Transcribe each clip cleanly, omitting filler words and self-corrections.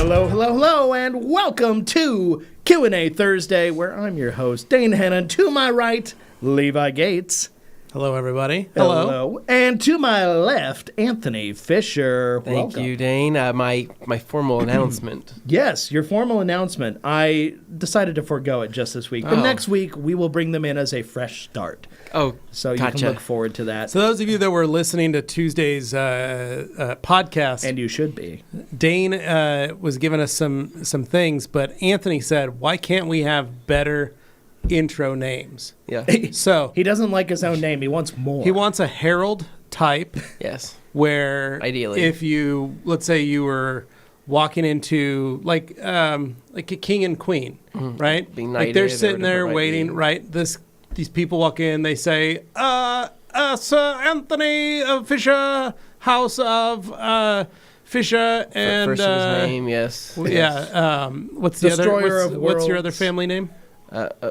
Hello, hello, hello, and welcome to Q&A Thursday, where I'm your host, Dane Hennon. To my right, Levi Gates. Hello, everybody. Hello. And to my left, Anthony Fisher. Thank you, Dane. My formal announcement. Yes, your formal announcement. I decided to forego it just this week. But next week, we will bring them in as a fresh start. Oh, so you can look forward to that. So those of you that were listening to Tuesday's podcast, and you should be, Dane was giving us some things, but Anthony said, "Why can't we have better intro names?" Yeah. So he doesn't like his own name. He wants more. He wants a herald type. Yes. Where ideally, if you, let's say you were walking into like a king and queen, right? Being like they're sitting there waiting, right? These people walk in, they say, Sir Anthony Fisher, House of Fisher, and first of his name, yes. Yeah. What's the Destroyer other? What's your other family name?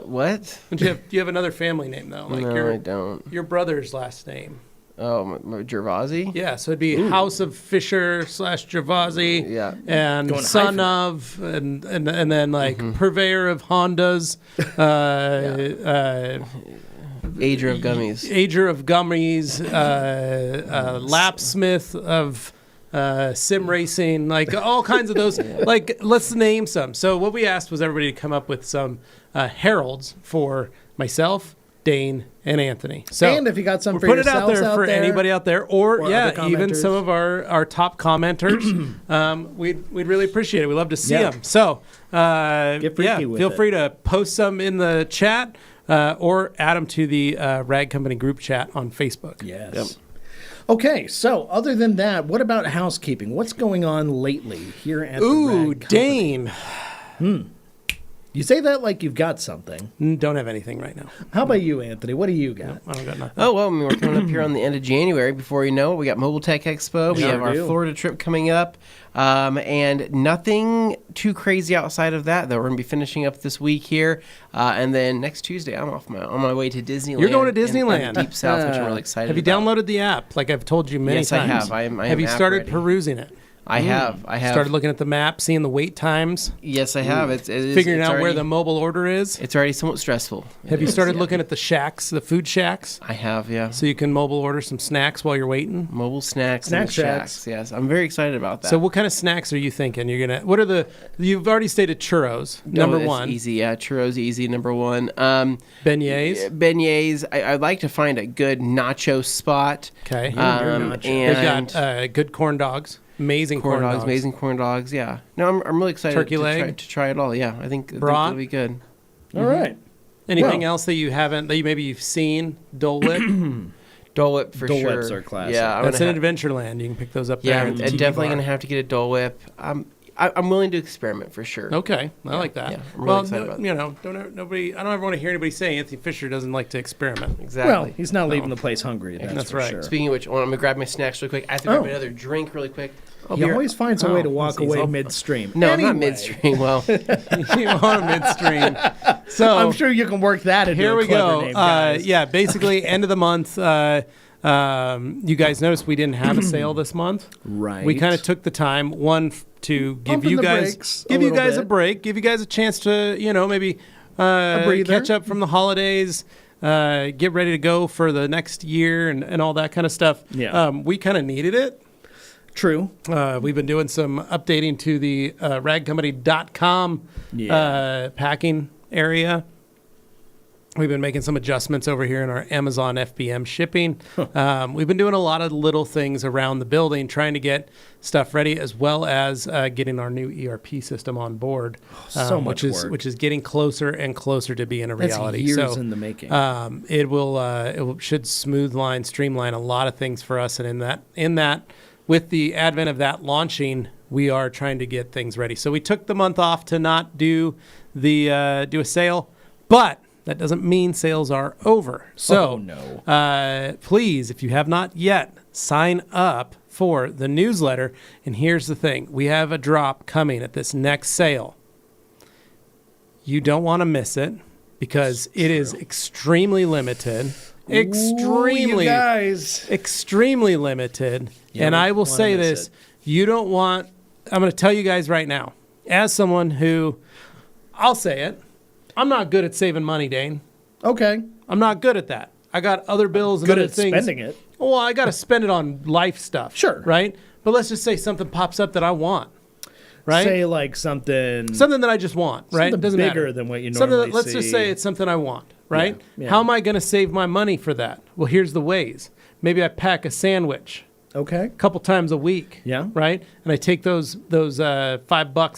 What? Do you have another family name though? Like no, I don't. Your brother's last name. Oh, Gervasi? Yeah, so it'd be House of Fisher / Gervasi. Yeah. And going son hyphen. of, and then like purveyor of Hondas. Ager of gummies. Ager of gummies. Lapsmith of sim racing. Like all kinds of those. Like, let's name some. So what we asked was everybody to come up with some heralds for myself, Dane, and Anthony. So and if you got some for put it out yourselves there for anybody out there, or yeah, even commenters. some of our top commenters. We'd really appreciate it. We love to see them. So Get freaky with feel it. free to post some in the chat or add them to the Rag Company group chat on Facebook. Yes. Yep. Okay, so other than that, what about housekeeping? What's going on lately here at the Rag Company? Dane. You say that like you've got something. Don't have anything right now. How about you, Anthony? What do you got? I don't got nothing. Oh, well, I mean, we're coming up here on the end of January. Before you know it, we got Mobile Tech Expo. We have our Florida trip coming up. And nothing too crazy outside of that, though. We're going to be finishing up this week here. And then next Tuesday, I'm on my way to Disneyland. You're going to Disneyland. In the Deep South, which I'm really excited Have you about. downloaded the app? Like I've told you many times. Yes, I have. Have you started ready. perusing it? I have. Started looking at the map, seeing the wait times. Yes, I have. Figuring out where the mobile order is. It's already somewhat stressful. Have you started looking at the shacks, the food shacks? I have, yeah. So you can mobile order some snacks while you're waiting? Mobile snacks Snack and shacks. shacks. Yes, I'm very excited about that. So what kind of snacks are you thinking? You've already stated churros, number it's one. Easy, yeah. Churros, easy, number one. Beignets. Beignets. I'd like to find a good nacho spot. Okay. And They've got good corn dogs. Amazing corn dogs. Amazing corn dogs, yeah. No, I'm really excited Turkey leg? to try it all, yeah. I think Brat? it'll be good. All right. Anything else that you haven't, that you've seen? Dole Whip? Dole Whip for Dole sure. Whips are classic. Yeah, That's in Adventureland. You can pick those up there. yeah, at I'm the TV definitely bar. going to have to get a Dole Whip. I'm willing to experiment for sure. Okay, I like that. Yeah, I'm really excited about that. I don't ever want to hear anybody say Anthony Fisher doesn't like to experiment. Exactly. Well, he's not leaving the place hungry. That's for right. Sure. Speaking of which, I'm going to grab my snacks really quick. I have to grab another drink really quick. He always finds a way to walk away midstream. No, anyway, I'm not midstream. Well, You are midstream. So I'm sure you can work that into here a we clever go. name, guys. Yeah, basically end of the month. You guys noticed we didn't have a sale this month. Right. We kind of took the time to give Pumping you the guys brakes give a you little guys a bit. break, give you guys a chance to maybe breather. catch up from the holidays. Get ready to go for the next year and all that kind of stuff. Yeah. We kind of needed it. True. We've been doing some updating to the ragcompany.com packing area. We've been making some adjustments over here in our Amazon FBM shipping. We've been doing a lot of little things around the building, trying to get stuff ready, as well as getting our new ERP system on board, So much work. which is getting closer and closer to being a reality. That's years in the making. It should streamline a lot of things for us, and in that, with the advent of that launching, we are trying to get things ready. So we took the month off to not do a sale, but that doesn't mean sales are over. So, please, if you have not yet, sign up for the newsletter. And here's the thing. We have a drop coming at this next sale. You don't want to miss it because it is extremely limited. Extremely limited. Yeah, and we I will wanna say miss this. it. You don't want... I'm going to tell you guys right now. as someone who, I'll say it, I'm not good at saving money, Dane. Okay. I'm not good at that. I got other bills and Good other at things. spending it. Well, I got to spend it on life stuff. Sure. Right? But let's just say something pops up that I want. Right? Say like something That I just want, right? Something Doesn't bigger matter. than what you Something normally let's just see. say it's something I want, right? Yeah. How am I going to save my money for that? Well, here's the ways. Maybe I pack a sandwich Okay. a couple times a week. Yeah. Right? And I take those $5,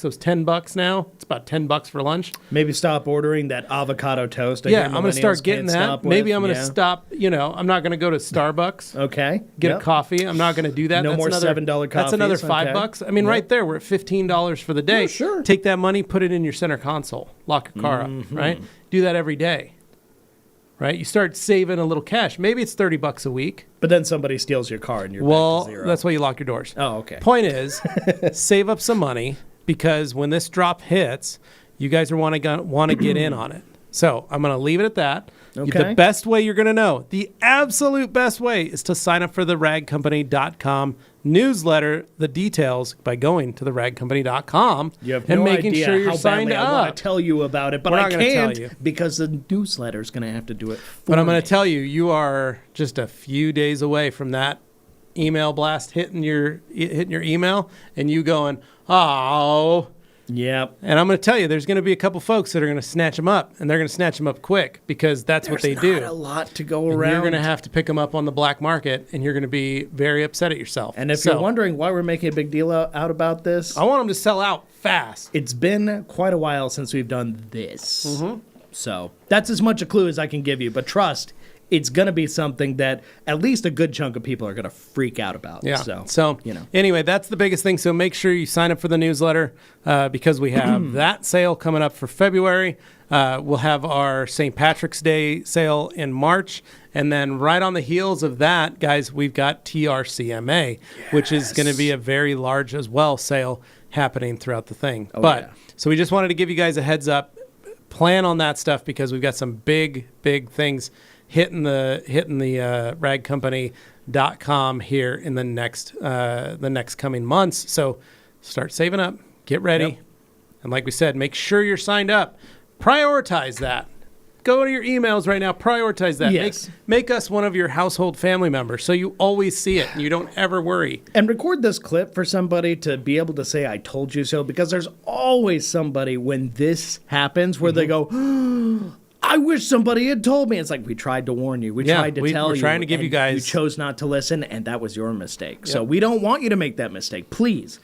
those $10 now. It's about $10 for lunch. Maybe stop ordering that avocado toast. I'm going to start getting that. Maybe I'm going to to stop, I'm not going to go to Starbucks. Okay. Get Yep. a coffee. I'm not going to do that. No That's more another, $7 coffees. That's another $5. Okay. I mean, Yep. right there, we're at $15 for the day. Yeah, sure. Take that money, put it in your center console, lock your car up, right? Do that every day, right? You start saving a little cash. Maybe it's $30 a week. But then somebody steals your car and you're Well, back to zero. that's why you lock your doors. Oh, okay. Point is, save up some money because when this drop hits, you guys are want to get in on it. So I'm going to leave it at that. Okay. The best way you're going to know, the absolute best way is to sign up for the ragcompany.com newsletter, the details by going to the ragcompany.com You have and no making idea sure you're how signed badly I want up. to tell you about it, but We're I not gonna tell can't you. because the newsletter is going to have to do it for But I'm going me. to tell you, you are just a few days away from that email blast hitting your email and you going, oh. Yep. And I'm going to tell you, there's going to be a couple folks that are going to snatch them up, and they're going to snatch them up quick because that's what they do. Not a lot to go And around. you're going to have to pick them up on the black market, and you're going to be very upset at yourself. And if you're wondering why we're making a big deal out about this, I want them to sell out fast. it's been quite a while since we've done this. Mm-hmm. So that's as much a clue as I can give you. But trust, it's going to be something that at least a good chunk of people are going to freak out about. Yeah. So Anyway, that's the biggest thing. So make sure you sign up for the newsletter because we have that sale coming up for February. We'll have our St. Patrick's Day sale in March. And then right on the heels of that, guys, we've got TRCMA, which is going to be a very large as well sale happening throughout the thing. So we just wanted to give you guys a heads up. Plan on that stuff because we've got some big things hitting the ragcompany.com here in the next coming months. So start saving up, get ready. Yep. And like we said, make sure you're signed up. Prioritize that. Go to your emails right now. Prioritize that. Yes. Make us one of your household family members so you always see it and you don't ever worry. And record this clip for somebody to be able to say, I told you so, because there's always somebody when this happens where they go, I wish somebody had told me. It's like, we tried to warn you. We tried to tell you. We're trying to give you and guys. You chose not to listen, and that was your mistake. Yep. So we don't want you to make that mistake. Please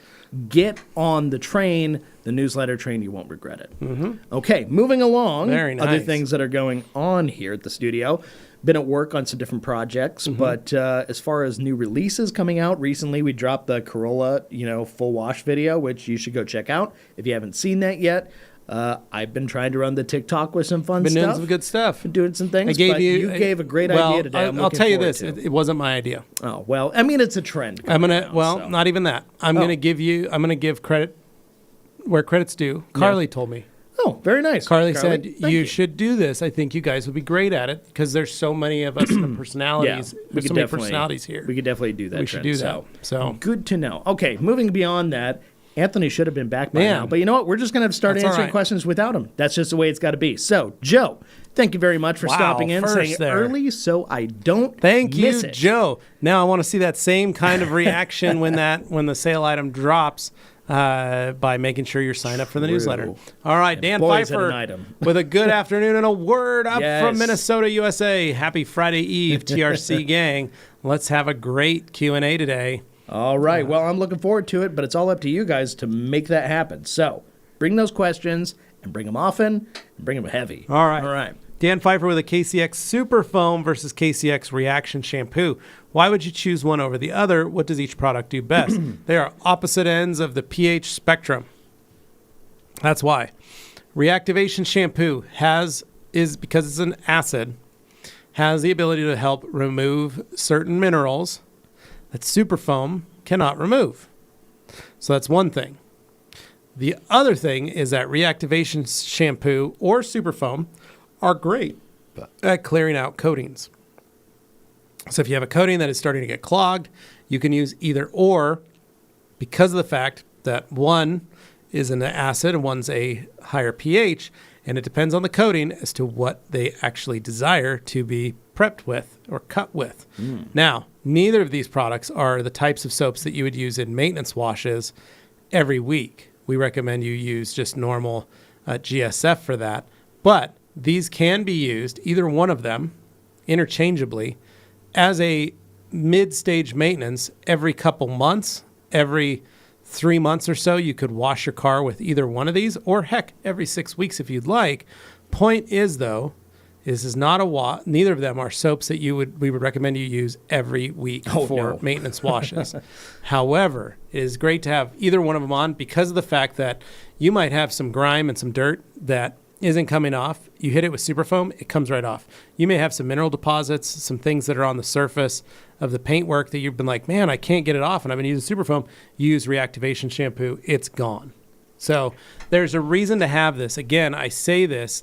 get on the train, the newsletter train. You won't regret it. Mm-hmm. Okay, moving along. Very Other nice. things that are going on here at the studio. Been at work on some different projects, but as far as new releases coming out, recently we dropped the Corolla, full wash video, which you should go check out if you haven't seen that yet. I've been trying to run the TikTok with some fun Been stuff. doing some good stuff. Been doing some things. I gave but you gave a great idea today. I'll tell you this: it wasn't my idea. Oh well, I mean it's a trend. I'm gonna. now, Well, so. not even that. I'm gonna give credit where credit's due. Carly told me. Oh, very nice. Carly said thank you should do this. I think you guys would be great at it because there's so many of us in the personalities. There's so many personalities here. We could definitely do that. We should trend, do that. So good to know. Okay, moving beyond that. Anthony should have been back by Man. now. But you know what? We're just going to start That's all answering right. questions without him. That's just the way it's got to be. So, Joe, thank you very much for Wow, stopping in, first saying there. early so I don't thank you, miss it. Joe. Now I want to see that same kind of reaction when the sale item drops. By making sure you're signed up for the True. newsletter. All right, Dan boys at Pfeiffer an item. with a good afternoon and a word up Yes. from Minnesota, USA. Happy Friday Eve, TRC gang. Let's have a great Q&A today. All right. Well, I'm looking forward to it, but it's all up to you guys to make that happen. So bring those questions and bring them often and bring them heavy. All right. All right. Dan Pfeiffer with a KCX Super Foam versus KCX Reaction Shampoo. Why would you choose one over the other? What does each product do best? They are opposite ends of the pH spectrum. That's why. Reactivation shampoo is because it's an acid, has the ability to help remove certain minerals that Super Foam cannot remove. So that's one thing. The other thing is that reactivation shampoo or Super Foam are great at clearing out coatings. So if you have a coating that is starting to get clogged, you can use either or because of the fact that one is an acid and one's a higher pH, and it depends on the coating as to what they actually desire to be prepped with or cut with. Now, neither of these products are the types of soaps that you would use in maintenance washes every week. We recommend you use just normal GSF for that. But these can be used, either one of them, interchangeably, as a mid-stage maintenance every couple months, every 3 months or so. You could wash your car with either one of these, or heck, every 6 weeks if you'd like. Point is, though, this is not neither of them are soaps that we would recommend you use every week for maintenance washes. However, it is great to have either one of them on because of the fact that you might have some grime and some dirt that isn't coming off. You hit it with Superfoam, it comes right off. You may have some mineral deposits, some things that are on the surface of the paintwork that you've been like, man, I can't get it off, and I've been using Superfoam. You use reactivation shampoo, it's gone. So there's a reason to have this. Again, I say this,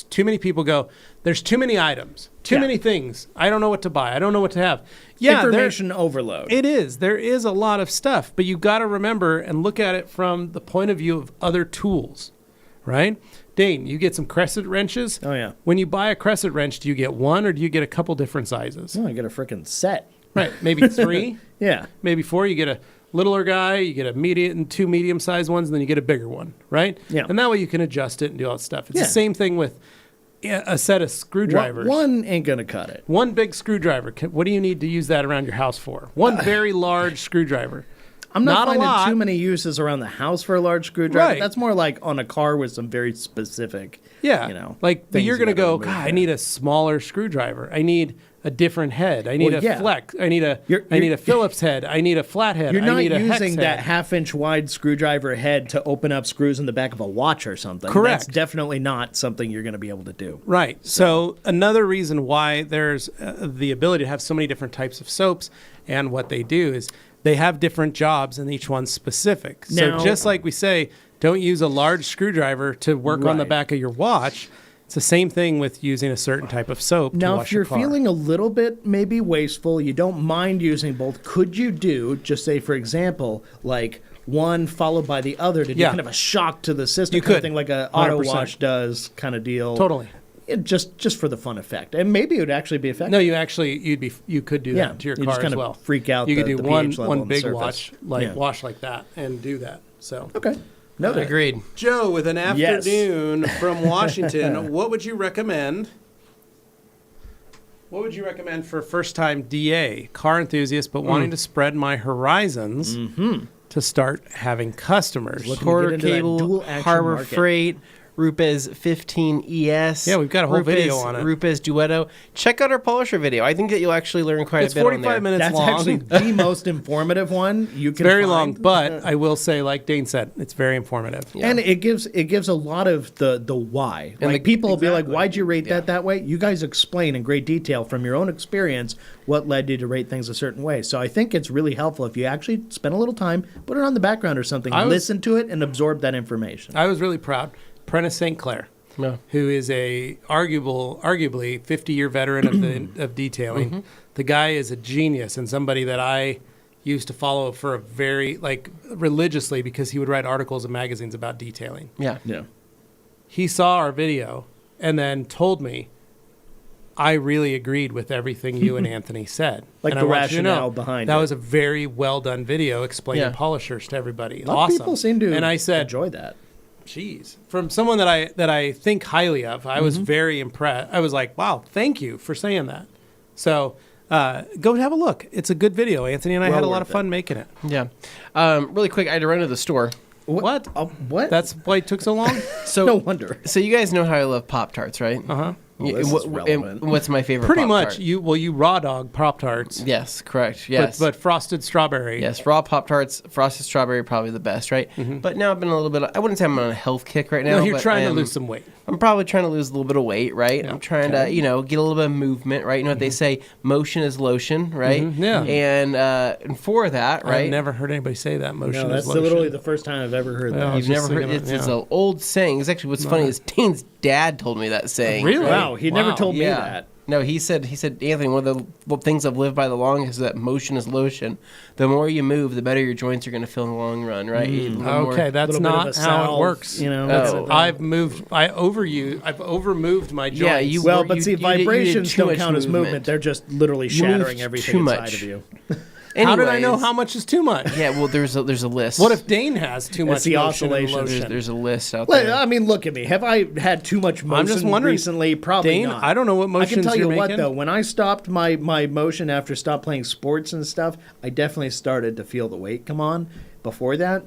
too many people go, there's too many items, too many things. I don't know what to buy. I don't know what to have. Yeah, information overload. It is. There is a lot of stuff, but you've got to remember and look at it from the point of view of other tools, right? Dane, you get some crescent wrenches. Oh, yeah. When you buy a crescent wrench, do you get one or do you get a couple different sizes? Oh, I get a freaking set. Right. Maybe 3. Yeah. Maybe 4. You get a littler guy, you get a medium and 2 medium-sized ones, and then you get a bigger one, right? Yeah. And that way you can adjust it and do all that stuff. It's the same thing with a set of screwdrivers. One ain't going to cut it. One big screwdriver. What do you need to use that around your house for? One very large screwdriver. I'm not finding too many uses around the house for a large screwdriver. Right. That's more like on a car with some very specific, like, but you're going to go, God, I need a smaller screwdriver. I need a different head. I need a flex. I need a Phillips head. I need a flathead. You're not I need a hex using that head. 1/2-inch wide screwdriver head to open up screws in the back of a watch or something. Correct. That's definitely not something you're going to be able to do. Right. So another reason why there's the ability to have so many different types of soaps and what they do is they have different jobs and each one's specific. So just like we say, don't use a large screwdriver to work on the back of your watch. It's the same thing with using a certain type of soap to Now, wash if you're your car. feeling a little bit maybe wasteful, you don't mind using both, could you do, just say, for example, like one followed by the other to do kind of a shock to the system, You kind of could. thing like an auto 100%. wash does kind of deal? Totally. Just for the fun effect. And maybe it would actually be effective. No, you could do that to your you car just kind as of well. freak out You could the do pH level one on the big surface. wash like that and do that. So Okay. Noted. Agreed. Joe, with an afternoon from Washington, what would you recommend? What would you recommend for a first-time DA, car enthusiast, but wanting to spread my horizons to start having customers? Looking to Porter get into that Cable, dual action Harbor market. Rupes 15 ES. Yeah, we've got a whole video on it. Rupes Duetto. Check out our polisher video. I think that you'll actually learn quite It's a bit on 45 there. minutes That's long. actually the most informative one you can Very find. long, but I will say, like Dane said, it's very informative. And it gives a lot of the why. And Like people will be like, "Why'd you rate that way?" You guys explain in great detail from your own experience what led you to rate things a certain way. So I think it's really helpful if you actually spend a little time, put it on the background or something, listen to it, and absorb that information. I was really proud. Prentice St. Clair, who is a arguably 50-year veteran of detailing. The guy is a genius and somebody that I used to follow for a very religiously because he would write articles in magazines about detailing. Yeah. He saw our video and then told me, I really agreed with everything you and Anthony said. Like and the I want you to rationale behind that it. was a very well done video explaining polishers to everybody. A lot of people seem to and I said, enjoy that. Jeez. From someone that I think highly of, I was very impressed. I was like, wow, thank you for saying that. So go have a look. It's a good video. Anthony and I had a lot of fun making it. Yeah. Really quick, I had to run to the store. What? What? That's why it took so long? So no wonder. So you guys know how I love Pop-Tarts, right? Uh-huh. Well, this is relevant. And what's my favorite Pretty Pop-Tart? much. You raw dog Pop-Tarts. Yes, correct. Yes. But frosted strawberry. Yes, raw Pop-Tarts, frosted strawberry, probably the best, right? But now I've been a little bit, I wouldn't say I'm on a health kick right now. No, you're but trying to lose some weight. I'm probably trying to lose a little bit of weight, right? Yeah. I'm trying to, get a little bit of movement, right? You know what they say, motion is lotion, right? Yeah. And for that, right? I've never heard anybody say that. Motion No, that's is lotion. literally the first time I've ever heard Well, that. You've just never heard thinking it's of- an old saying. It's actually what's funny is Dane's dad told me that saying. Really? Wow, he never told me Yeah. that. No, he said, Anthony, one of the things I've lived by the longest is that motion is lotion. The more you move, the better your joints are going to feel in the long run, right? Okay, that's not how it works. You know, I've overmoved my joints. Yeah, but vibrations too don't much count as movement. They're just literally shattering everything inside of you. How did I know how much is too much? Yeah, well, there's a list. What if Dane has too much the motion and oscillations. lotion? There's a list out there. I mean, look at me. Have I had too much motion I'm just wondering, recently? Probably Dane, not. I don't know what motions I can tell you're you what, making. though. When I stopped my motion after stopped playing sports and stuff, I definitely started to feel the weight come on. Before that,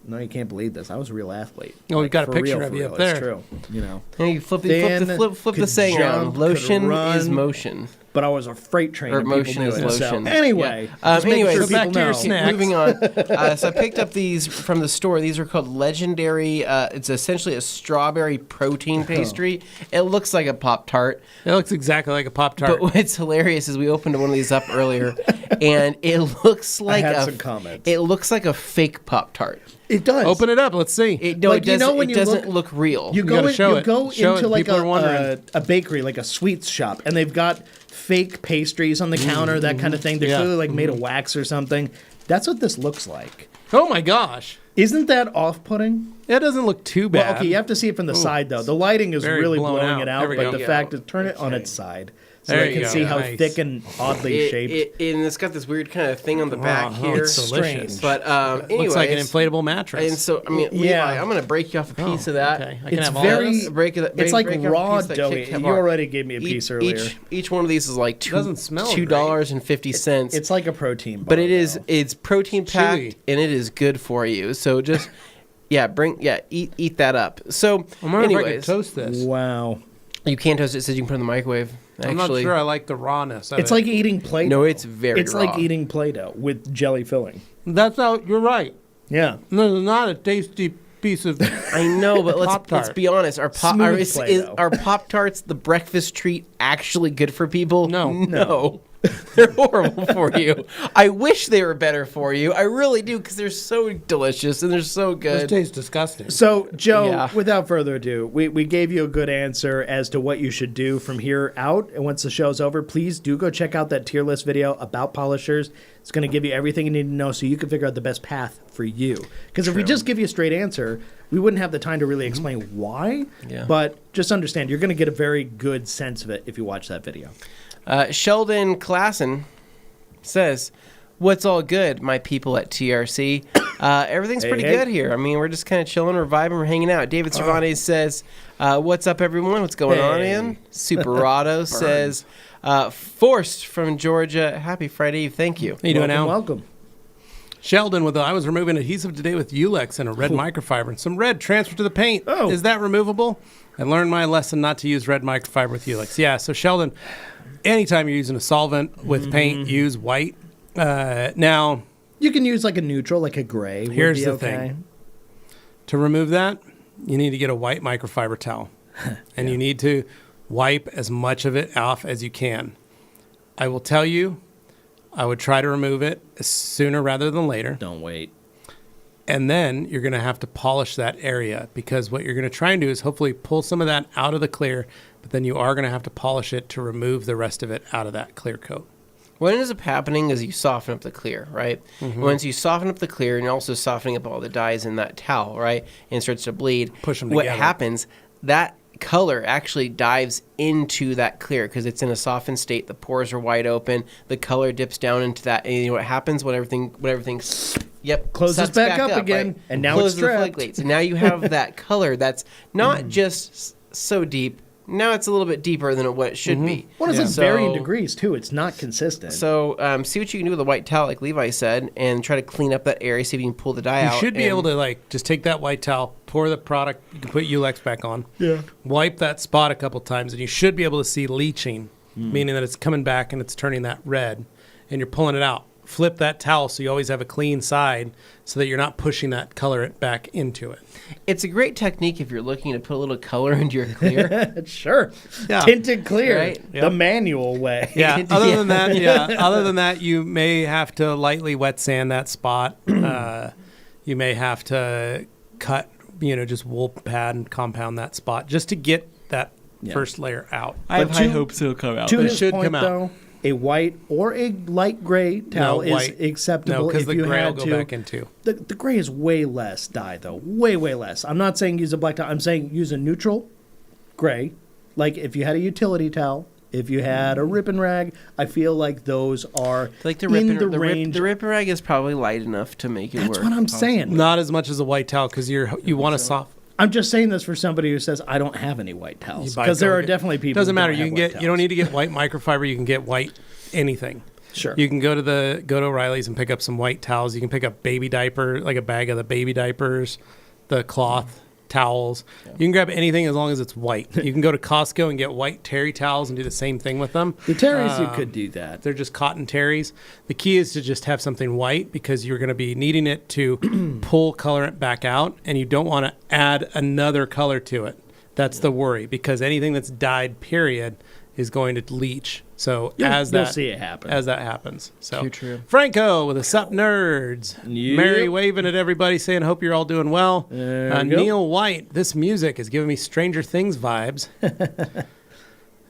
no, you can't believe this. I was a real athlete. Oh, we've got a for picture real, of you up It's there. true. You know. Yeah, you flip Dan the saying around. could Lotion run, is motion. But I was a freight train. Or and people motion knew is it. So, lotion. anyway, Yeah. just making Anyways, sure so back people to your know. snacks. Moving on. So I picked up these from the store. These are called Legendary. It's essentially a strawberry protein pastry. It looks like a Pop-Tart. It looks exactly like a Pop-Tart. But what's hilarious is we opened one of these up earlier, and it looks like some comments. It looks like a fake Pop-Tart. It does. Open it up. Let's see. It Like, doesn't, when it you doesn't look real. You go, gotta in, show you it. go Show into it. like People are wondering. a bakery, like a sweets shop, and they've got fake pastries on the counter, that kind of thing. They're Yeah. clearly like made of wax or something. That's what this looks like. Oh my gosh. Isn't that off-putting? It doesn't look too bad. Well, okay, you have to see it from the side, though. The lighting is Very really blown blowing out. it There out, we but go. the Yeah. fact is turn it on its side so There they you can go. see how Nice. thick and oddly shaped. And it's got this weird kind of thing on the back here. It's delicious. But anyways, Looks like an inflatable mattress. And so, I mean, Yeah. Levi, I'm going to break you off a piece of that. Okay. I can It's have all very- this. It's like break off a raw piece of that doughy. Kit Kat You bar. already gave me a piece earlier. Each one of these is like Doesn't smell $2.50. It's like a protein bar. But it's though. protein packed Chewy. and it is good for you. So just eat that up. So I'm wondering if I could anyways, toast this. Wow. you can't toast it. It says you can put it in the microwave. I'm not sure I like the rawness of It's it. like eating Play-Doh. No, it's very It's raw. like eating Play-Doh with jelly filling. That's how you're right. Yeah. No, it's not a tasty piece of. I know, but let's Pop-Tart. be honest. Are Smooth Play-Doh. Pop-Tarts the breakfast treat actually good for people? No. They're horrible for you. I wish they were better for you. I really do, because they're so delicious and they're so This good. tastes disgusting. So, Joe, Yeah. without further ado, we gave you a good answer as to what you should do from here out. And once the show's over, please do go check out that tier list video about polishers. It's going to give you everything you need to know so you can figure out the best path for you. Because if we just give you a straight answer, we wouldn't have the time to really explain why. Yeah. But just understand, you're going to get a very good sense of it if you watch that video. Sheldon Klassen says, "What's all good, my people at TRC? Everything's Hey, pretty hey. good here. I mean, we're just kind of chilling, we're vibing, we're hanging out." David Cervantes says, "What's up, everyone? What's going on, Hey. Ian?" Superado says, "Forced from Georgia. Happy Friday Eve. Thank you." How you doing now? Welcome. Sheldon, I was removing adhesive today with Ulex and a red microfiber and some red transferred to the paint. Oh. Is that removable? I learned my lesson not to use red microfiber with Ulex. Yeah, so Sheldon, anytime you're using a solvent with paint, use white. Now, You can use like a neutral, like a gray. would Here's be the okay. thing. To remove that, you need to get a white microfiber towel. And you need to wipe as much of it off as you can. I will tell you, I would try to remove it sooner rather than later. Don't wait. And then you're going to have to polish that area, because what you're going to try and do is hopefully pull some of that out of the clear, but then you are going to have to polish it to remove the rest of it out of that clear coat. What ends up happening is you soften up the clear, right? Once you soften up the clear, and you're also softening up all the dyes in that towel, right? And it starts to bleed. Push them What together. happens, that color actually dives into that clear because it's in a softened state. The pores are wide open. The color dips down into that. And you know what happens when everything's Closes sets back up again, right? and now Closes it's the trapped. floodgates. And now you have that color that's not just so deep. Now it's a little bit deeper than what it should be. Well, it's like So- varying degrees, too. It's not consistent. So see what you can do with a white towel, like Levi said, and try to clean up that area, see if you can pull the dye You out. should be and- able to just take that white towel, pour the product, you can put Ulex back on. Yeah. Wipe that spot a couple times, and you should be able to see leaching, meaning that it's coming back and it's turning that red, and you're pulling it out. Flip that towel so you always have a clean side so that you're not pushing that color back into it. It's a great technique if you're looking to put a little color into your clear. Sure. Yeah. Tinted clear. Right? The Yep. manual way. Yeah. Other than that, you may have to lightly wet sand that spot. You may have to cut, just wool pad and compound that spot just to get that first layer out. I have high hopes it'll come out. To It his should point, come out. though, a white or a light gray towel is white. acceptable. No, because if the you gray will had go to. back into. The gray is way less dye, though. Way, way less. I'm not saying use a black towel. I'm saying use a neutral gray. Like if you had a utility towel, if you had a rip and rag, I feel like those are Like the in rip the and, range. the rip and rag is probably light enough to make it work. That's what I'm saying. Not as much as a white towel because you want a soft. I'm just saying this for somebody who says I don't have any white towels, You buy because there are Colgate. definitely people. Doesn't who matter. don't You have can white get. You don't towels. need to get white microfiber. You can get white anything. Sure. You can go to O'Reilly's and pick up some white towels. You can pick up baby diaper, like a bag of the baby diapers, the cloth towels. Yeah. You can grab anything as long as it's white. You can go to Costco and get white terry towels and do the same thing with them. The terries, you could do that. They're just cotton terries. The key is to just have something white because you're going to be needing it to pull colorant back out, and you don't want to add another color to it. That's the worry, because anything that's dyed, period, is going to leach. So You'll see it happen. as that happens. So Too true. Franco with a sup nerds. Yep. Mary waving at everybody saying, hope you're all doing well. There we go. Neil White, this music is giving me Stranger Things vibes.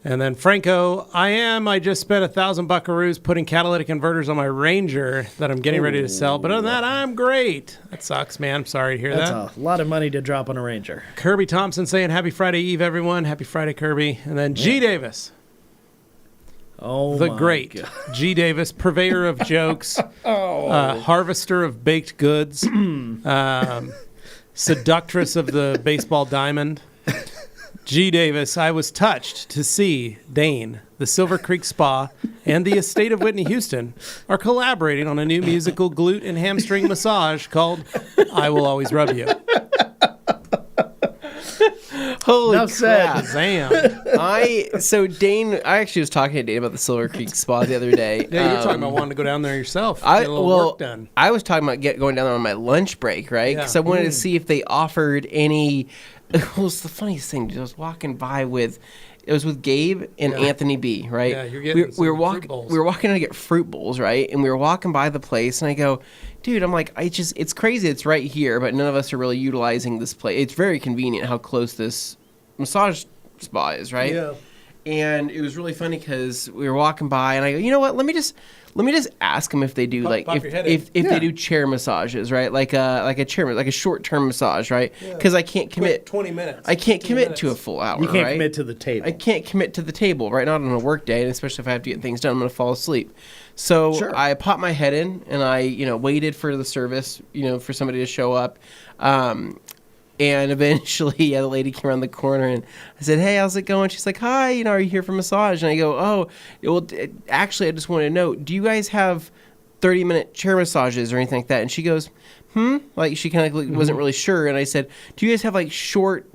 And then Franco, I just spent 1,000 buckaroos putting catalytic converters on my Ranger that I'm getting ready to sell. But other than that, I'm great. That sucks, man. I'm sorry to hear that. That's a lot of money to drop on a Ranger. Kirby Thompson saying, happy Friday Eve, everyone. Happy Friday, Kirby. And then G. Davis. Oh, The my great God. G. Davis, purveyor of jokes, harvester of baked goods, seductress of the baseball diamond. G. Davis, I was touched to see Dane, the Silver Creek Spa, and the estate of Whitney Houston are collaborating on a new musical glute and hamstring massage called I Will Always Rub You. Holy Enough said. crap. Damn. So Dane, I actually was talking to Dane about the Silver Creek Spa the other day. Yeah, you're talking about wanting to go down there yourself. I Get a little work done. I was talking about going down there on my lunch break, right? Because Yeah. I wanted to see if they offered any. It was the funniest thing. I was walking by with. It was with Gabe and Anthony B, right? Yeah, you're getting we were fruit bowls. We were walking to get fruit bowls, right? And we were walking by the place, and I go, dude, I'm like, it's crazy. It's right here, but none of us are really utilizing this place. It's very convenient how close this massage spa is, right? Yeah. And it was really funny because we were walking by, and I go, you know what? Let me just ask them if they do Pop your head in. if they do chair massages, right? Like a chair, like a short term massage, right? Because I can't commit 20 minutes. I can't 15 commit minutes. to a full hour. You can't right? commit to the table. I can't commit to the table, right? Not on a work day, and especially if I have to get things done, I'm going to fall asleep. So Sure. I popped my head in, and I, waited for the service, for somebody to show up. And eventually, the lady came around the corner, and I said, "Hey, how's it going?" She's like, "Hi, are you here for massage?" And I go, "Oh, well, actually, I just wanted to know, do you guys have 30-minute chair massages or anything like that?" And she goes, like she kind of wasn't really sure. And I said, "Do you guys have like short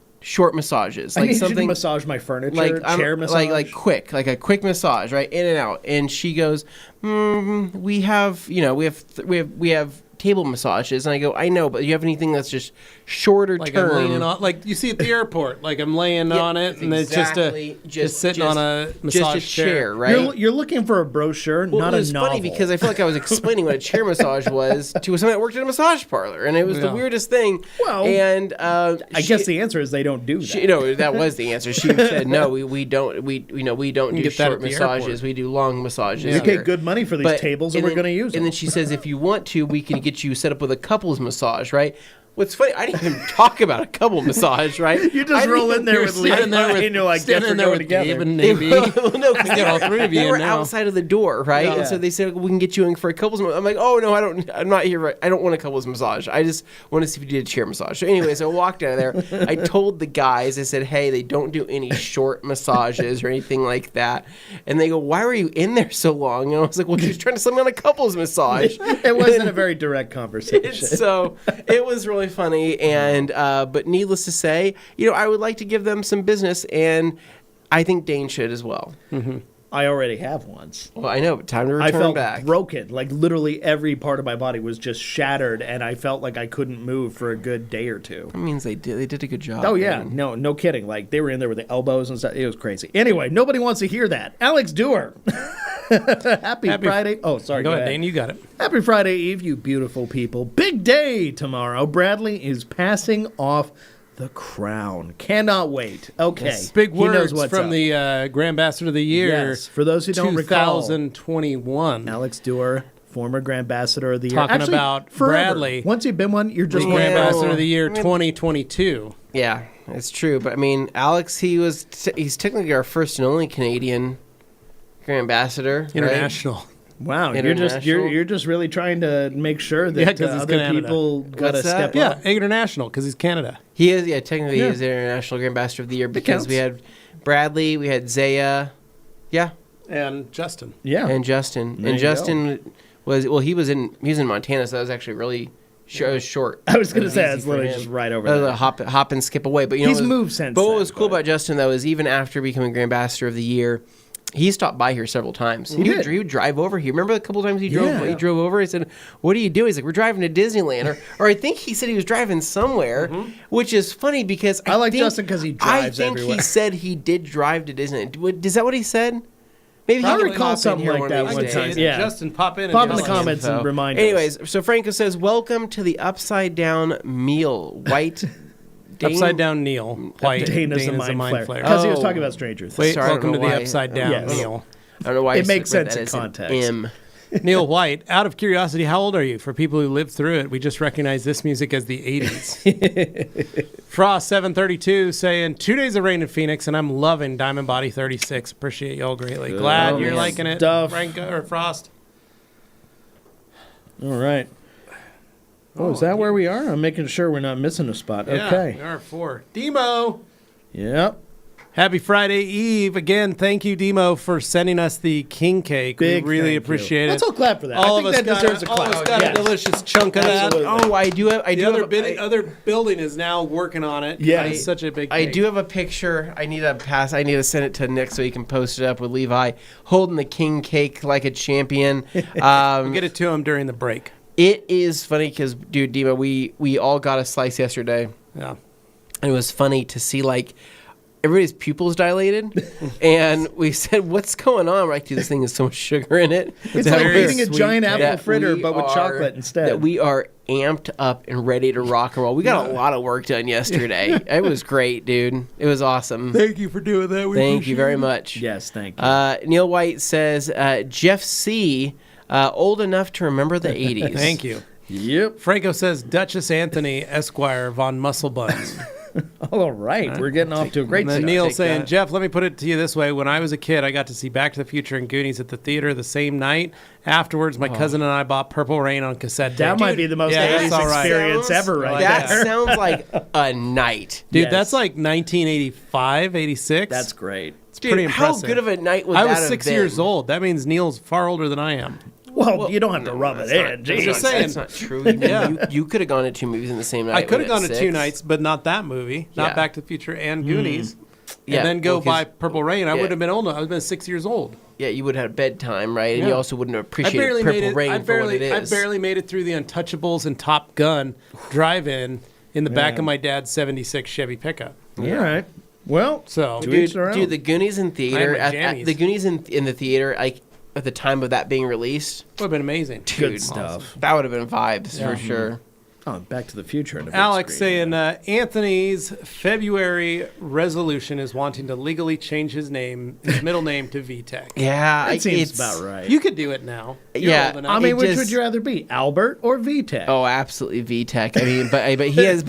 massages, I like need you something to massage my furniture, like chair massage, like quick, like a quick massage, right, in and out?" And she goes, "We have, we have table massages." And I go, "I know, but do you have anything that's just shorter Like term?" I'm leaning on, like you see at the airport, like I'm laying on it, and exactly. it's just sitting on a massage just a chair, right? You're looking for a brochure, Well, not it a was novel. funny because I feel like I was explaining what a chair massage was to somebody that worked at a massage parlor, and it was the Yeah. weirdest thing. Well, and I guess the answer is they don't do that. that was the answer. She said, "No, we don't. We don't do get that short at the massages. airport. We do long massages." You Yeah. pay here." good money for these But- tables, and we're going to use them. And then she says, "If you want to, we can get you set up with a couples massage, right?" What's funny, I didn't even talk about a couple massage, right? You just roll in there with Levi, and you're like, guess we're going together. Gabe and Navy. Well, no, because Get all three of you they in were now. outside of the door, right? Yeah. And so they said, "We can get you in for a couples." I'm like, "Oh no, I don't. I'm not here. Right? I don't want a couples massage. I just want to see if you did a chair massage." So anyway, so I walked out of there. I told the guys, I said, "Hey, they don't do any short massages or anything like that." And they go, "Why were you in there so long?" And I was like, "Well, she was trying to sell me on a couples massage." It wasn't a very direct conversation. So it was really funny, and but needless to say, I would like to give them some business, and I think Dane should as well. I already have once. Well, I know, but time to I return felt back. broken. Like literally every part of my body was just shattered, and I felt like I couldn't move for a good day or two. That means they did a good job. Oh yeah, man. no kidding. Like they were in there with the elbows and stuff. It was crazy. Anyway, nobody wants to hear that. Alex Dewar. Happy Friday. Oh, sorry. Go ahead, Dane. You got it. Happy Friday Eve, you beautiful people. Big day tomorrow. Bradley is passing off the crown. Cannot wait. Okay. Yes. Big He knows words what's from up. the Grand Ambassador of the Year. Yes. For those who don't recall, 2021. Alex Dewar, former Grand Ambassador of the Year. Talking Actually, about forever. Bradley. Once you've been one, you're just The one. Grand Yeah. Ambassador of the Year 2022. Yeah, it's true. But I mean, Alex, he's technically our first and only Canadian Grand Ambassador. Right? International. Wow, International. you're just really trying to make sure Yeah, that 'cause he's other Canada. people got to What's that? step Yeah, up. international, because he's Canada. He is, technically Yeah. he is the International Grand Ambassador of the Year because counts. we had Bradley, we had Zaya, And Justin. Yeah. and Justin. There And you go. Justin he was in Montana, so that was actually really short. I was going to It say, easy that's for literally him. just right over That was there. a hop and skip away. But He's what was- moved since But what then, was cool but- about Justin though is even after becoming Grand Ambassador of the Year, he stopped by here several times. He did. would drive over here. Remember a couple times he drove Yeah. he drove over? He said, "What are you doing?" He's like, "We're driving to Disneyland," or I think he said he was driving somewhere, which is funny because I like think- Justin 'cause he drives I think everywhere. he said he did drive to Disneyland. Is that what he said? Maybe I he can recall pop in something here like one that of one these time. days. Yeah. Justin, pop in and Pop in tell the us. comments and remind us. Anyways, so Franco says, "Welcome to the upside down meal, white." Dane- Upside down Neil. White. Dane is a mind flare. flare. Because he was Oh. talking about Stranger Things. Wait, Sorry, I don't welcome to know the why. upside down Yes. Neil. I don't know why It I makes read sense that in as an context. M. Neil White, out of curiosity, how old are you? For people who lived through it, we just recognize this music as the 80s. Frost 732 saying 2 days of rain in Phoenix, and I'm loving Diamond Body 36. Appreciate y'all greatly. Glad Oh, you're man. liking it, Stuff. Franco or Frost. All right. Oh, is that where we are? I'm making sure we're not missing a spot. Yeah, Okay. we are 4. Demo. Yep. Happy Friday Eve. Again, thank you, Demo, for sending us the king cake. Big we really thank you. appreciate it. Let's all clap for that. All I of think us that deserves a all of clap. us got Yes. a delicious chunk of that. Absolutely. Oh, I do have. The other building is now working on it. Yes. It's such a big I cake. do have a picture. I need to send it to Nick so he can post it up with Levi holding the king cake like a champion. We'll get it to him during the break. It is funny because, dude, Dima, we all got a slice yesterday, Yeah. and it was funny to see like everybody's pupils dilated, and we said, "What's going on?" We're like, dude, this thing has so much sugar in it. It's That like we're- eating a giant apple that fritter, we but with are- chocolate instead. That we are amped up and ready to rock and roll. We got a lot of work done yesterday. It was great, dude. It was awesome. Thank you for doing that. Thank you very much. Yes, thank you. Neil White says, Jeff C., old enough to remember the 80s. Thank you. Yep. Franco says Duchess Anthony Esquire von Muscle Buns. All right. We're getting off to a great And then start. Neil Take saying, that. Jeff, let me put it to you this way. When I was a kid, I got to see Back to the Future and Goonies at the theater the same night. Afterwards, my cousin and I bought Purple Rain on cassette tape. That might be the most yeah, 80s that's all right. experience ever right That there. sounds like a night. Dude, Yes. that's like 1985, 86. That's great. It's Dude, pretty how impressive. good of a night would I that was have 6 been? years old. That means Neil's far older than I am. Well, you don't have to rub it in. That's just not- saying. That's not true. You, Yeah. you could have gone to 2 movies in the same night. I could have when gone at to 6. 2 nights, but not that movie. Not Yeah. Back to the Future and Goonies. Yeah, And then go well, 'cause- buy Purple Rain. I yeah. would have been old. I would have been 6 years old. Yeah, you would have had a bedtime, right? And Yeah. you also wouldn't have I appreciated barely made Purple it. Rain I for what it barely, I is. barely made it through the Untouchables and Top Gun drive-in in the back of my dad's '76 Chevy pickup. All right. Well, So, To each their own. Dude, the Goonies in theater, I had my jammies. the Goonies in the theater, like at the time of that being released, would have been amazing. good dude, stuff. that would have been vibes Yeah. for sure. Oh, Back to the Future. In a big Alex screen. saying Anthony's February resolution is wanting to legally change his middle name to VTech. Yeah, That seems it's about right. You could do it now. You're Yeah, old enough. I mean, it which just- would you rather be, Albert or VTech? Oh, absolutely VTech. I mean, but he has.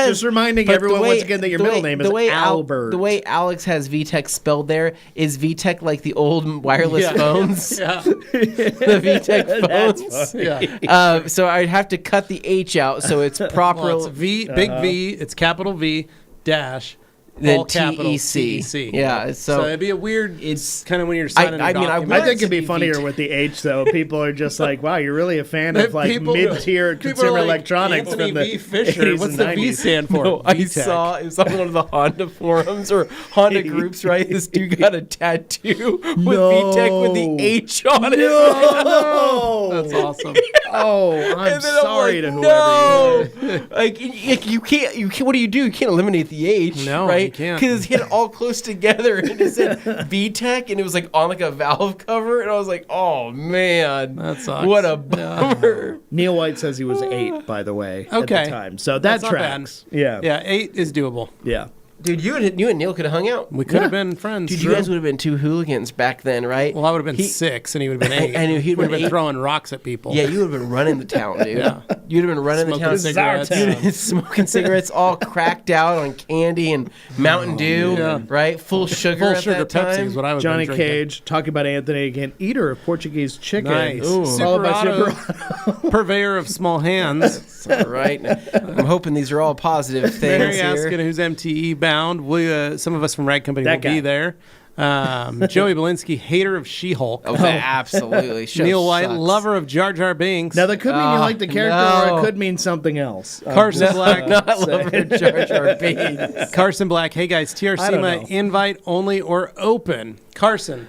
Just reminding but everyone the once again that your the middle way- name the is way Albert. the way Alex has VTech spelled there is VTech like the old wireless Yeah. phones, Yeah. the VTech That's phones. Yeah. So I'd have to cut the H out so it's proper. Well, it's big V, it's capital V dash Then all capital TEC. TEC. Yeah, So so it'd be a weird. it's- kind of when you're signing. I a mean, I document. I want think to it'd be be funnier VTech. with the H, though. People are just like, wow, you're really a fan of like People- mid-tier people are consumer like, electronics Anthony from the V. Fisher. 80s What's and the V 90s. stand for? No, I VTech. saw it was on one of the Honda forums or Honda groups, right? This dude got a tattoo with VTech with the H on it. No! That's awesome. Oh, I'm And then I'm sorry like, to whoever you no! Like you can't. What do? You can't eliminate the H, No, right? right? can't. Because he had it all close together and it said VTech and it was like on like a valve cover. And I was like, oh, man. That sucks. What a bummer. Neil White says he was 8, by the way, Okay. at the time. So that That's not bad. tracks. Yeah. Yeah, 8 is doable. Yeah. Dude, you and Neil could have hung out. We could have been friends. Dude, you guys would have been 2 hooligans back then, right? Well, I would have been 6, and he would have been 8. I knew he'd would have been been 8. throwing rocks at people. Yeah, you would have been running the town, dude. Yeah. You'd have been running Smoking the town. cigarettes. This is our town. Smoking cigarettes, all cracked out on candy and Mountain Dew, yeah. right? Full sugar Full at sugar that time. Pepsi is what I would Johnny have been drinking. Cage talking about Anthony again, eater of Portuguese chicken. Nice. Ooh. Followed by Super purveyor of small hands. All right. I'm hoping these are all positive things Mary here. asking who's MTE bound. We, some of us from Rag Company That will guy. be there. Joey Belinsky, hater of She-Hulk. Oh, absolutely. Show Neil White, sucks. lover of Jar Jar Binks. Now, that could mean you like the character, or no. it could mean something else. Carson Black. Not lover of Jar Jar Binks. Carson Black, hey guys, I don't TRC, know. invite only or open? Carson,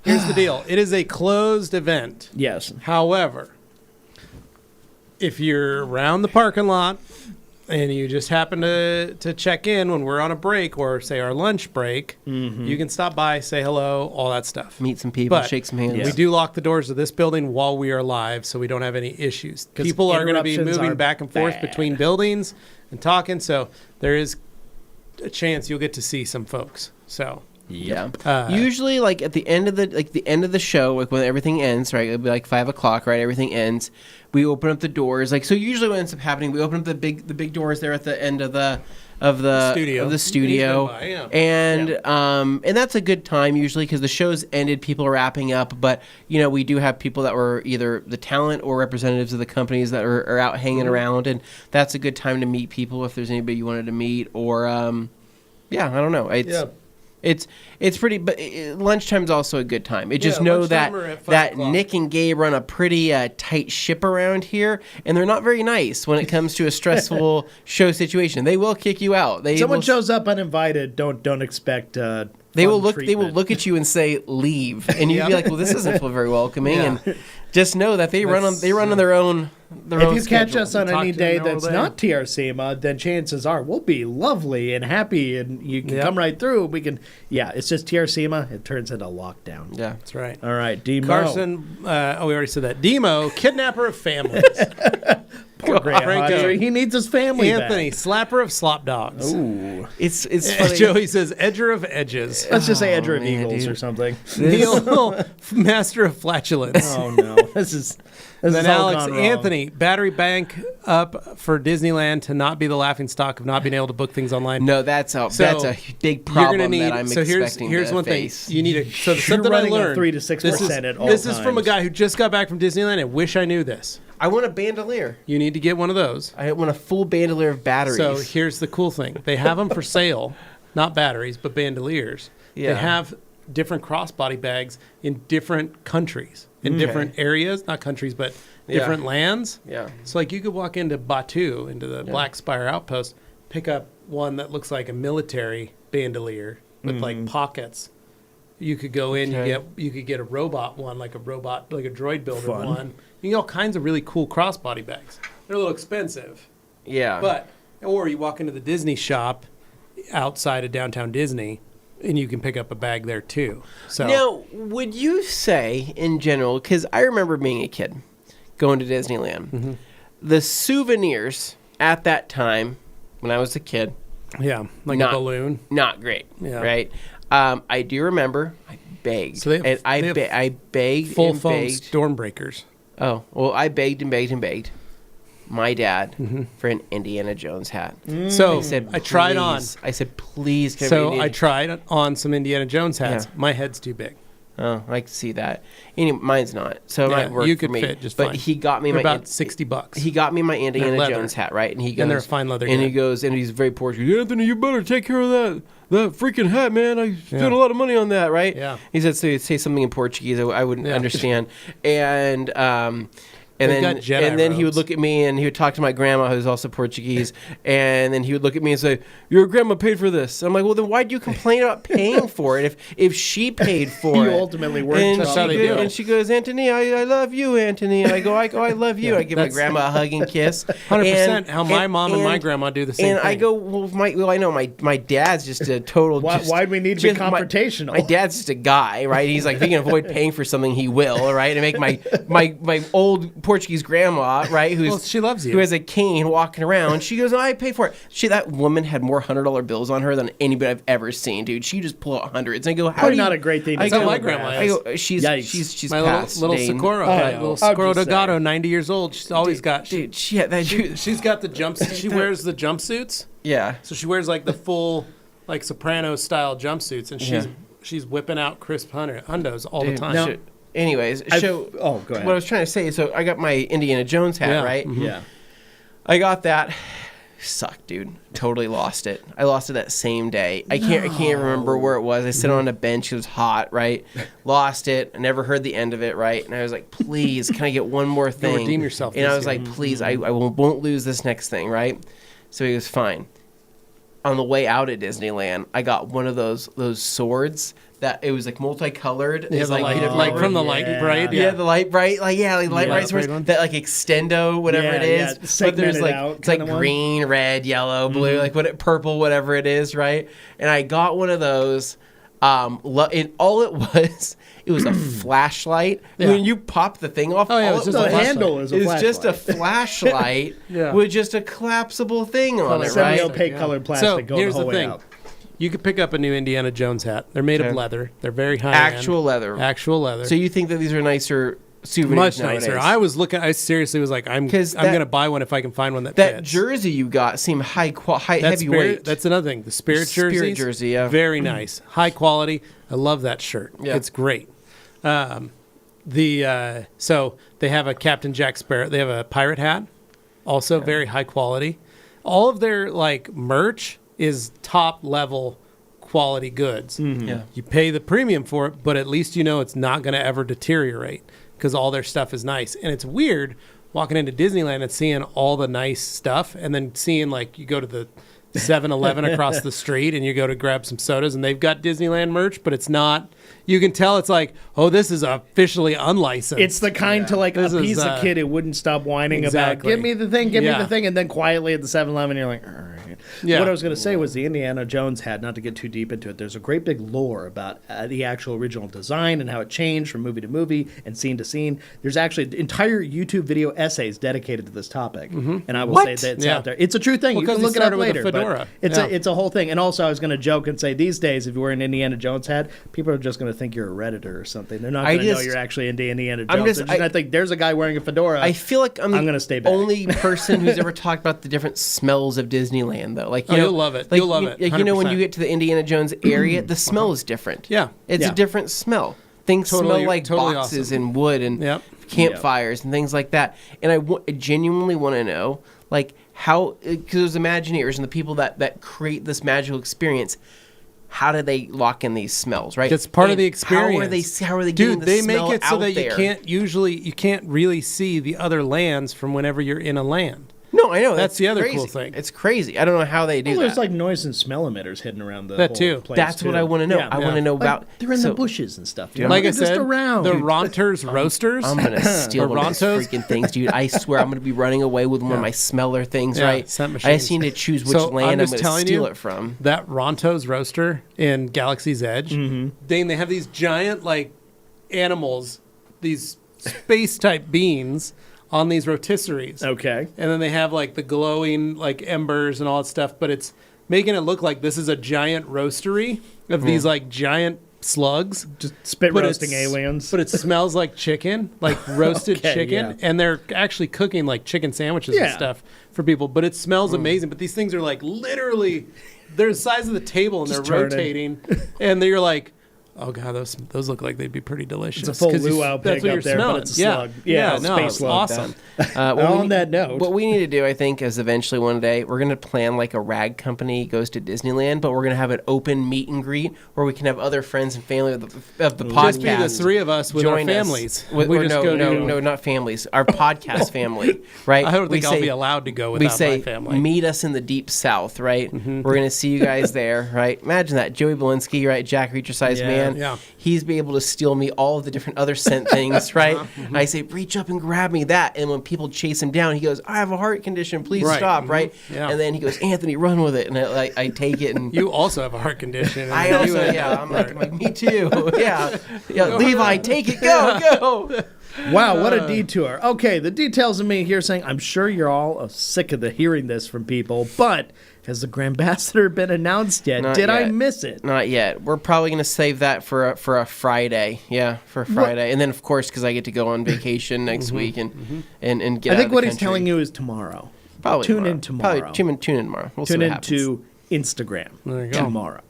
here's the deal. It is a closed event. Yes. However, if you're around the parking lot and you just happen to check in when we're on a break or say our lunch break, you can stop by, say hello, all that stuff. Meet some people, But shake some hands. We do lock the doors of this building while we are live, so we don't have any issues. People are going to be interruptions moving are back and forth bad. between buildings and talking, so there is a chance you'll get to see some folks. So Yeah. Usually, like at the end of the show, like when everything ends, right? It'll be like 5 o'clock, right? Everything ends. We open up the doors. Like so, usually what ends up happening, we open up the big doors there at the end of the Studio. studio, By, yeah. and that's a good time usually because the show's ended, people are wrapping up. But you know, we do have people that were either the talent or representatives of the companies that are out hanging around, and that's a good time to meet people if there's anybody you wanted to meet or yeah, I don't know. It's pretty, but lunchtime's also a good time. It just know that lunchtime or at 5 o'clock. Nick and Gabe run a pretty tight ship around here, and they're not very nice when it comes to a stressful show situation. They will kick you out. Someone shows up uninvited. Don't expect. They will look at you and say leave, and you'd be like, well, this doesn't feel very welcoming. Yeah. And just know that they run on their own. If you catch us on Talk any to them day all that's day. not TRCMA, then chances are we'll be lovely and happy, and you can come right through. We can, it's just TRCMA. It turns into lockdown. Yeah. That's right. All right, Demo. Carson, we already said that. Demo, kidnapper of families. Poor Grant Franco. Hodger. He needs his family Anthony, back. slapper of slop dogs. Ooh. It's funny. Joey says, edger of edges. Let's just say Edger of man, Eagles dude. or something. Neil, master of flatulence. Oh no, this is And then all Alex gone wrong. Anthony, battery bank up for Disneyland to not be the laughing stock of not being able to book things online. No, that's a big You're problem gonna need. that I'm so expecting here's to one face. thing you need to. So something I running at learned. 3 to 6% at all This is from a times. guy who just got back from Disneyland. I wish I knew this. I want a bandolier. You need to get one of those. I want a full bandolier of batteries. So here's the cool thing: they have them for sale, not batteries, but bandoliers. Yeah. They have different crossbody bags in different countries, in different areas, not countries, but different lands. Yeah. So like you could walk into Batu, into the Black Spire Outpost, pick up one that looks like a military bandolier with like pockets. You could go in, you could get a robot one, like a droid builder Fun. one. You get all kinds of really cool crossbody bags. They're a little expensive. Yeah. Or you walk into the Disney shop outside of downtown Disney, and you can pick up a bag there too. So Now, would you say, in general, because I remember being a kid going to Disneyland, the souvenirs at that time, when I was a kid, yeah, like Not- a balloon. not great, Yeah. right? I do remember I begged. So they have- and I they have I begged Full and foam begged. storm breakers. Oh, well, I begged and begged and begged my dad for an Indiana Jones hat. So I said, I tried on. "Please." I said, please. Can So we I tried on some Indiana Jones hats. Yeah. My head's too big. Oh, I can see that. Anyway, mine's not, so it Yeah, might work you for could me. fit just but fine. he got me They're my about $60. He got me my Indiana leather. Jones hat, right? And he goes, And they're fine leather, And he yeah. goes, and he's very poor. He goes, Anthony, you better take care of that freaking hat, man. I spent a lot of money on that, right? Yeah. He said, say something in Portuguese. I wouldn't Yeah. understand. And And They've then, got Jedi and then he would robes. look at me and he would talk to my grandma, who's also Portuguese. And then he would look at me and say, "Your grandma paid for this." I'm like, "Well, then why do you complain about paying for it if she paid for You it?" ultimately weren't. And That's how they do it. and she goes, "Anthony, I love you, Anthony." And I go, I love you. I give my grandma a hug and kiss. 100% how my mom and my grandma do the same and thing. I go, well, I know my dad's just a total. Why'd we need to be just- confrontational? My dad's just a guy, right? He's like, if he can avoid paying for something, he will, right? And make my old Portuguese grandma, right, she loves you. who has a cane walking around. She goes, I pay for it. That woman had more $100 bills on her than anybody I've ever seen, dude. She just pull out hundreds. And I go, how Probably do you, not a great thing to I tell go, my grandma I go, she's my passed, little Dane. Socorro, I know. little I'm Socorro just Delgado, saying. 90 years old. She's always got. Dude, She's got the jumpsuit. She wears the jumpsuits. yeah. So she wears like the full, like soprano style jumpsuits, and she's whipping out crisp hundos all the time. Now, anyways, go ahead. what I was trying to say, so I got my Indiana Jones hat, Yeah. right? Mhm. Yeah. I got that. Sucked, dude. Totally lost it. I lost it that same day. I can't remember where it was. I sit on a bench. It was hot, right? Lost it. I never heard the end of it, right? And I was like, please, can I get one more thing? redeem yourself And I this was year. like, please, I won't lose this next thing, right? So he was fine. On the way out at Disneyland, I got one of those swords that it was like multicolored. Yeah, It's the like, like from the light yeah. bright. yeah, the light bright, like light bright the swords bright one. that like extendo, whatever Yeah, it is. yeah, But there's segmented like out it's like kinda one. green, red, yellow, blue, like purple, whatever it is, right? And I got one of those. And all it was a flashlight. Yeah. When you pop the thing off, Oh, yeah, all it's it just a was The handle is a is just a flashlight. flashlight Yeah. with just a collapsible thing on it, right? Semi-opaque Yeah. colored plastic So going here's the whole the way thing. out. You could pick up a new Indiana Jones hat. They're made Okay. of leather. They're very high Actual leather. Actual leather. So you think that these are nicer souvenirs much nowadays? nicer. I was looking. I seriously was like, I'm 'Cause I'm that- gonna buy one if I can find one that that fits. jersey you got seemed high That heavyweight. spirit, that's another thing. The spirit Spirit jerseys, jersey, yeah. very nice, high quality. I love that shirt. Yeah. It's great. So they have a Captain Jack Sparrow. They have a pirate hat, also very high quality. All of their like merch is top level quality goods. Yeah. You pay the premium for it, but at least you know it's not going to ever deteriorate because all their stuff is nice. And it's weird walking into Disneyland and seeing all the nice stuff and then seeing like you go to the 7-Eleven across the street and you go to grab some sodas and they've got Disneyland merch, but it's not. You can tell it's like, oh, this is officially unlicensed. It's the kind to like This is, appease a kid who wouldn't stop whining exactly. about, give me the thing, give me Yeah. the thing, and then quietly at the 7-Eleven, you're like, all right. Yeah. What I was going to say was the Indiana Jones hat, not to get too deep into it, there's a great big lore about the actual original design and how it changed from movie to movie and scene to scene. There's actually entire YouTube video essays dedicated to this topic. And I will say that it's Yeah. out there. It's a true thing. Well, You can 'cause it look it up started with a later. but fedora. It's, Yeah. it's a whole thing. And also, I was going to joke and say these days, if you wear an Indiana Jones hat, people are just going to think you're a Redditor or something. They're not going to know just- you're actually into Indiana I'm Jones. just- They're just going to think there's a guy wearing a fedora. I feel like I'm gonna stay back. only person who's ever talked about the different smells of Disneyland, though. Like, Oh, you'll love it. You'll love it. Like, you know, when 100%. you get to the Indiana Jones area, the smell is different. Yeah. It's Yeah. a different smell. Things Totally- smell like totally boxes awesome. and wood and Yep. campfires and things like that. And I genuinely want to know, like, how, because those Imagineers and the people that create this magical experience, how do they lock in these smells, right? That's part of And the experience. How are they getting Dude, the they smell make it so out that there? you can't really see the other lands from whenever you're in a land. No, I know. That's the other crazy. cool thing. It's crazy. I don't know how they do Well, that. there's like noise and smell emitters hidden around the That whole too. place, That's what too. I want to know. Yeah. I want to know Like, about. they're in so the bushes and stuff. Dude. Like I They're just said, around. the Ronter's Roasters. I'm gonna steal one of those Rontos? freaking things, dude. I swear I'm gonna be running away with one of my smeller things, Yeah, right? scent I just machines. need to choose which So, land I'm just gonna telling steal you, it from. That Ronto's roaster in Galaxy's Edge, Dane, they have these giant like animals, these space type beans on these rotisseries. Okay. And then they have like the glowing like embers and all that stuff, but it's making it look like this is a giant roastery of these like giant slugs. Just spit But roasting it's- aliens. But it smells like chicken, like roasted Okay, chicken. yeah. And they're actually cooking like chicken sandwiches and Yeah. stuff for people. But it smells amazing. But these things are like literally, they're the size of the table and Just they're turning. rotating. And you're like, Oh god, those look like they'd be pretty delicious. It's a full 'Cause luau that's pig what up you're there, smelling. but it's a slug. Yeah, no, space it's slug. awesome. On that note, what we need to do, I think, is eventually one day we're going to plan like a rag company goes to Disneyland, but we're going to have an open meet and greet where we can have other friends and family of the podcast. Just be the three of us with our families. No, not families. Our podcast family, right? I don't think I'll be allowed to go without my family. Meet us in the deep south, right? We're going to see you guys there, right? Imagine that. Joey Belinsky, right? Jack Reacher-sized man. Yeah. He's be able to steal me all of the different other scent things, right? I say, reach up and grab me that. And when people chase him down, he goes, I have a heart condition. Please stop, right? Yeah. And then he goes, Anthony, run with it. And I take it. And You also have a heart condition. And I also, I'm like, me too. Yeah. Levi, take it. Go. wow, what a detour. Okay, the details of me here saying, I'm sure you're all sick of hearing this from people, but has the Grand Ambassador been announced yet? Not Did yet. I miss it? Not yet. We're probably going to save that for a Friday. Yeah, for a Friday. And then, of course, because I get to go on vacation next week and get I out think of the what he's country. telling you is tomorrow. Probably tune in tomorrow. Probably tune in tomorrow. We'll see Tune what in happens. to Instagram There you go. tomorrow.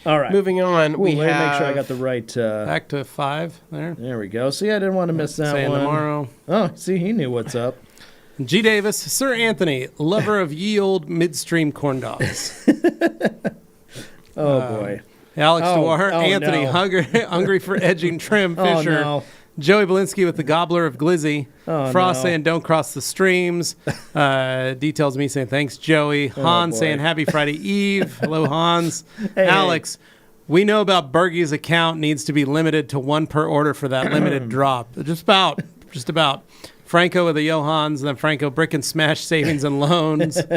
All right. Moving on, we let me have... make sure I got the right... Back to 5 there. there we go. See, I didn't want to miss that Saying one. tomorrow. Oh, see, he knew what's up. G. Davis, Sir Anthony, lover of ye old midstream corn dogs. Oh, boy. Alex Oh, Dewar, oh, Anthony, no. hungry for edging trim Oh, Fisher. no. Joey Belinsky with the gobbler of Glizzy. Oh, Frost no. saying don't cross the streams. Details me saying thanks, Joey. Hans boy. saying happy Friday Eve. Hello, Hans. Hey. Alex, we know about Bergie's account needs to be limited to 1 per order for that limited drop. Just about. Franco with the Johans, and then Franco Brick and Smash Savings and Loans and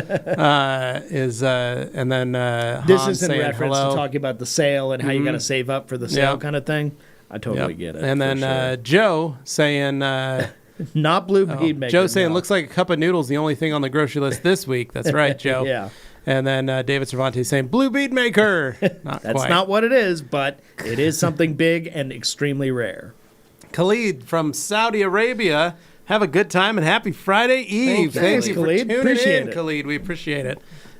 then This Hans is in saying reference hello. to talking about the sale and how you got to save up for the sale Yeah. kind of thing. I totally get it. And then for Joe saying, sure. Not blue bead maker. Joe saying, no. looks like a cup of noodles, the only thing on the grocery list this week. That's right, Joe. Yeah. And then David Cervantes saying, blue bead maker. Not That's quite. not what it is, but it is something big and extremely rare. Khalid from Saudi Arabia. Have a good time and happy Friday Eve. Thanks, Thank you Khalid. for tuning Appreciate in, it. Khalid. We appreciate it.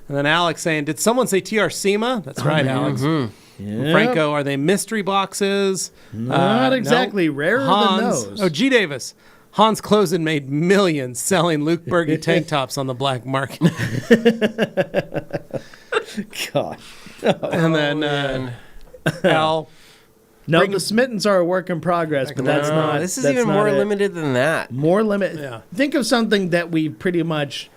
And then Alex saying, did someone say TR SEMA? That's right, Alex. Yeah. Franco, are they mystery boxes? Not exactly. No. Rarer Hans, than those. Oh, G. Davis. Hans Closen made millions selling Luke Berge tank tops on the black market. Gosh. And then Al. No, the Smittens are a work in progress, but that's not. This is that's even not more it. limited than that. More limited. Yeah. Think of something that we pretty much,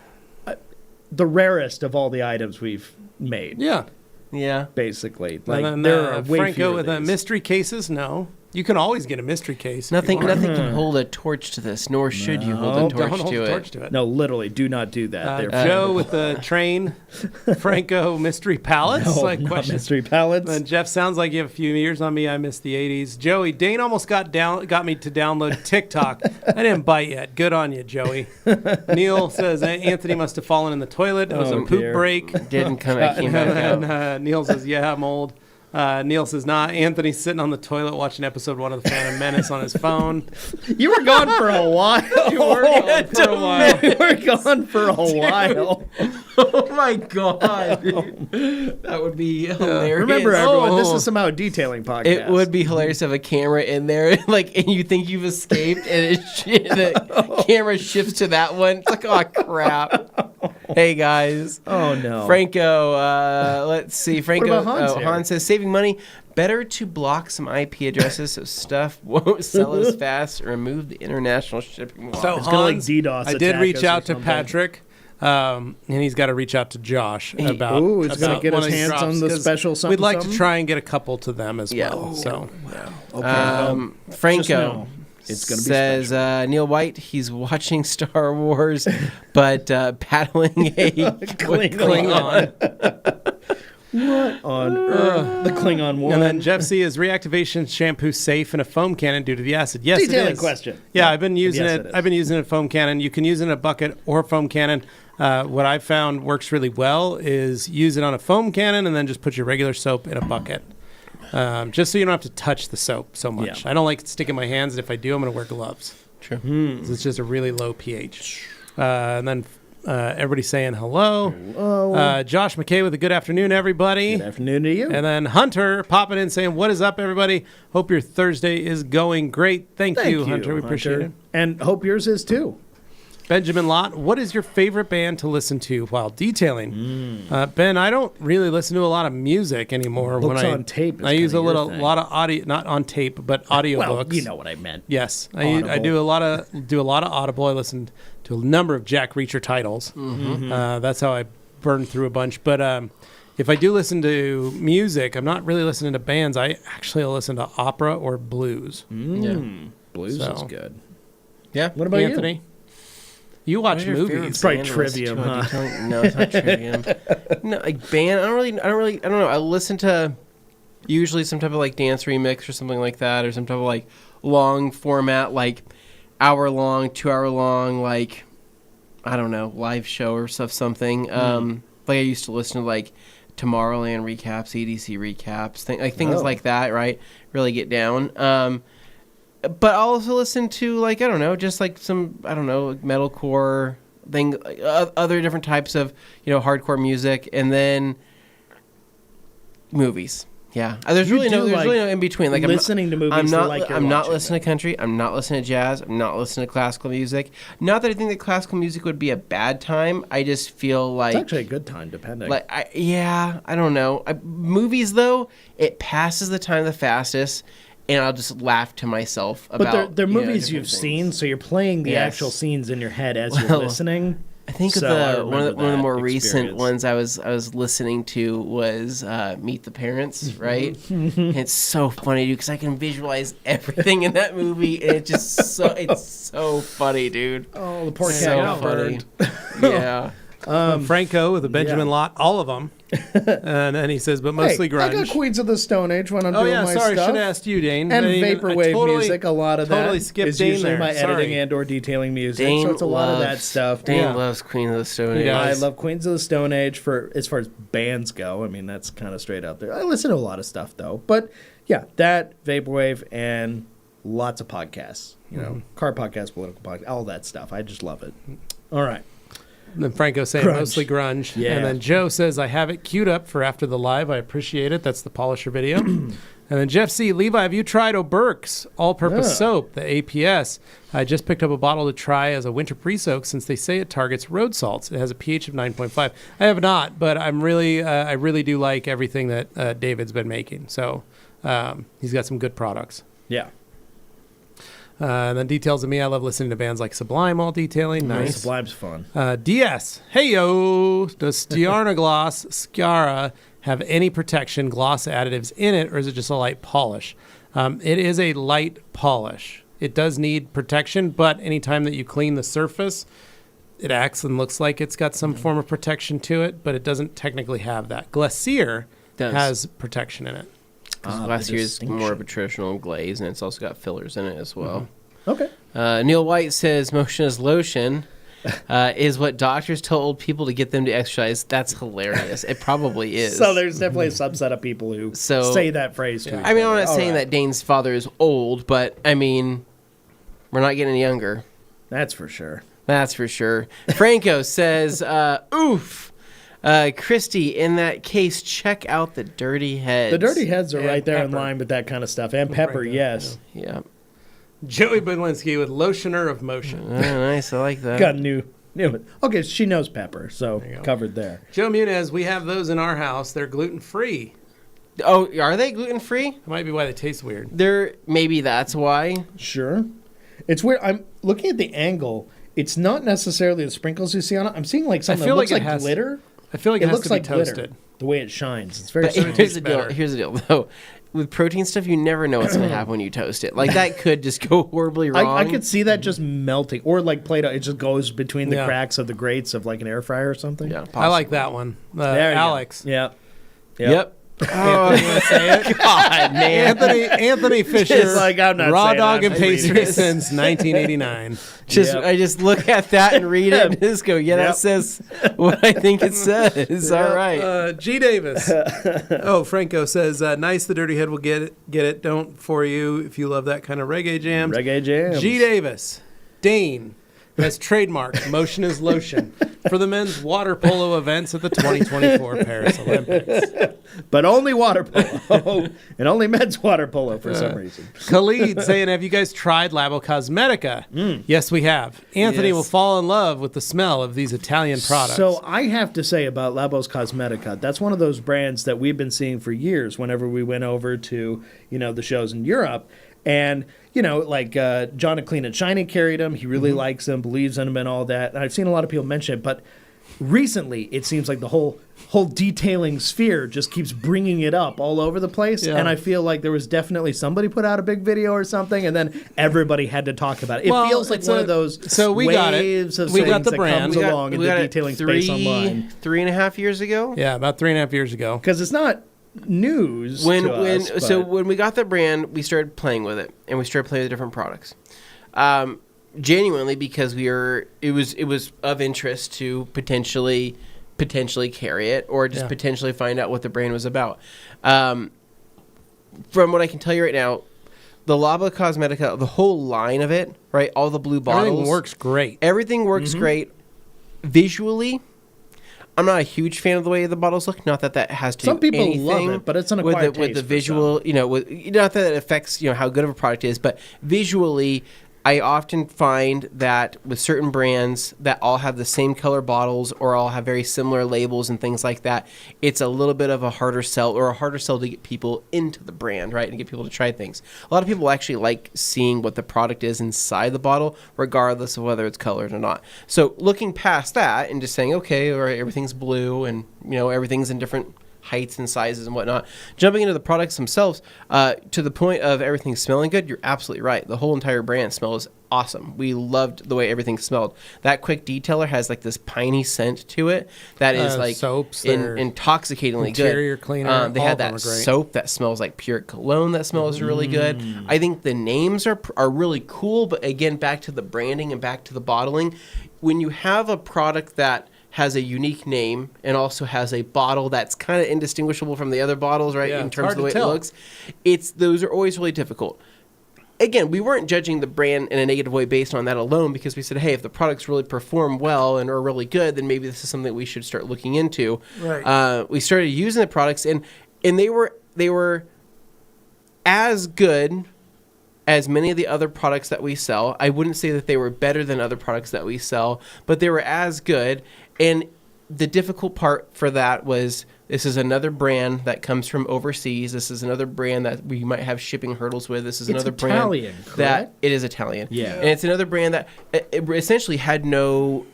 the rarest of all the items we've made. Yeah. Yeah. Basically, like And then there are way Franco fewer with of these. mystery cases. No. You can always get a mystery case. if you Nothing want. can hold a torch to this, nor should you hold No, a torch Don't hold to the it. torch to it. No, literally, do not do that. They're Joe with the train. Franco mystery palettes. no, like not questions. mystery pallets. And Jeff, sounds like you have a few years on me. I missed the 80s. Joey, Dane almost got me to download TikTok. I didn't bite yet. Good on you, Joey. Neil says Anthony must have fallen in the toilet. It was a Oh, poop dear. break. Didn't come back. Came back out. And Neil says, yeah, I'm old. Neil says, nah, Anthony's sitting on the toilet watching episode 1 of The Phantom Menace on his phone. You were gone for a while. You were gone for a while. You were gone for a while. Oh my god, dude. That would be hilarious. Remember, everyone, this Oh. is somehow a detailing podcast. It would be hilarious to have a camera in there, like, and you think you've escaped, and the camera shifts to that one. It's like, oh crap. Hey guys. Oh no, Franco, let's see. Franco, What about Hans here? Hans says, saving money. Better to block some IP addresses so stuff won't sell as fast or remove the international shipping law. So It's gonna, like, Hans, DDoS I did attack reach us or out to something. Patrick, and he's got to reach out to Josh about. Ooh, he's gonna about get one his of these hands drops, on the 'cause special something. We'd like to something? try and get a couple to them as Yeah. well. So Okay, Franco just know it's gonna be says Neil White, he's watching Star Wars, but battling a Klingon. what on earth? The Klingon one. and then Jeff C is reactivation shampoo safe in a foam cannon due to the acid. Yes, Detailing it is. question. Yeah, I've been using Yes, it. it is. I've been using a foam cannon. You can use it in a bucket or foam cannon. What I've found works really well is use it on a foam cannon and then just put your regular soap in a bucket. Just so you don't have to touch the soap so much. Yeah. I don't like it sticking my hands, and if I do, I'm going to wear gloves. True. 'Cause it's just a really low pH. And then Everybody saying hello. Hello. Josh McKay with a good afternoon, everybody. Good afternoon to you. And then Hunter popping in saying, what is up, everybody? Hope your Thursday is going great. Thank you, Hunter. We appreciate it. And hope yours is too. Benjamin Lott, what is your favorite band to listen to while detailing? Ben, I don't really listen to a lot of music anymore. Books on tape. I use a lot of audio, not on tape, but audiobooks. Well, you know what I meant. Yes, I do a lot of Audible. I listen to a number of Jack Reacher titles. That's how I burn through a bunch. But if I do listen to music, I'm not really listening to bands. I actually listen to opera or blues. Blues is good. Yeah. What about Anthony? You watch movies. It's probably Trivium, huh? No, it's not Trivium. No, like band. I don't know. I listen to usually some type of like dance remix or something like that, or some type of like long format, like hour-long, 2-hour-long, like I don't know, live show or something. Like I used to listen to like Tomorrowland recaps, EDC recaps, things like that. Right, really get down. But I'll also listen to, like, I don't know, just like some, I don't know, metalcore thing, other different types of, hardcore music, and then movies. Yeah, there's really no in between. Like listening to movies. I'm not listening to country. I'm not listening to jazz. I'm not listening to classical music. Not that I think that classical music would be a bad time. I just feel like it's actually a good time, depending. I don't know. Movies though, it passes the time the fastest. And I'll just laugh to myself about. But they're movies you've seen, so you're playing the actual scenes in your head as you're listening. I think one of the more recent ones I was listening to was Meet the Parents, right? And it's so funny, dude, because I can visualize everything in that movie, and it's so funny, dude. Oh, the poor cat so funny. Yeah. Franco with a Benjamin Lott, all of them. And then he says, but mostly grunge. I got Queens of the Stone Age when I'm doing my stuff. I should have asked you, Dane. And vaporwave music, a lot of totally that skipped is Dane usually there. my editing and or detailing music. Dane so it's a lot of that stuff. Dane loves Queens of the Stone Age. I love Queens of the Stone Age as far as bands go. I mean, that's kind of straight out there. I listen to a lot of stuff, though. But, yeah, that, vaporwave, and lots of podcasts. Car podcasts, political podcasts, all that stuff. I just love it. All right. And then Franco saying mostly grunge. Yeah. And then Joe says, I have it queued up for after the live. I appreciate it. That's the Polisher video. And then Jeff C. Levi, have you tried O'Burke's all-purpose soap, the APS? I just picked up a bottle to try as a winter pre-soak since they say it targets road salts. It has a pH of 9.5. I have not, but I really do like everything that David's been making. So he's got some good products. Yeah. And then details of me. I love listening to bands like Sublime while detailing. Nice. Sublime's fun. DS. Hey, yo. Does Stiarna Gloss Scara have any protection gloss additives in it, or is it just a light polish? It is a light polish. It does need protection, but anytime that you clean the surface, it acts and looks like it's got some form of protection to it, but it doesn't technically have that. Glacier has protection in it. Last year's more of a traditional glaze, and it's also got fillers in it as well. Okay. Neil White says motion is lotion is what doctors told people to get them to exercise. That's hilarious. It probably is. So there's definitely a subset of people who say that phrase to each I mean, I'm other. not saying that Dane's father is old, but I mean, we're not getting any younger. That's for sure. That's for sure. Franco says, oof. Christy, in that case, check out the Dirty Heads. The Dirty Heads are right there in line with that kind of stuff. And Pepper, yes. Yeah. Joey Budlinski with Lotioner of Motion. Nice, I like that. Got a new. Okay, she knows Pepper, so covered there. Joe Muniz, we have those in our house. They're gluten-free. Oh, are they gluten-free? That might be why they taste weird. Maybe that's why. Sure. It's weird. I'm looking at the angle. It's not necessarily the sprinkles you see on it. I'm seeing like something that looks like glitter. I feel like it has looks to be like toasted. Glitter, the way it shines. It's very. Here's the deal. Here's the deal, though. With protein stuff, you never know what's going to happen when you toast it. Like, that could just go horribly wrong. I could see that just melting. Or like Play-Doh, it just goes between the cracks of the grates of like an air fryer or something. Yeah, possibly. I like that one. Alex. Yeah. Yep. Oh, you want to say it? God, man. Anthony Fisher, like, I'm not raw saying dog that. and pastry since 1989. I just look at that and read it and just go, that says what I think it says. All right. G. Davis. Franco says, nice, the Dirty Head will get it. Don't for you if you love that kind of reggae jams. Reggae jams. G. Davis. Dane. has trademarked Motion is Lotion for the men's water polo events at the 2024 Paris Olympics. But only water polo, and only men's water polo for some reason. Khalid saying, have you guys tried Labocosmetica? Yes, we have. Anthony will fall in love with the smell of these Italian products. So I have to say about Labocosmetica, that's one of those brands that we've been seeing for years whenever we went over to, the shows in Europe. And, like John at Clean and Shiny carried them. He really likes them, believes in them and all that. And I've seen a lot of people mention it. But recently, it seems like the whole detailing sphere just keeps bringing it up all over the place. Yeah. And I feel like there was definitely somebody put out a big video or something, and then everybody had to talk about it. It feels like one of those waves of things that comes along in the detailing space online. 3.5 years ago? Yeah, about 3.5 years ago. Because it's not news to us. So when we got the brand, we started playing with it, and we started playing with different products. Genuinely, because it was of interest to potentially carry it, or just potentially find out what the brand was about. From what I can tell you right now, the Labocosmetica, the whole line of it, right, all the blue bottles, everything works great. Everything works great visually. I'm not a huge fan of the way the bottles look. Not that has to some do people anything love it, but it's an acquired taste with the visual. Not that it affects how good of a product it is, but visually, I often find that with certain brands that all have the same color bottles or all have very similar labels and things like that, it's a little bit of a harder sell to get people into the brand, right, and get people to try things. A lot of people actually like seeing what the product is inside the bottle, regardless of whether it's colored or not. So looking past that and just saying, okay, all right, everything's blue and everything's in different heights and sizes and whatnot. Jumping into the products themselves, to the point of everything smelling good, you're absolutely right. The whole entire brand smells awesome. We loved the way everything smelled. That quick detailer has like this piney scent to it that is like soaps, intoxicatingly good. Interior cleaner. They had that soap that smells like pure cologne that smells really good. I think the names are really cool, but again, back to the branding and back to the bottling. When you have a product that has a unique name and also has a bottle that's kind of indistinguishable from the other bottles, right? In terms of the way it looks, those are always really difficult. Again, we weren't judging the brand in a negative way based on that alone, because we said, hey, if the products really perform well and are really good, then maybe this is something that we should start looking into. Right. We started using the products, and they were as good as many of the other products that we sell. I wouldn't say that they were better than other products that we sell, but they were as good. And the difficult part for that was, this is another brand that comes from overseas. This is another brand that we might have shipping hurdles with. This is another Italian, brand correct? that it is Italian. Yeah. And it's another brand that it essentially had no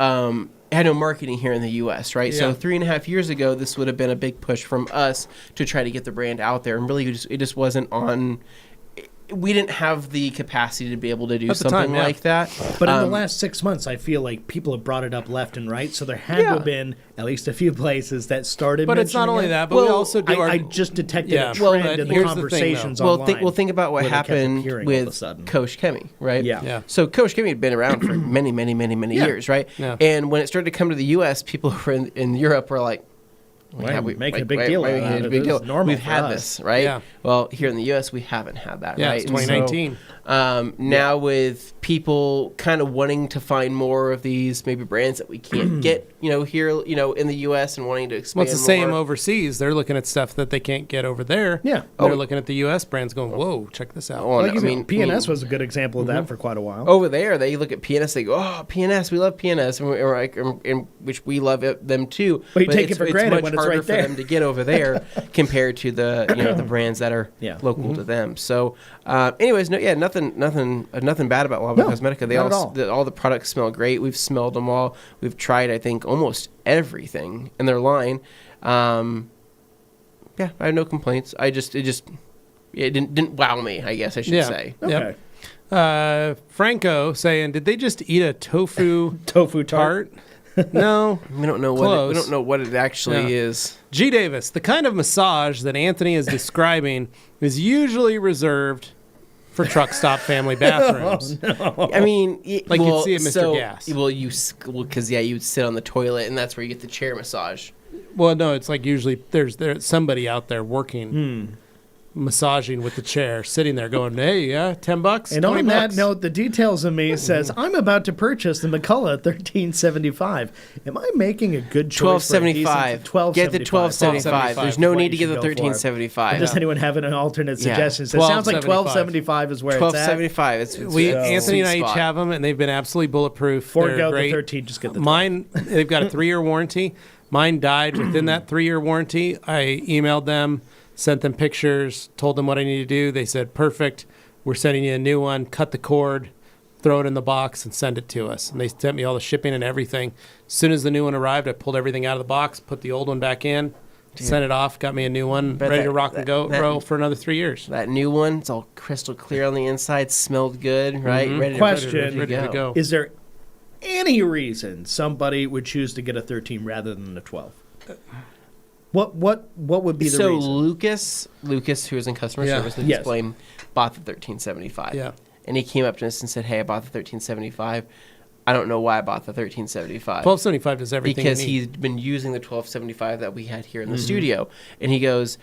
marketing here in the U.S., right? Yeah. So 3.5 years ago, this would have been a big push from us to try to get the brand out there. And really, it just wasn't on. We didn't have the capacity to be able to do something like that. But in the last 6 months, I feel like people have brought it up left and right. So there had to have been at least a few places that started. But it's not only that, but we also do I just detected a trend in the conversations online. Think about what happened with Coach Chemi, right? Yeah. So Coach Chemi had been around for many, many, many, many years, right? Yeah. And when it started to come to the U.S., people who were in Europe were like, making a big deal out of it. It's normal. We've had this, right? Yeah. Well, here in the U.S., we haven't had that, yeah, right? It's 2019. So, now with people kind of wanting to find more of these maybe brands that we can't get, here, in the U.S. and wanting to expand. Well, it's the same overseas. They're looking at stuff that they can't get over there. Yeah. They're looking at the U.S. brands going, whoa, check this out. PNS was a good example of that for quite a while. Over there, they look at PNS, they go, oh, PNS, we love PNS, and which we love them too. But you take it for granted when it's right there. For them to get over there compared to the the brands that are local to them. So, anyways, nothing bad about Labocosmetica. They all the products smell great. We've smelled them all. We've tried, I think, almost everything in their line. I have no complaints. It didn't wow me, I guess I should say. Okay. Yep. Franco saying, did they just eat a tofu tart? No, we don't know what it actually is. G. Davis, the kind of massage that Anthony is describing is usually reserved for truck stop family bathrooms. No. I mean, you'd see at Mr. Gas. Because you'd sit on the toilet, and that's where you get the chair massage. Well, no, it's like usually there's somebody out there working. massaging with the chair, sitting there going, hey, yeah, $10. And on that $20. note, the details of me says, I'm about to purchase the McCullough 1375. Am I making a good choice? $12.75. Get the $12.75. There's no need to get the $13.75. Does anyone have an alternate suggestion? It sounds like $12.75 is where it's at. $12.75. Anthony and I each have them, and they've been absolutely bulletproof. Forgo They're the great. 13, just get the 12. Mine, they've got a 3-year warranty. Mine died within that 3-year warranty. I emailed them, sent them pictures, told them what I needed to do. They said, perfect. We're sending you a new one. Cut the cord, throw it in the box, and send it to us. And they sent me all the shipping and everything. As soon as the new one arrived, I pulled everything out of the box, put the old one back in, sent it off, got me a new one, ready to rock and roll for another 3 years. That new one, it's all crystal clear on the inside, smelled good, right? Mm-hmm. Question, ready to go. Is there any reason somebody would choose to get a 13 rather than a 12? What would be the reason? So Lucas, who was in customer service at Display, bought the 1375. Yeah. And he came up to us and said, hey, I bought the 1375. I don't know why I bought the 1375. 1275 does everything because you need. he's been using the 1275 that we had here in the studio. And he goes,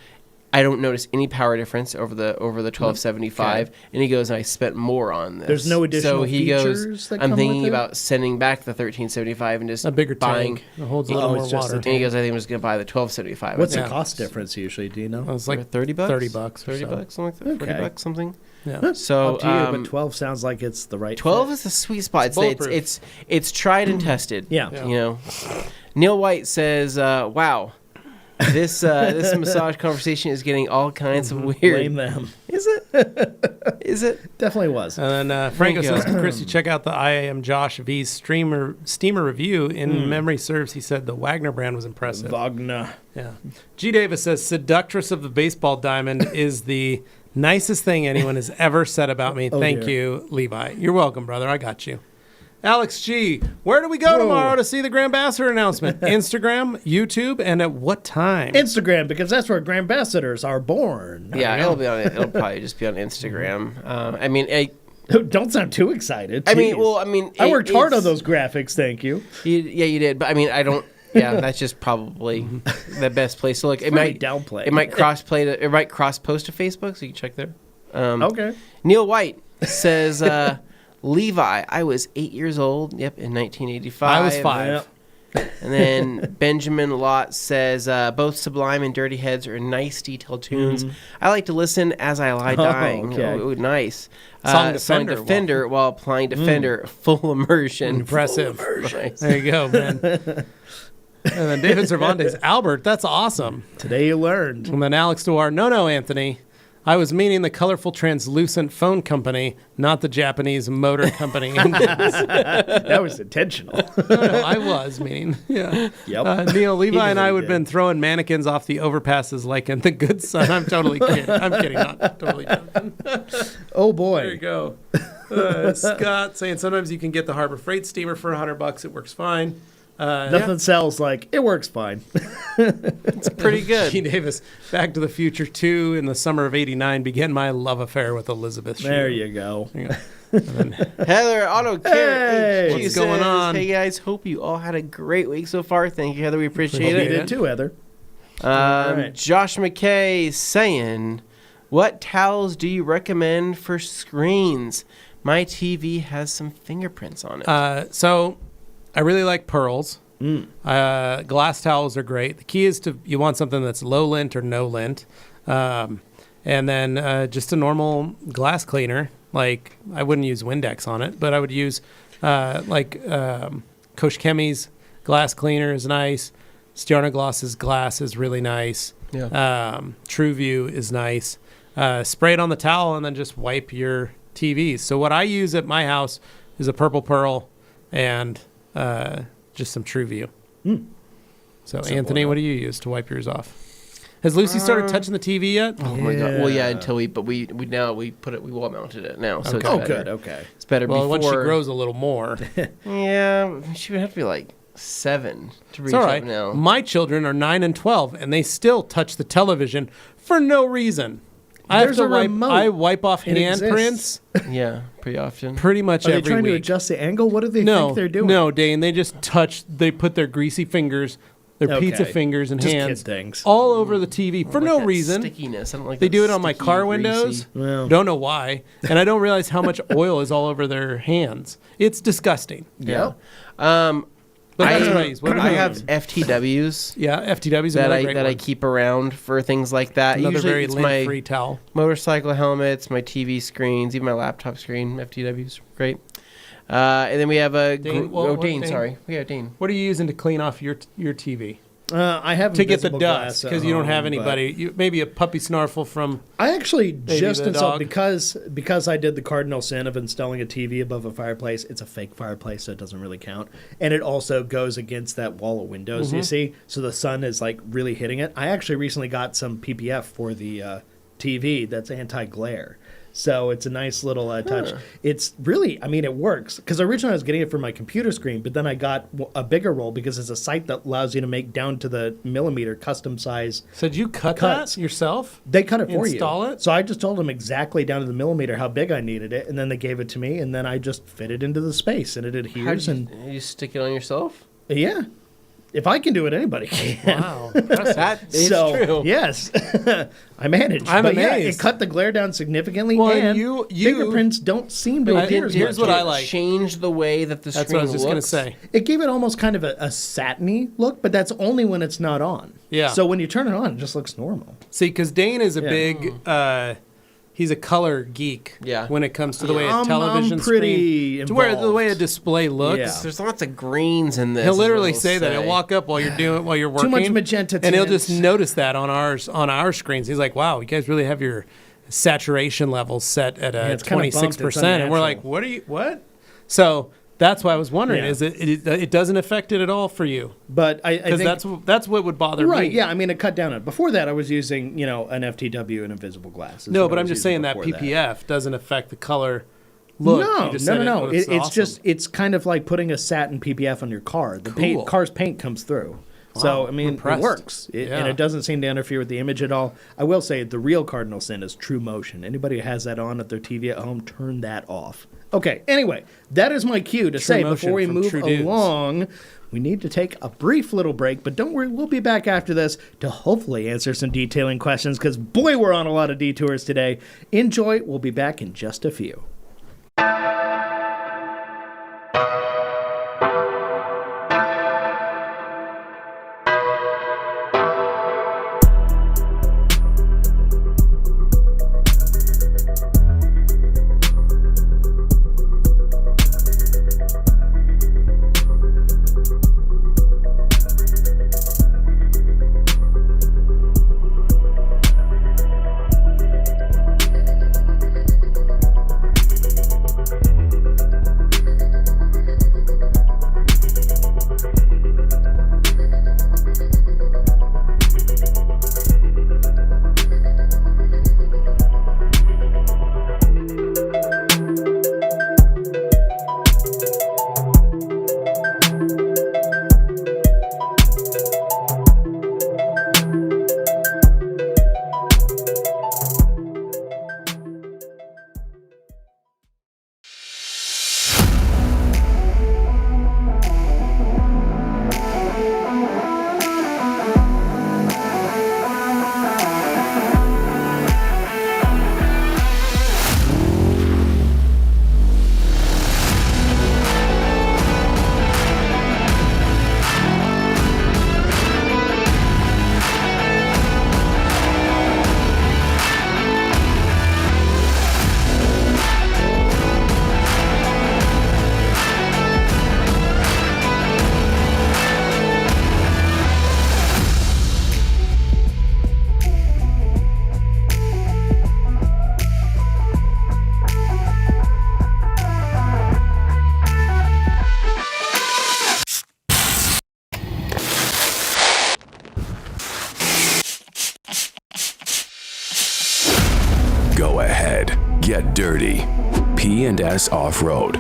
I don't notice any power difference over the 1275. Okay. And he goes, I spent more on this. There's no additional so he features goes, that I'm come thinking with it? about sending back the 1375 and just A bigger buying. tank. It holds a little more it's just water. a And he goes, I think I'm just going to buy the 1275. What's Yeah. the cost difference usually? Do you know? It was like $30? $30 or $30 so. something like that. Okay. $40 something. Yeah. So Up to you, but 12 sounds like it's the right 12 fit. is the sweet spot. It's bulletproof. It's tried and tested. Yeah. You know, Neil White says, "Wow, this massage conversation is getting all kinds of weird." Blame them. Is it? Is it? Definitely was. And then Franco There you says, Chris, you check out the I Am Josh V's Steamer review. In memory serves, he said the Wagner brand was impressive. Wagner. Yeah. G. Davis says, Seductress of the Baseball Diamond is the nicest thing anyone has ever said about me. Thank you, Levi. You're welcome, brother. I got you. Alex G., where do we go tomorrow to see the Grand Ambassador announcement? Instagram, YouTube, and at what time? Instagram, because that's where Grand Ambassadors are born. Yeah, it'll probably just be on Instagram. I mean, Don't sound too excited. I mean, Jeez. well, I mean, I worked hard on those graphics. Thank you. You did, but I mean, I don't. Yeah, that's just probably the best place to look. It might downplay. It might cross post to Facebook, so you can check there. Okay. Neil White says, Levi, I was 8 years old. Yep, in 1985. I was 5. Yep. And then Benjamin Lott says, both Sublime and Dirty Heads are nice, detailed tunes. I like to listen as I lie dying. okay. Oh, nice. Song Defender while applying Defender. Full immersion. Impressive. Full immersion. Nice. There you go, man. And then David Cervantes, Albert, that's awesome. Today you learned. And then Alex Dewar, no, Anthony. I was meaning the colorful translucent phone company, not the Japanese motor company. That was intentional. No, I was meaning. Yeah. Yep. Neil, Levi, He and I really would did. have been throwing mannequins off the overpasses like in The Good Son. I'm totally kidding. I'm kidding. Not totally joking. Oh boy. There you go. Scott saying sometimes you can get the Harbor Freight steamer for $100. It works fine. Nothing sells like it works fine. It's pretty good. G. Davis, Back to the Future 2 in the summer of '89 began my love affair with Elizabeth Shue. There you go. Heather Auto Care. Hey, HQ what's going says, on? Hey guys, hope you all had a great week so far. Thank you, Heather. We appreciate Hope you it. did too, Heather. right. Josh McKay saying, what towels do you recommend for screens? My TV has some fingerprints on it. So I really like pearls. Glass towels are great. The key is you want something that's low lint or no lint. And then just a normal glass cleaner. Like, I wouldn't use Windex on it, but I would use Koshkemi's glass cleaner is nice. Stjarnaglass's glass is really nice. Yeah. TrueView is nice. Spray it on the towel and then just wipe your TVs. So what I use at my house is a purple pearl and just some TrueView. So Anthony, what do you use to wipe yours off? Has Lucy started touching the TV yet? Oh my god! Well, yeah. Until we wall mounted it now. So Okay. it's Oh, better. good. Okay. It's better Well, before. once she grows a little more. Yeah, she would have to be like 7 to reach It's all up right. now. My children are 9 and 12, and they still touch the television for no reason. I There's have to a remote. I wipe off It handprints Yeah, pretty often. pretty much Are they every trying to week. adjust the angle? What do they No, think they're doing? no, Dane. They just touch. They put their greasy fingers their Okay. pizza fingers and Just hands kid things. all over the TV for I no like that reason. Stickiness. I don't like They that do it on my sticky, car greasy. windows. Well. Don't know why. And I don't realize how much oil is all over their hands. It's disgusting. Yeah. But that's what I use. What do I you have use? FTWs Yeah, FTWs are that another great I one. keep around for things like that. Another Usually very it's my lint-free towel. motorcycle helmets, my TV screens, even my laptop screen. FTWs, great. And then we have a Dane, Dane. Dane? Sorry, yeah, Dane. What are you using to clean off your TV? I have To get the invisible dust, glass at because you don't have home, but anybody. Maybe a puppy snarfle from... I actually just the installed dog. because I did the cardinal sin of installing a TV above a fireplace. It's a fake fireplace, so it doesn't really count, and it also goes against that wall of windows. You see, so the sun is like really hitting it. I actually recently got some PPF for the TV that's anti-glare. So it's a nice little touch. It's really, I mean, it works. Because originally I was getting it for my computer screen, but then I got a bigger roll because it's a site that allows you to make down to the millimeter custom size. So did you cut Cuts. that yourself? They cut it for you. Install it? So I just told them exactly down to the millimeter how big I needed it, and then they gave it to me, and then I just fit it into the space, and it adheres. You stick it on yourself? Yeah. If I can do it, anybody can. Wow. Impressive. That is So, true. yes, I managed. I'm but yeah, amazed. it cut the glare down significantly, Well, and you- fingerprints don't seem to appear as here's much. what I like. Change the way that the That's screen what I was just going to looks. say. It gave it almost kind of a satiny look, but that's only when it's not on. Yeah. So when you turn it on, it just looks normal. See, because Dane is a Yeah. big... he's a color geek. Yeah. When it comes to the way a I'm television pretty screen... To where the way a involved. display looks. Yeah. There's lots of greens in this. He'll is what literally it'll say that. He'll walk up while you're working. much magenta and he'll just tints. notice that on our screens. He's like, "Wow, you guys really have your saturation levels set at it's kinda bumped, it's 26%." And we're like, unnatural. "What?" So that's why I was wondering: Yeah. is it doesn't affect it at all for you? But I Because think that's what would bother me. right. Yeah, I mean, it cut down. Before that, I was using an FTW and invisible glass. is No, what but I I'm was just using saying that before PPF doesn't affect the color look. No, You just no, said no. looks It's awesome. just kind of like putting a satin PPF on your car. The Cool. car's paint comes through. So, I mean, impressed. it works. And Yeah. it doesn't seem to interfere with the image at all. I will say the real cardinal sin is true motion. Anybody who has that on at their TV at home, turn that off. Okay, anyway, that is my cue to say motion before we from move True Dudes. along, we need to take a brief little break, but don't worry, we'll be back after this to hopefully answer some detailing questions because, boy, we're on a lot of detours today. Enjoy. We'll be back in just a few. Go ahead, get dirty. P&S Off-Road.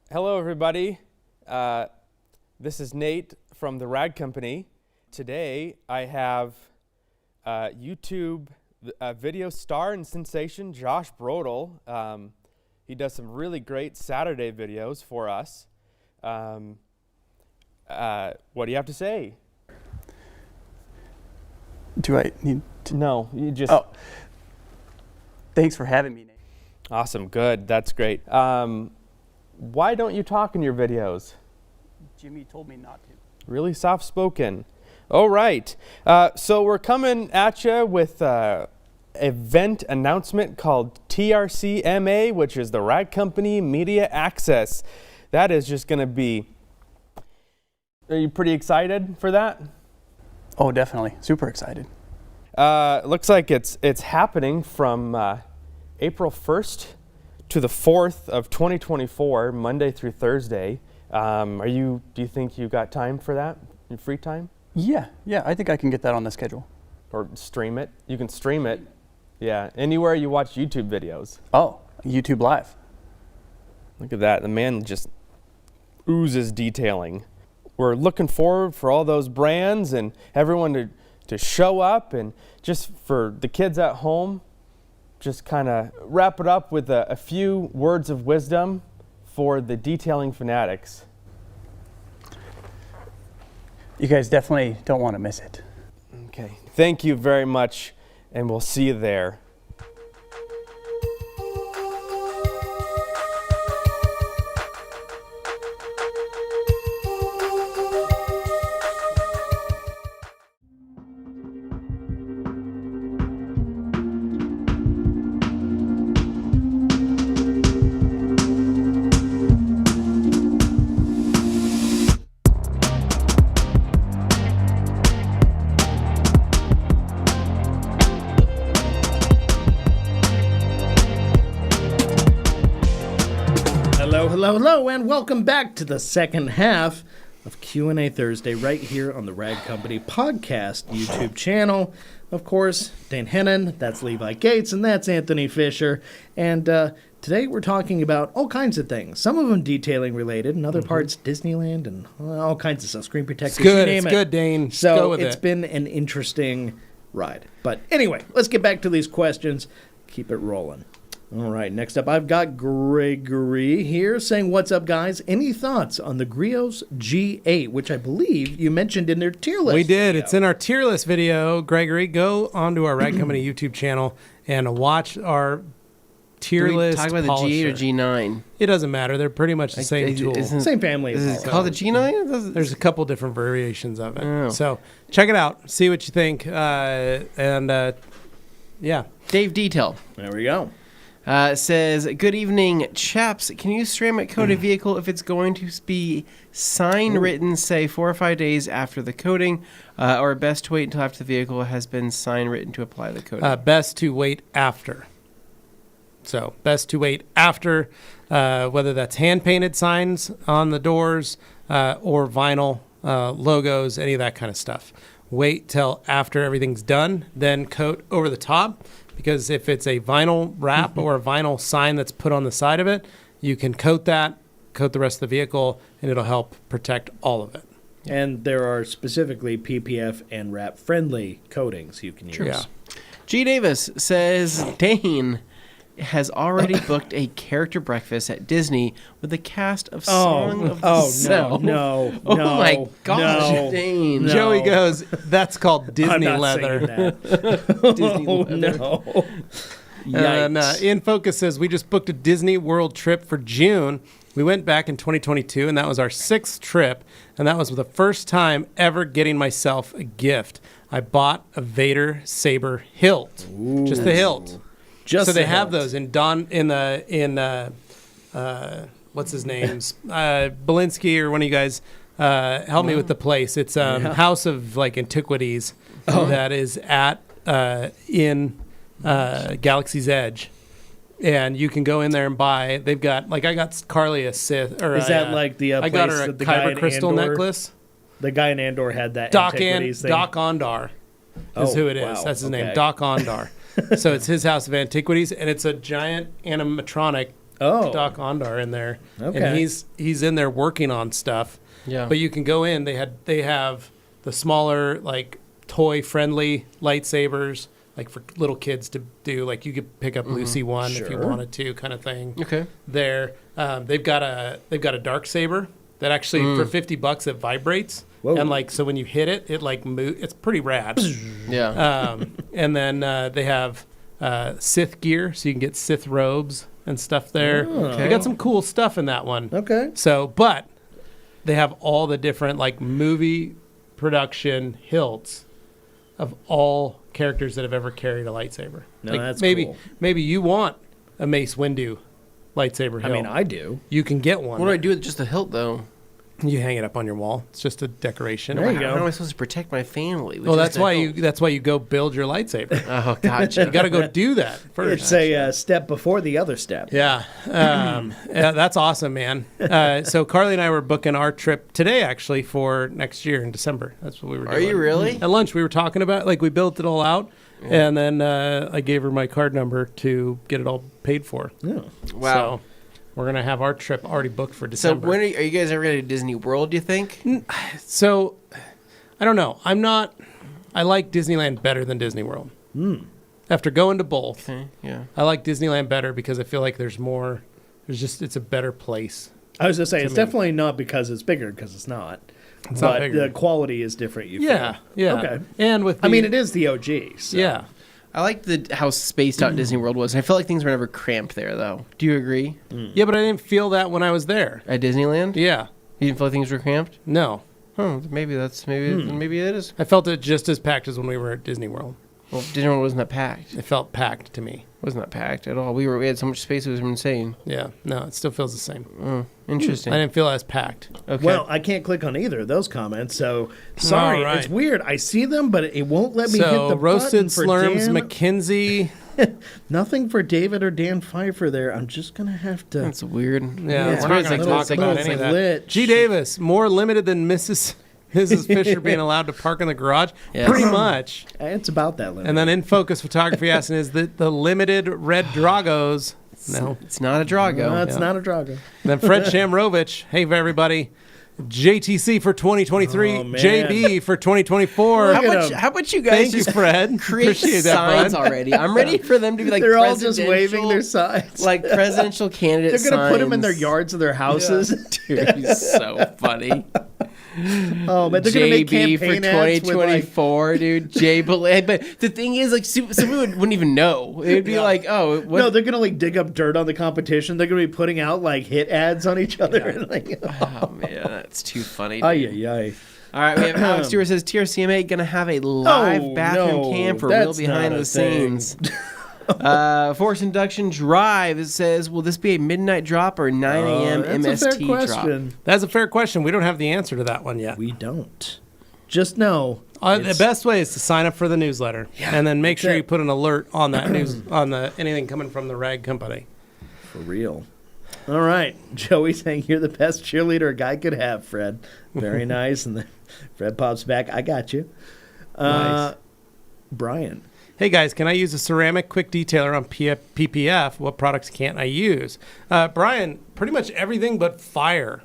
Hello, everybody. This is Nate from the Rag Company. Today, I have YouTube video star and sensation Josh Brodel. He does some really great Saturday videos for us. What do you have to say? Do I need to? No, you just... Oh. Thanks for having me, Nate. Awesome, good, that's great. Why don't you talk in your videos? Jimmy told me not to. Really soft-spoken. All right. So we're coming at you with an event announcement called TRCMA, which is the Rag Company Media Access. That is just going to be... Are you pretty excited for that? Oh, definitely. Super excited. Looks like it's happening from April 1st to the 4th of 2024, Monday through Thursday. Do you think you got time for that? Your free time? Yeah, I think I can get that on the schedule. Or stream it. You can stream it. Yeah, anywhere you watch YouTube videos. Oh, YouTube Live. Look at that. The man just oozes detailing. We're looking forward for all those brands and everyone to show up, and just for the kids at home, just kind of wrap it up with a few words of wisdom for the detailing fanatics. You guys definitely don't want to miss it. Okay, thank you very much, and we'll see you there. Hello, and welcome back to the second half of Q&A Thursday right here on the Rag Company Podcast YouTube channel. Of course, Dane Hennon, that's Levi Gates, and that's Anthony Fisher. And today we're talking about all kinds of things. Some of them detailing related, and other parts Disneyland and all kinds of stuff. Screen protectors, It's good, Dane. So go with it's been an interesting ride. But anyway, let's get back to these questions. Keep it rolling. All right, next up, I've got Gregory here saying, what's up, guys? Any thoughts on the Griot's G8, which I believe you mentioned in their tier list We did. video. It's in our tier list video. Gregory, go onto our Rag Company YouTube channel and watch our tier list Talk about the polisher. G8 or G9? It doesn't matter. They're pretty much the same tool. Same family. Is as it well. called the G9? There's a couple different variations of it. Oh. So check it out. See what you think. Yeah. Dave Detail. There we go. Says, good evening, chaps. Can you ceramic coat a vehicle if it's going to be sign written, say 4 or 5 days after the coating, or best to wait until after the vehicle has been sign written to apply the coating? Best to wait after. So best to wait after, whether that's hand painted signs on the doors or vinyl logos, any of that kind of stuff. Wait till after everything's done, then coat over the top. Because if it's a vinyl wrap or a vinyl sign that's put on the side of it, you can coat the rest of the vehicle, and it'll help protect all of it. And there are specifically PPF and wrap-friendly coatings you can use. Yeah. G. Davis says, Dane has already booked a character breakfast at Disney with the cast of Song of the South. No. Oh my gosh, no, Dane. no. Joey goes, that's called Disney I'm not leather. saying that. Disney leather. No. And Yikes. In Focus says, we just booked a Disney World trip for June. We went back in 2022, and that was our 6th trip, and that was the first time ever getting myself a gift. I bought a Vader saber hilt, just the hilt. Just so they the have hilt. those in what's his name's Belinsky, or one of you guys help me with the place. It's House of like Antiquities that is at in Galaxy's Edge, and you can go in there and buy. They've got I got Carly a Sith, or Is that like the I got place her a that the guy kyber in crystal Andor- necklace. The guy in Andor had that Doc antiquities thing. Ondar is who it is. wow, That's his name, okay. Doc Ondar. So it's his house of antiquities, and it's a giant animatronic Doc Ondar in there. Okay. And he's in there working on stuff. Yeah. But you can go in. They have the smaller, like, toy-friendly lightsabers, like for little kids to do. Like you could pick up Lucy one if you Sure. wanted to, kind of thing. Okay. There, they've got a dark saber that actually for $50 it vibrates. Whoa. And like so when you hit it, it like it's pretty rad. Yeah. And then they have Sith gear, so you can get Sith robes and stuff there. They got some cool stuff in that one. Okay. So, but they have all the different like movie production hilts of all characters that have ever carried a lightsaber. No, like that's maybe cool. maybe you want a Mace Windu lightsaber hilt. I mean, I do. You can get one. What do I do with just the hilt, though? You hang it up on your wall. It's just a decoration. There you How go. am I supposed to protect my family? with Well, just that's a why hilt? that's why you go build your lightsaber. Oh, gotcha. You got to go do that first. It's a step before the other step. Yeah. Yeah, that's awesome, man. So Carly and I were booking our trip today, actually, for next year in December. That's what we were doing. Are you really? At lunch, we were talking about, like, we built it all out, and then I gave her my card number to get it all paid for. Yeah. Wow. So we're going to have our trip already booked for So December. when are you guys ever going to Disney World, do you think? So, I don't know. I like Disneyland better than Disney World. After going to both, Okay, yeah. I like Disneyland better because I feel like it's a better place. I was just saying, it's me. definitely not because it's bigger, because it's not. It's but not bigger. the quality is different. You Yeah, feel. yeah. Okay. And with I mean, it is the OG. So. Yeah. I like how spaced out Disney World was. I felt like things were never cramped there, though. Do you agree? Yeah, but I didn't feel that when I was there. At Disneyland? Yeah. You didn't feel like things were cramped? No. Maybe it is. I felt it just as packed as when we were at Disney World. Well, Disney World wasn't that packed. It felt packed to me. It wasn't that packed at all. We had so much space, it was insane. Yeah. No, it still feels the same. Interesting. I didn't feel as packed. Okay. Well, I can't click on either of those comments, so sorry. All right. It's weird. I see them, but it won't let me hit So, the Roasted button for Slurms Dan. McKinsey. Nothing for David or Dan Pfeiffer there. I'm just going to have to... that's weird. Yeah, it's we're not weird. going to It's talk like- about it's any of like that. lit. G. Davis, more limited than Mrs. Fisher being allowed to park in the garage? Yeah. Pretty much. It's about that limit. And then In Focus Photography asking, is the limited red Dragos? No. It's not a Drago. No, it's Yeah. not a Drago. Then Fred Shamrovich, hey everybody, JTC for 2023, Oh, man. JB for 2024. How Look at much? 'em. How about you guys Thank you, just Fred. create Appreciate that, signs bud. already? I'm ready for them to be like They're all just presidential- waving their signs. like presidential candidate They're going to put them in their signs. yards of their houses. Dude, he's so funny. Oh, but they're going to make JB for campaign ads with, like, 2024, dude. J. But the thing is, like, somebody wouldn't even know. It'd be like, oh, what? No, they're gonna like dig up dirt on the competition. They're gonna be putting out like hit ads on each other. And, like, Oh man, that's too funny. ay, dude. ay, ay. All right, we have Alex Stewart says TRCMA gonna have a live Oh, bathroom no, cam for real that's behind not the a thing. scenes. Force Induction Drive, it says, will this be a midnight drop or 9 a.m. That's a fair MST drop? question. That's a fair question. We don't have the answer to that one yet. We don't. Just know. The it's- best way is to sign up for the newsletter, and then make sure it. you put an alert on that news on the anything coming from the rag company. For real. All right. Joey saying you're the best cheerleader a guy could have, Fred. Very nice. And then Fred pops back. I got you. Nice. Brian. Hey guys, can I use a ceramic quick detailer on PPF? What products can't I use? Brian, pretty much everything but fire.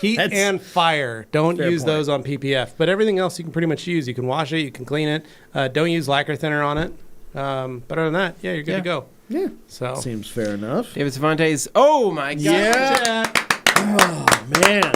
Heat That's and fire. Don't fair use point. those on PPF. But everything else you can pretty much use. You can wash it. You can clean it. Don't use lacquer thinner on it. But other than that, yeah, you're good to go. Yeah. So Seems fair enough. David Cervantes, oh my God. Yeah. Oh, man.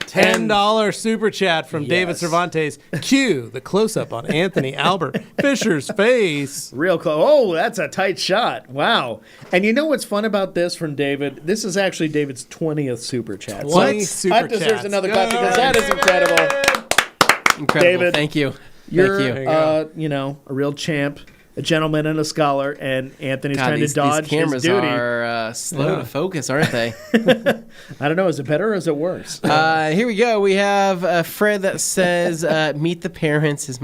$10 super chat from David Yes. Cervantes. Cue the close-up on Anthony Albert Fisher's face. Real close. Oh, that's a tight shot. Wow. And you know what's fun about this from David? This is actually David's 20th super chat. 20 super that deserves chats. another clap Good. because that is incredible. Incredible. David, Thank you. You're, Thank you go. a real champ, a gentleman and a scholar, and Anthony's God, trying these to dodge cameras his duty. are slow to focus, aren't they? I don't know. Is it better or is it worse? Here we go. We have Fred that says, "Meet the Parents" is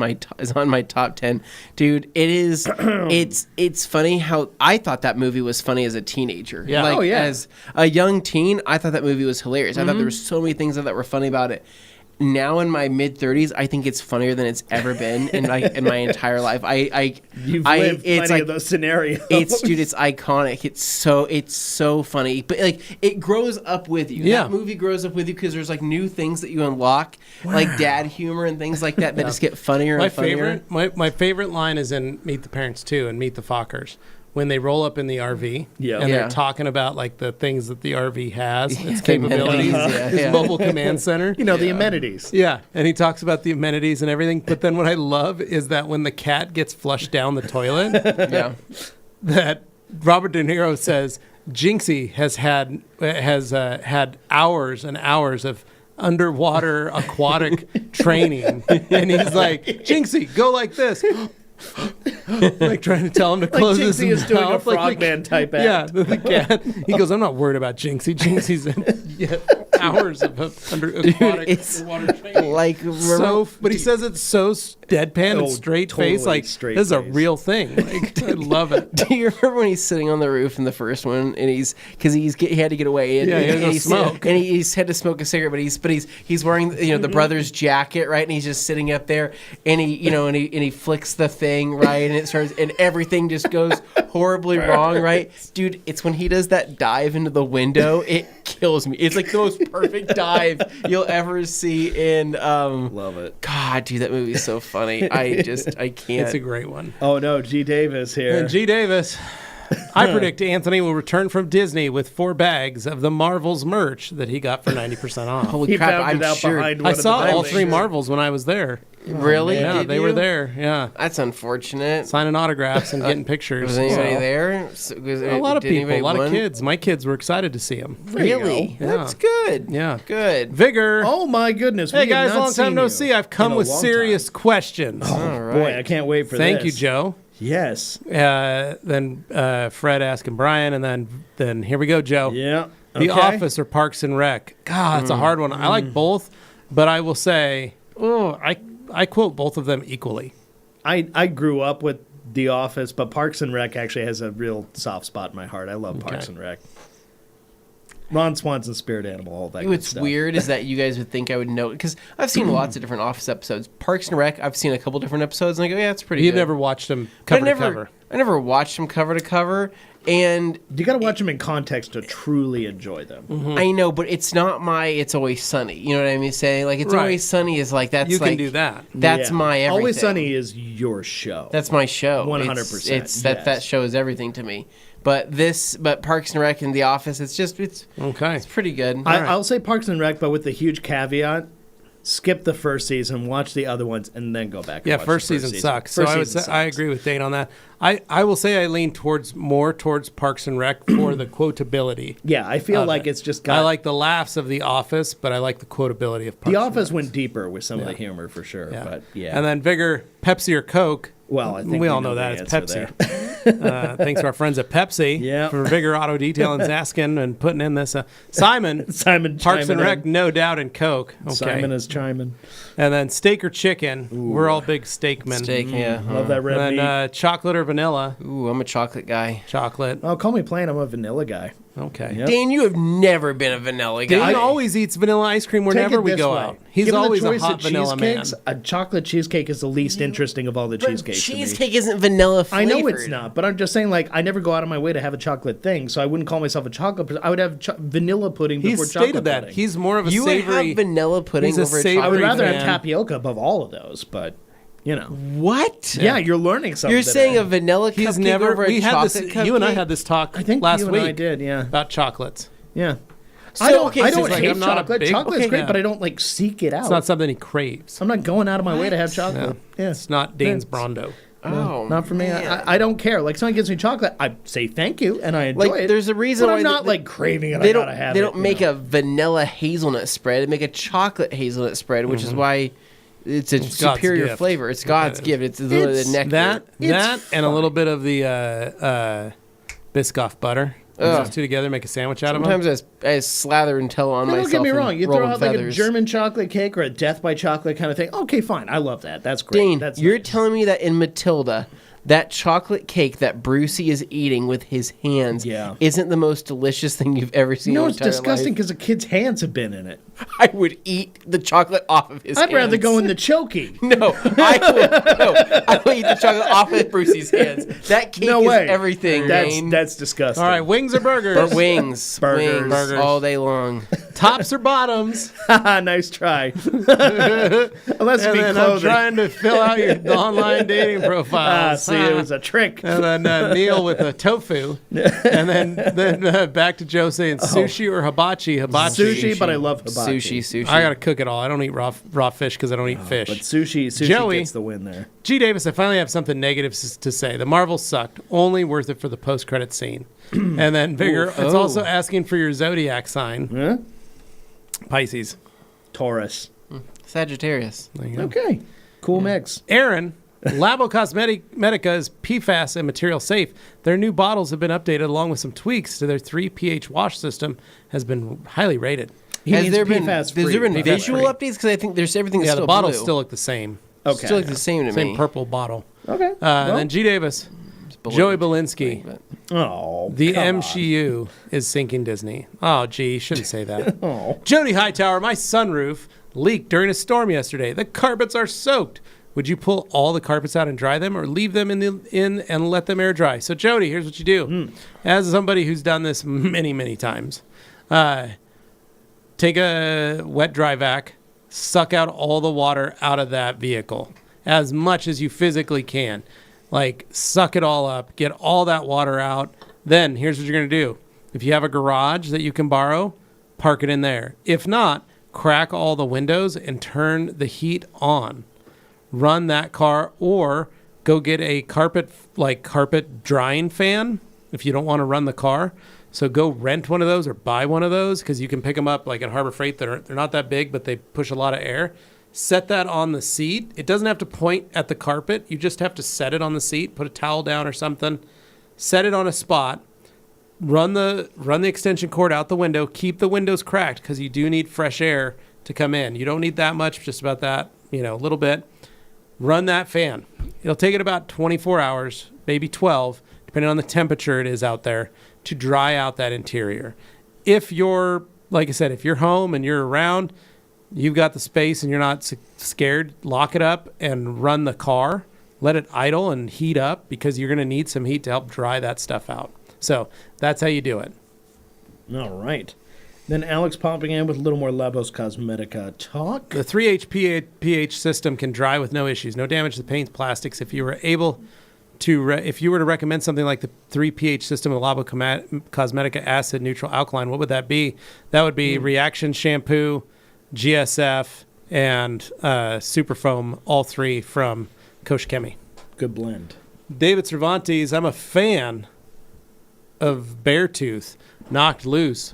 on my top 10. Dude, it is. it's funny how I thought that movie was funny as a teenager. Yeah. Like, Oh, yeah. as a young teen, I thought that movie was hilarious. I thought there were so many things that were funny about it. now in my mid-30s, I think it's funnier than it's ever been in my entire life. You've lived plenty of those scenarios. It's iconic. It's so funny. But like it grows up with you. Yeah. That movie grows up with you because there's like new things that you unlock, like dad humor and things like that just get funnier and funnier. My favorite line is in Meet the Parents 2 and Meet the Fockers. When they roll up in the RV and they're talking about like the things that the RV has, its capabilities, its mobile command center. The amenities. Yeah, and he talks about the amenities and everything. But then what I love is that when the cat gets flushed down the toilet, that Robert De Niro says Jinxie has had hours and hours of underwater aquatic training, and he's like, Jinxie, go like this. Like trying to tell him to close his mouth. Jinxie is doing a frogman type act. Yeah, the cat. He goes, I'm not worried about Jinxie. Jinxie's in hours of aquatic water training. Like, but he says it's so deadpan and straight face. Like, this is a real thing. Like, I love it. Do you remember when he's sitting on the roof in the first one, and he had to get away, and he had to smoke, and he's had to smoke a cigarette, but he's wearing the brother's jacket, right, and he's just sitting up there, and he flicks the thing, right, and it starts, and everything just goes horribly wrong, right, dude. It's when he does that dive into the window, it kills me. It's like the most perfect dive you'll ever see in. Love it. God, dude, that movie's so funny. I can't. It's a great one. Oh no, G. Davis here. And G. Davis. I predict Anthony will return from Disney with 4 bags of the Marvels merch that he got for 90% off. Holy crap, I'm sure. I saw all 3 Marvels when I was there. Really? Yeah, they were there. Yeah. That's unfortunate. Signing autographs and getting pictures. Was anybody there? A lot of people, a lot of kids. My kids were excited to see him. Really? Yeah. That's good. Yeah. Good. Vigor. Oh my goodness. Hey guys, long time no see. I've come with serious questions. All right. Boy, I can't wait for this. Thank you, Joe. Yes. Then Fred asking Brian, and then here we go, Joe. Yeah. The Office or Parks and Rec? God, it's a hard one. I like both, but I will say, I quote both of them equally. I grew up with The Office, but Parks and Rec actually has a real soft spot in my heart. I love Parks and Rec. Ron Swanson, spirit animal, all that. What's weird is that you guys would think I would know, because I've seen lots of different Office episodes. Parks and Rec, I've seen a couple different episodes, and I go, yeah, it's pretty good. You've never watched them cover to cover. I never watched them cover to cover, and you got to watch them in context to truly enjoy them. Mm-hmm. I know, but it's not my It's Always Sunny. You know what I mean? Saying like It's Always Sunny is like that's you like can do that. That's my everything. Always Sunny is your show. That's my show. 100%. It's that show is everything to me. But Parks and Rec and The Office, it's okay. It's pretty good. I'll say Parks and Rec, but with the huge caveat: skip the first season, watch the other ones, and then go back. Yeah, and watch first the season sucks. So I agree with Dane on that. I will say I lean more towards Parks and Rec for the quotability. Yeah, I feel like it's just got. I like the laughs of The Office, but I like the quotability of Parks. The Office went deeper with some of the humor for sure. Yeah. But and then Vigor, Pepsi or Coke. Well, I think we all know that it's Pepsi. Thanks to our friends at Pepsi for Vigor Auto Detailing asking and putting in this. Simon, Parks and Rec, no doubt, and Coke. Okay. Simon is chiming. And then steak or chicken. Ooh. We're all big steak men. Steak, yeah. Love that red meat. And then chocolate or vanilla. Ooh, I'm a chocolate guy. Chocolate. Oh, call me plain. I'm a vanilla guy. Okay. Yep. Dane, you have never been a vanilla guy. Dane always eats vanilla ice cream whenever we go out. He's Given always the a hot vanilla man. A chocolate cheesecake is the least interesting of all the cheesecakes. Cheesecake isn't vanilla flavored. I know it's not, but I'm just saying, like, I never go out of my way to have a chocolate thing, so I wouldn't call myself a chocolate person. I would have vanilla pudding before chocolate pudding. He's stated that. He's more of a You savory. would have vanilla pudding over a chocolate. I would rather have fan. tapioca above all of those, but... You know what? Yeah, you're learning something. You're saying a vanilla cupcake over a chocolate cupcake? You and I had this talk last week. I think you and I did, yeah. About chocolates. Yeah. So, I don't hate I'm not chocolate. Chocolate's great, but I don't, like, seek it out. It's not something he craves. I'm not going out of my way to have chocolate. Yeah. It's not Dane's Brondo. Oh, not for me. I don't care. Like, someone gives me chocolate, I say thank you, and I enjoy it. There's a reason but why I'm not like craving it. They don't make a vanilla hazelnut spread. They make a chocolate hazelnut spread, which is why it's a superior flavor. It's God's gift. It's the nectar. That and a little bit of the Biscoff butter. Those two together make a sandwich out of them. Sometimes I slather and tell on myself. Don't get me wrong. You throw out like feathers. a German chocolate cake or a death by chocolate kind of thing. Okay, fine. I love that. That's great. Dane, you're telling me that in Matilda, that chocolate cake that Brucey is eating with his hands isn't the most delicious thing you've ever seen. No, in it's your entire disgusting life. because a kid's hands have been in it. I would eat the chocolate off of his hands. I'd rather go in the chokey. No, I will eat the chocolate off of Brucey's hands. That cake No way. is everything, Dane. That's disgusting. All right, wings or burgers? But wings. Burgers. Wings Burgers. all day long. Tops or bottoms? Nice try. Unless it And be then I'm clothing. trying to fill out your online dating profile. See, it was a trick. And then Neil with a tofu. And then back to Joe saying sushi or hibachi. Hibachi. Sushi, but I love hibachi. Sushi. I got to cook it all. I don't eat raw fish because I don't eat fish. But sushi Joey. gets the win there. G. Davis, I finally have something negative to say. The Marvel sucked. Only worth it for the post-credit scene. And then Vigor, it's also asking for your zodiac sign. Huh? Pisces. Taurus. Sagittarius. There you go. Okay. Cool mix. Aaron, Labocosmetica is PFAS and material safe. Their new bottles have been updated along with some tweaks to their 3 pH wash system. Has been highly rated. Has there been PFAS-free. visual updates? Because I think everything's Yeah, still the bottles blue. still look the same. Okay. Still look the same to Same me. purple bottle. Okay. And then G. Davis, Joey Belinsky. Oh, The come on. MCU is sinking Disney. Oh, gee, you shouldn't say that. Oh. Jody Hightower, my sunroof leaked during a storm yesterday. The carpets are soaked. Would you pull all the carpets out and dry them or leave them in and let them air dry? So, Jody, here's what you do. As somebody who's done this many, many times, take a wet dry vac, suck out all the water out of that vehicle as much as you physically can. Like, suck it all up, get all that water out. Then, here's what you're going to do. If you have a garage that you can borrow, park it in there. If not, crack all the windows and turn the heat on. Run that car, or go get a carpet drying fan if you don't want to run the car. So go rent one of those or buy one of those because you can pick them up like at Harbor Freight. They're not that big, but they push a lot of air. Set that on the seat. It doesn't have to point at the carpet. You just have to set it on the seat. Put a towel down or something. Set it on a spot. Run the extension cord out the window. Keep the windows cracked because you do need fresh air to come in. You don't need that much, just about that, a little bit. Run that fan. It'll take it about 24 hours, maybe 12, depending on the temperature it is out there, to dry out that interior. If you're, like I said, if you're home and you're around, you've got the space and you're not scared, lock it up and run the car. Let it idle and heat up because you're going to need some heat to help dry that stuff out. So that's how you do it. All right. Then Alex popping in with a little more Labocosmetica talk. The 3H pH system can dry with no issues, no damage to the paint, plastics. If you were able to, if you were to recommend something like the 3 pH system of Labocosmetica acid neutral alkaline, what would that be? That would be Reaction Shampoo, GSF, and Superfoam, all 3 from Kosh Chemi. Good blend. David Cervantes, I'm a fan of Beartooth, Knocked Loose,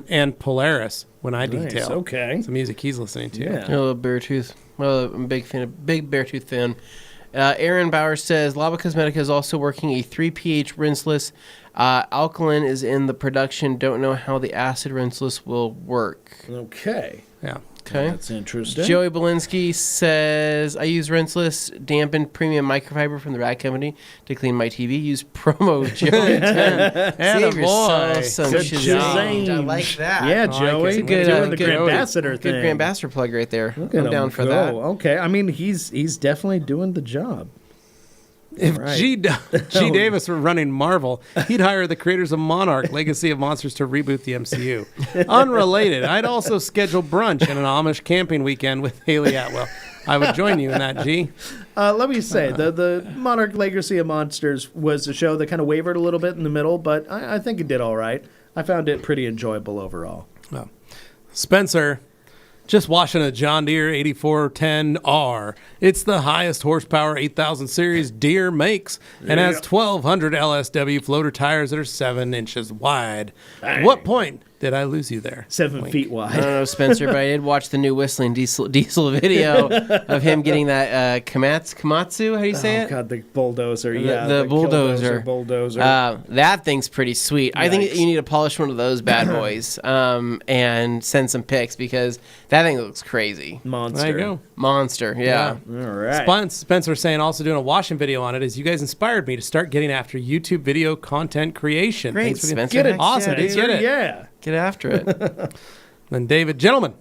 and Polaris when I Nice, detail. okay. It's the music he's listening to. Yeah. I love Beartooth. Well, I'm a big Beartooth fan. Aaron Bauer says Labocosmetica is also working a 3 pH rinseless. Alkaline is in the production. Don't know how the acid rinseless will work. Okay. Yeah. Okay. That's interesting. Joey Belinsky says, I use rinseless dampened premium microfiber from the Rag Company to clean my TV. Use promo Joey10. Save yourself some Good shazam. shazam. I like that. Yeah, like Joey. it. It's a good, doing the good- Grand Ambassador thing. Good Grand Ambassador plug right there. Look at I'm him down for go. that. Okay. I mean, he's definitely doing the job. If Right. G. Davis were running Marvel, he'd hire the creators of Monarch, Legacy of Monsters to reboot the MCU. Unrelated, I'd also schedule brunch and an Amish camping weekend with Haley Atwell. I would join you in that, G. Let me say, the Monarch Legacy of Monsters was a show that kind of wavered a little bit in the middle, but I think it did all right. I found it pretty enjoyable overall. Well, Spencer, just watching a John Deere 8410R. It's the highest horsepower 8000 series Deere makes and has 1200 LSW floater tires that are 7 inches wide. At what point Did I lose you there? 7 Wink. feet I don't wide. know, Spencer, but I did watch the new Whistling Diesel video of him getting that Komatsu. How do you say Oh it? God, the bulldozer. The bulldozer. Bulldozer. That thing's pretty sweet. I think Yikes. you need to polish one of those bad boys and send some pics because that thing looks crazy. Monster. There you go. Monster, yeah. All right. Spencer saying also doing a washing video on it is you guys inspired me to start getting after YouTube video content creation. Great, Thanks for the- Spencer. Get it. Awesome, Yeah, dude, get it. Yeah. Get after it. Then David, gentlemen,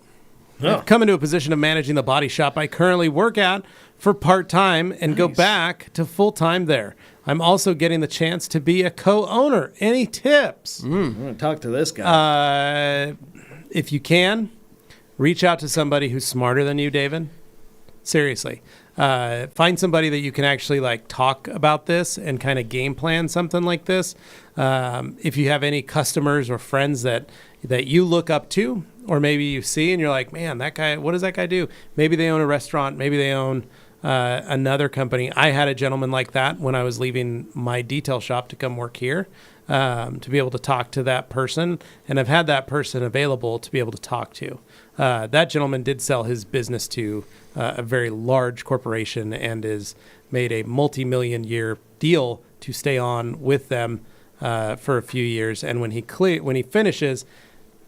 I've come into a position of managing the body shop I currently work at for part-time and go back to full-time there. I'm also getting the chance to be a co-owner. Any tips? I'm going to talk to this guy. If you can, reach out to somebody who's smarter than you, David. Seriously. Find somebody that you can actually like talk about this and kind of game plan something like this. If you have any customers or friends that you look up to, or maybe you see and you're like, man, that guy, what does that guy do? Maybe they own a restaurant. Maybe they own another company. I had a gentleman like that when I was leaving my detail shop to come work here, to be able to talk to that person. And I've had that person available to be able to talk to. That gentleman did sell his business to a very large corporation and is made a multi-million-year deal to stay on with them for a few years. And when he finishes,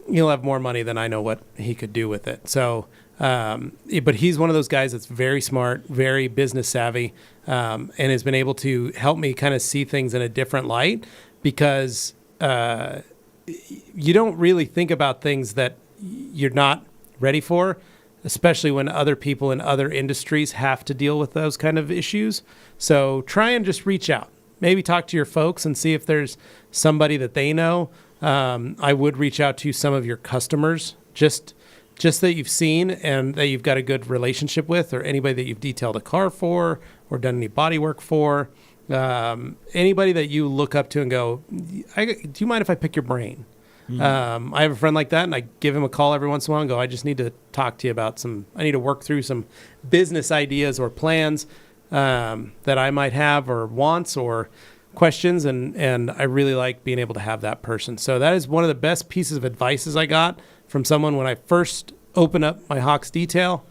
he'll have more money than I know what he could do with it. So, but he's one of those guys that's very smart, very business savvy, and has been able to help me kind of see things in a different light because you don't really think about things that you're not ready for, especially when other people in other industries have to deal with those kind of issues. So try and just reach out. Maybe talk to your folks and see if there's somebody that they know. I would reach out to some of your customers, just that you've seen and that you've got a good relationship with, or anybody that you've detailed a car for or done any body work for. Anybody that you look up to and go, do you mind if I pick your brain? I have a friend like that, and I give him a call every once in a while and go, I just need to talk to you about I need to work through some business ideas or plans that I might have, or wants or questions, and I really like being able to have that person. So that is one of the best pieces of advice I got from someone when I first opened up my Hawks detail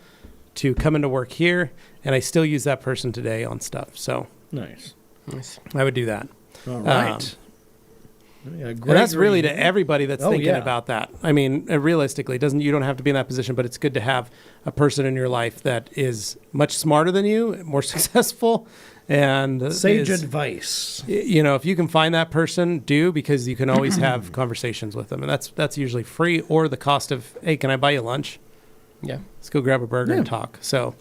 to come into work here, and I still use that person today on stuff. So Nice. I would do that. All right. And that's really to everybody that's thinking yeah. about that. I mean, realistically, you don't have to be in that position, but it's good to have a person in your life that is much smarter than you, more successful, and Sage advice. You know, if you can find that person, because you can always have conversations with them, and that's usually free or the cost of, hey, can I buy you lunch? Yeah. Let's go grab a burger and talk. So,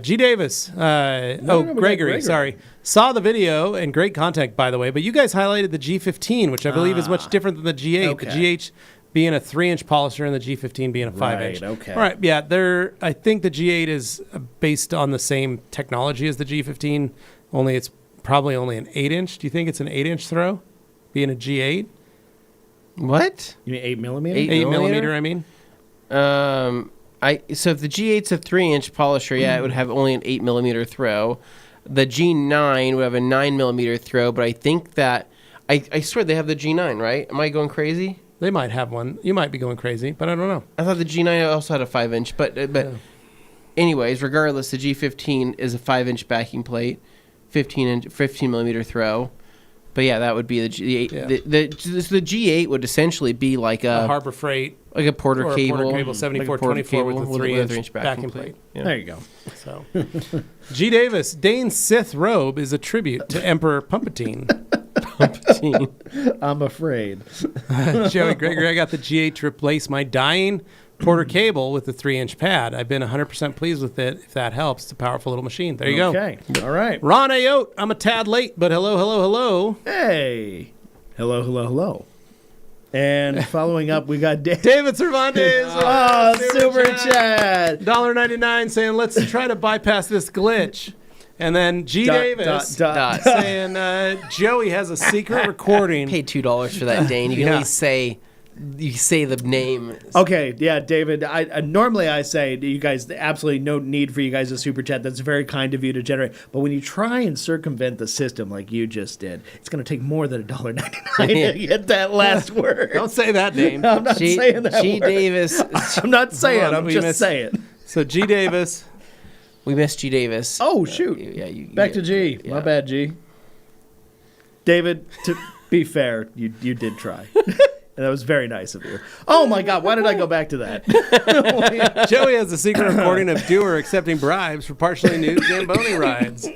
G. Davis. Gregory, sorry. Saw the video and great content, by the way. But you guys highlighted the G15, which I believe is much different than the G8. Okay. The G8 being a 3-inch polisher and the G15 being a 5-inch. Right, okay. All right, yeah. I think the G8 is based on the same technology as the G15, only it's probably only an 8-inch. Do you think it's an 8-inch throw, being a G8? What? You mean 8 millimeter? 8 millimeter, I mean. So if the G8's a 3-inch polisher, it would have only an 8 millimeter throw. The G9 would have a 9 millimeter throw, but I think that I swear they have the G9, right? Am I going crazy? They might have one. You might be going crazy, but I don't know. I thought the G9 also had a 5-inch, but anyways, regardless, the G15 is a 5-inch backing plate, 15 millimeter throw. But yeah, that would be the G8. Yeah. The G8 would essentially be like a Harbor Freight, like a Porter or cable, a Porter cable 7424 with a 3-inch backing plate. Yeah. There you go. So, G. Davis, Dane's Sith robe is a tribute to Emperor Palpatine. I'm afraid. Joey Gregory, I got the G8 to replace my dying Porter cable with the 3-inch pad. I've been 100% pleased with it. If that helps, it's a powerful little machine. There you go. Okay. All right. Ron Ayotte, I'm a tad late, but hello. Hey. Hello. And following up, we got David Cervantes. super chat. $1.99 saying, let's try to bypass this glitch. And then G. Davis Dot. saying, Joey has a secret recording. Paid $2 for that, Dane. You can at least say you say the name. Okay, yeah, David. I normally I say you guys absolutely no need for you guys to super chat. That's very kind of you to generate. But when you try and circumvent the system like you just did, it's going to take more than $1.99 to get that last word. Don't say that, Dane. I'm not saying that. G. word. Davis. I'm not saying. I'm we just missed- saying. So G. Davis. We missed G. Davis. Oh shoot! Back to G. My bad, G. David, to be fair, you did try. And that was very nice of you. Oh my God, why did I go back to that? Joey has a secret recording of Dewar accepting bribes for partially nude Zamboni rides.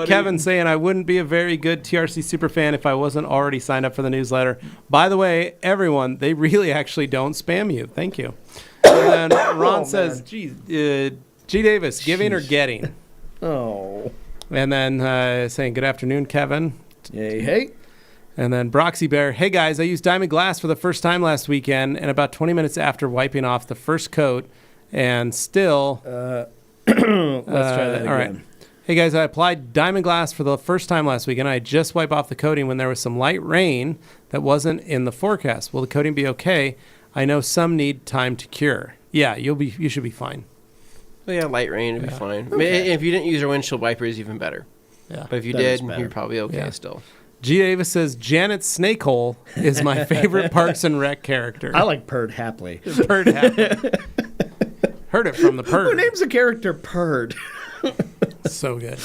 Kevin saying, I wouldn't be a very good TRC superfan if I wasn't already signed up for the newsletter. By the way, everyone, they really actually don't spam you. Thank you. And then Ron says, G. Davis, giving or getting? Oh. And then saying, good afternoon, Kevin. Hey. And then Broxy Bear, hey guys, I used Diamond Glass for the first time last weekend, and about 20 minutes after wiping off the first coat, and still... let's try that again. All right. Hey guys, I applied Diamond Glass for the first time last weekend. I just wiped off the coating when there was some light rain that wasn't in the forecast. Will the coating be okay? I know some need time to cure. Yeah, you should be fine. Well, yeah, light rain would be fine. Okay. If you didn't use your windshield wipers, even better. Yeah. But if you That is did, better. you're probably okay Yeah. still. G. Davis says, Janet's Snakehole is my favorite Parks and Rec character. I like Purd Hapley. Purd Hapley. Heard it from the Purd. Who names a character Purd? So good.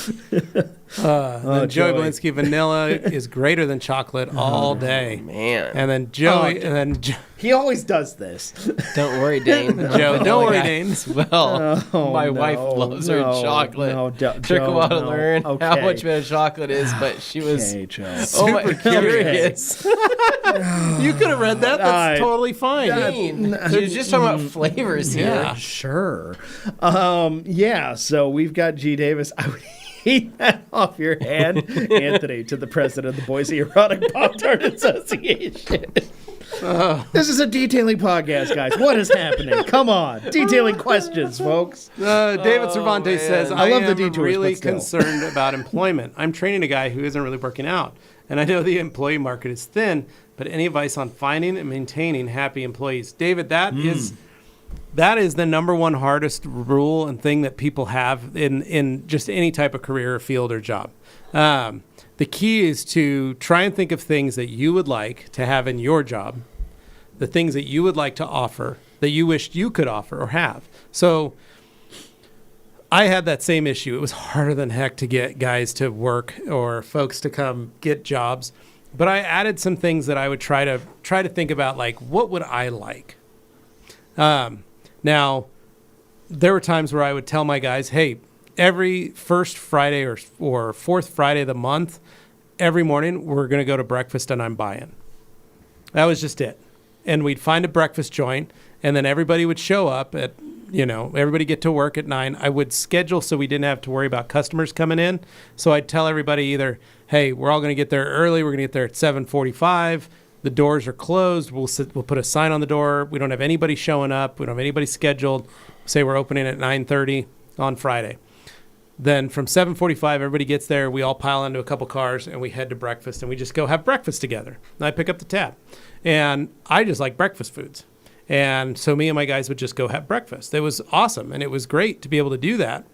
Then Joey Joey. Blinsky, vanilla is greater than chocolate all day. Man. And then Joey, and then He always does this. Don't worry, Dane. Joe, don't worry, Dane. Well, Oh, my no, wife loves her no, chocolate. no, Took a Joe, while to no. learn how Okay. much better chocolate is, but she was Hey, Joe. super curious. You could have read that. That's totally fine. Dane, she was just talking about flavors here. Yeah. Sure. Yeah, so we've got G. Davis. I would eat that off your hand. Anthony, to the president of the Boise Erotic Pop-Tart Association. This is a detailing podcast, guys. What is happening? Come on. Detailing questions, folks. David Cervantes says, I love the am detours, really but still." concerned about employment. I'm training a guy who isn't really working out. And I know the employee market is thin, but any advice on finding and maintaining happy employees? David, that is the number one hardest rule and thing that people have in just any type of career or field or job. The key is to try and think of things that you would like to have in your job, the things that you would like to offer, that you wished you could offer or have. So I had that same issue. It was harder than heck to get guys to work or folks to come get jobs. But I added some things that I would try to think about, like, what would I like? Now, there were times where I would tell my guys, hey, every first Friday or fourth Friday of the month, every morning, we're going to go to breakfast and I'm buying. That was just it. And we'd find a breakfast joint, and then everybody would show up at, everybody get to work at 9. I would schedule so we didn't have to worry about customers coming in. So I'd tell everybody either, hey, we're all going to get there early. We're going to get there at 7:45. The doors are closed. We'll put a sign on the door. We don't have anybody showing up. We don't have anybody scheduled. Say we're opening at 9:30 on Friday. Then from 7:45, everybody gets there. We all pile into a couple cars and we head to breakfast and we just go have breakfast together. And I pick up the tab. And I just like breakfast foods. And so me and my guys would just go have breakfast. It was awesome. And it was great to be able to do that.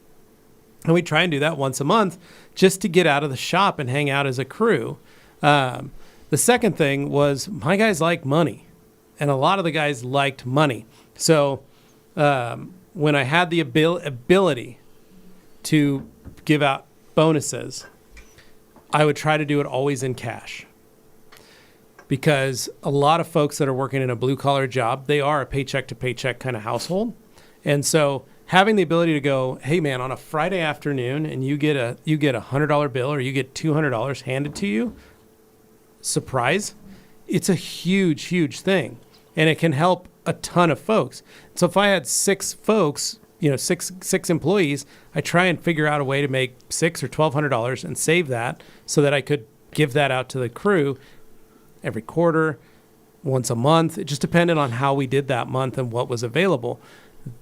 And we try and do that once a month just to get out of the shop and hang out as a crew. The second thing was my guys like money. And a lot of the guys liked money. So when I had the ability to give out bonuses, I would try to do it always in cash. Because a lot of folks that are working in a blue-collar job, they are a paycheck-to-paycheck kind of household. And so having the ability to go, hey, man, on a Friday afternoon, and you get a $100 bill or you get $200 handed to you, surprise, it's a huge, huge thing. And it can help a ton of folks. So if I had 6 folks, six employees, I try and figure out a way to make $600 or $1,200 and save that so that I could give that out to the crew every quarter, once a month. It just depended on how we did that month and what was available.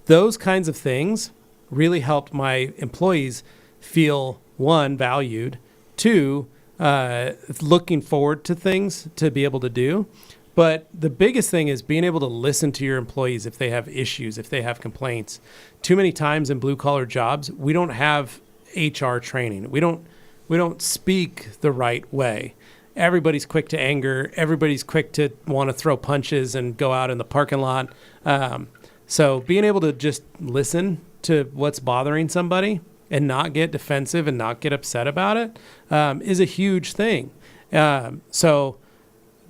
Those kinds of things really helped my employees feel, 1, valued, 2, looking forward to things to be able to do. But the biggest thing is being able to listen to your employees if they have issues, if they have complaints. Too many times in blue-collar jobs, we don't have HR training. We don't speak the right way. Everybody's quick to anger. Everybody's quick to want to throw punches and go out in the parking lot. So being able to just listen to what's bothering somebody and not get defensive and not get upset about it is a huge thing. So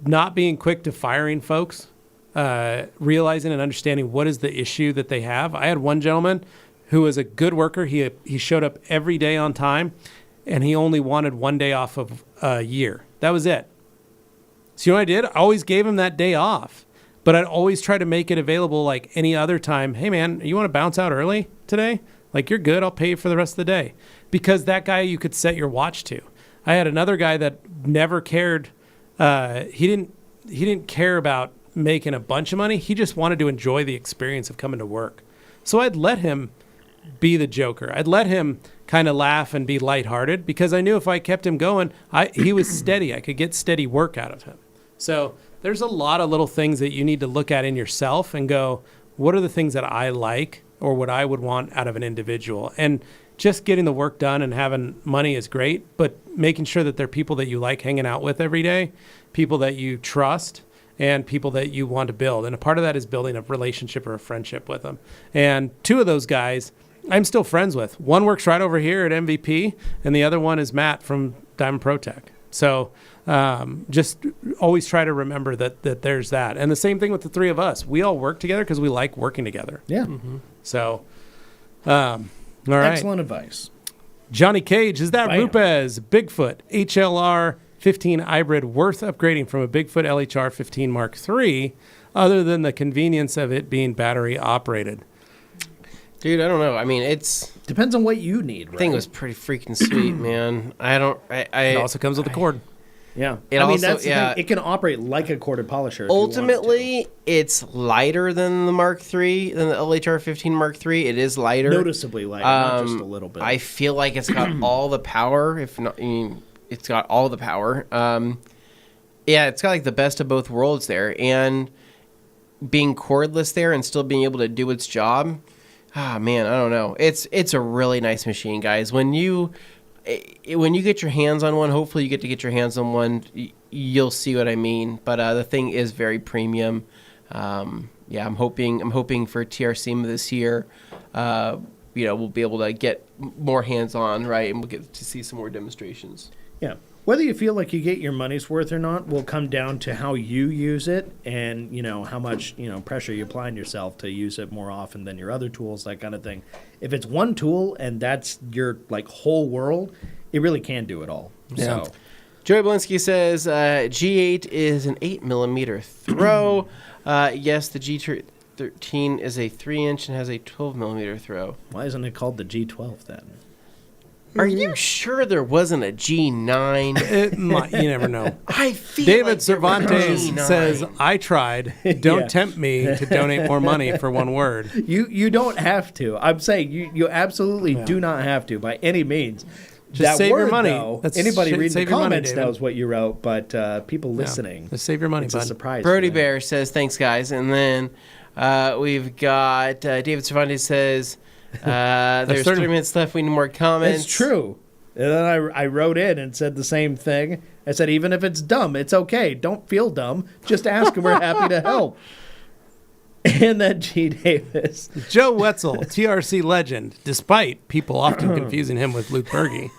not being quick to firing folks, realizing and understanding what is the issue that they have. I had one gentleman who was a good worker. He showed up every day on time, and he only wanted 1 day off of a year. That was it. So you know what I did? I always gave him that day off, but I'd always try to make it available like any other time. Hey, man, you want to bounce out early today? Like, you're good. I'll pay you for the rest of the day. Because that guy you could set your watch to. I had another guy that never cared. He didn't care about making a bunch of money. He just wanted to enjoy the experience of coming to work. So I'd let him be the joker. I'd let him kind of laugh and be lighthearted because I knew if I kept him going, he was steady. I could get steady work out of him. So there's a lot of little things that you need to look at in yourself and go, what are the things that I like or what I would want out of an individual? And just getting the work done and having money is great, but making sure that they're people that you like hanging out with every day, people that you trust, and people that you want to build. And a part of that is building a relationship or a friendship with them. And two of those guys I'm still friends with. One works right over here at MVP, and the other one is Matt from Diamond Pro Tech. So just always try to remember that there's that. And the same thing with the three of us. We all work together because we like working together. Yeah. Mm-hmm. So, all right. Excellent advice. Johnny Cage, is that Bam. Rupes Bigfoot HLR 15 hybrid worth upgrading from a Bigfoot LHR 15 Mark III other than the convenience of it being battery operated? Dude, I don't know. I mean, Depends on what you need, right? thing was pretty freaking sweet, man. It also comes with a cord. Yeah. That's the thing. It can operate like a corded polisher. Ultimately, it's lighter than the Mark III, than the LHR 15 Mark III. It is lighter. Noticeably lighter, not just a little bit. I feel like it's got all the power. If not, it's got all the power. Yeah, it's got like the best of both worlds there. And being cordless there and still being able to do its job, man, I don't know. It's a really nice machine, guys. When you get your hands on one, hopefully you get your hands on one, you'll see what I mean. But the thing is very premium. Yeah, I'm hoping for TRC this year. We'll be able to get more hands on, right, and we'll get to see some more demonstrations. Yeah. Whether you feel like you get your money's worth or not will come down to how you use it and, how much, pressure you apply on yourself to use it more often than your other tools, that kind of thing. If it's one tool and that's your, whole world, it really can do it all. Yeah. So, Joey Blinsky says G8 is an 8mm throw. Yes, the G13 is a 3-inch and has a 12mm throw. why isn't it called the G12 then? Are you sure there wasn't a G9? You never know. I feel David like there was a Cervantes G9. says, I tried. Don't Yeah. tempt me to donate more money for one word. You don't have to. I'm saying you absolutely do not have to by any means. Just that save word, your money. Though, That's anybody shit, reading the save your money, comments David. knows what you wrote, but people listening, Just save your money, it's a bud. surprise. Brody for them. Bear says, thanks, guys. And then we've got David Cervantes says, there's 3 minutes left. We need more comments. It's true. And then I wrote in and said the same thing. I said, even if it's dumb, it's okay. Don't feel dumb. Just ask and we're happy to help. And then G. Davis. Joe Wetzel, TRC legend, despite people often confusing him with Luke Berge.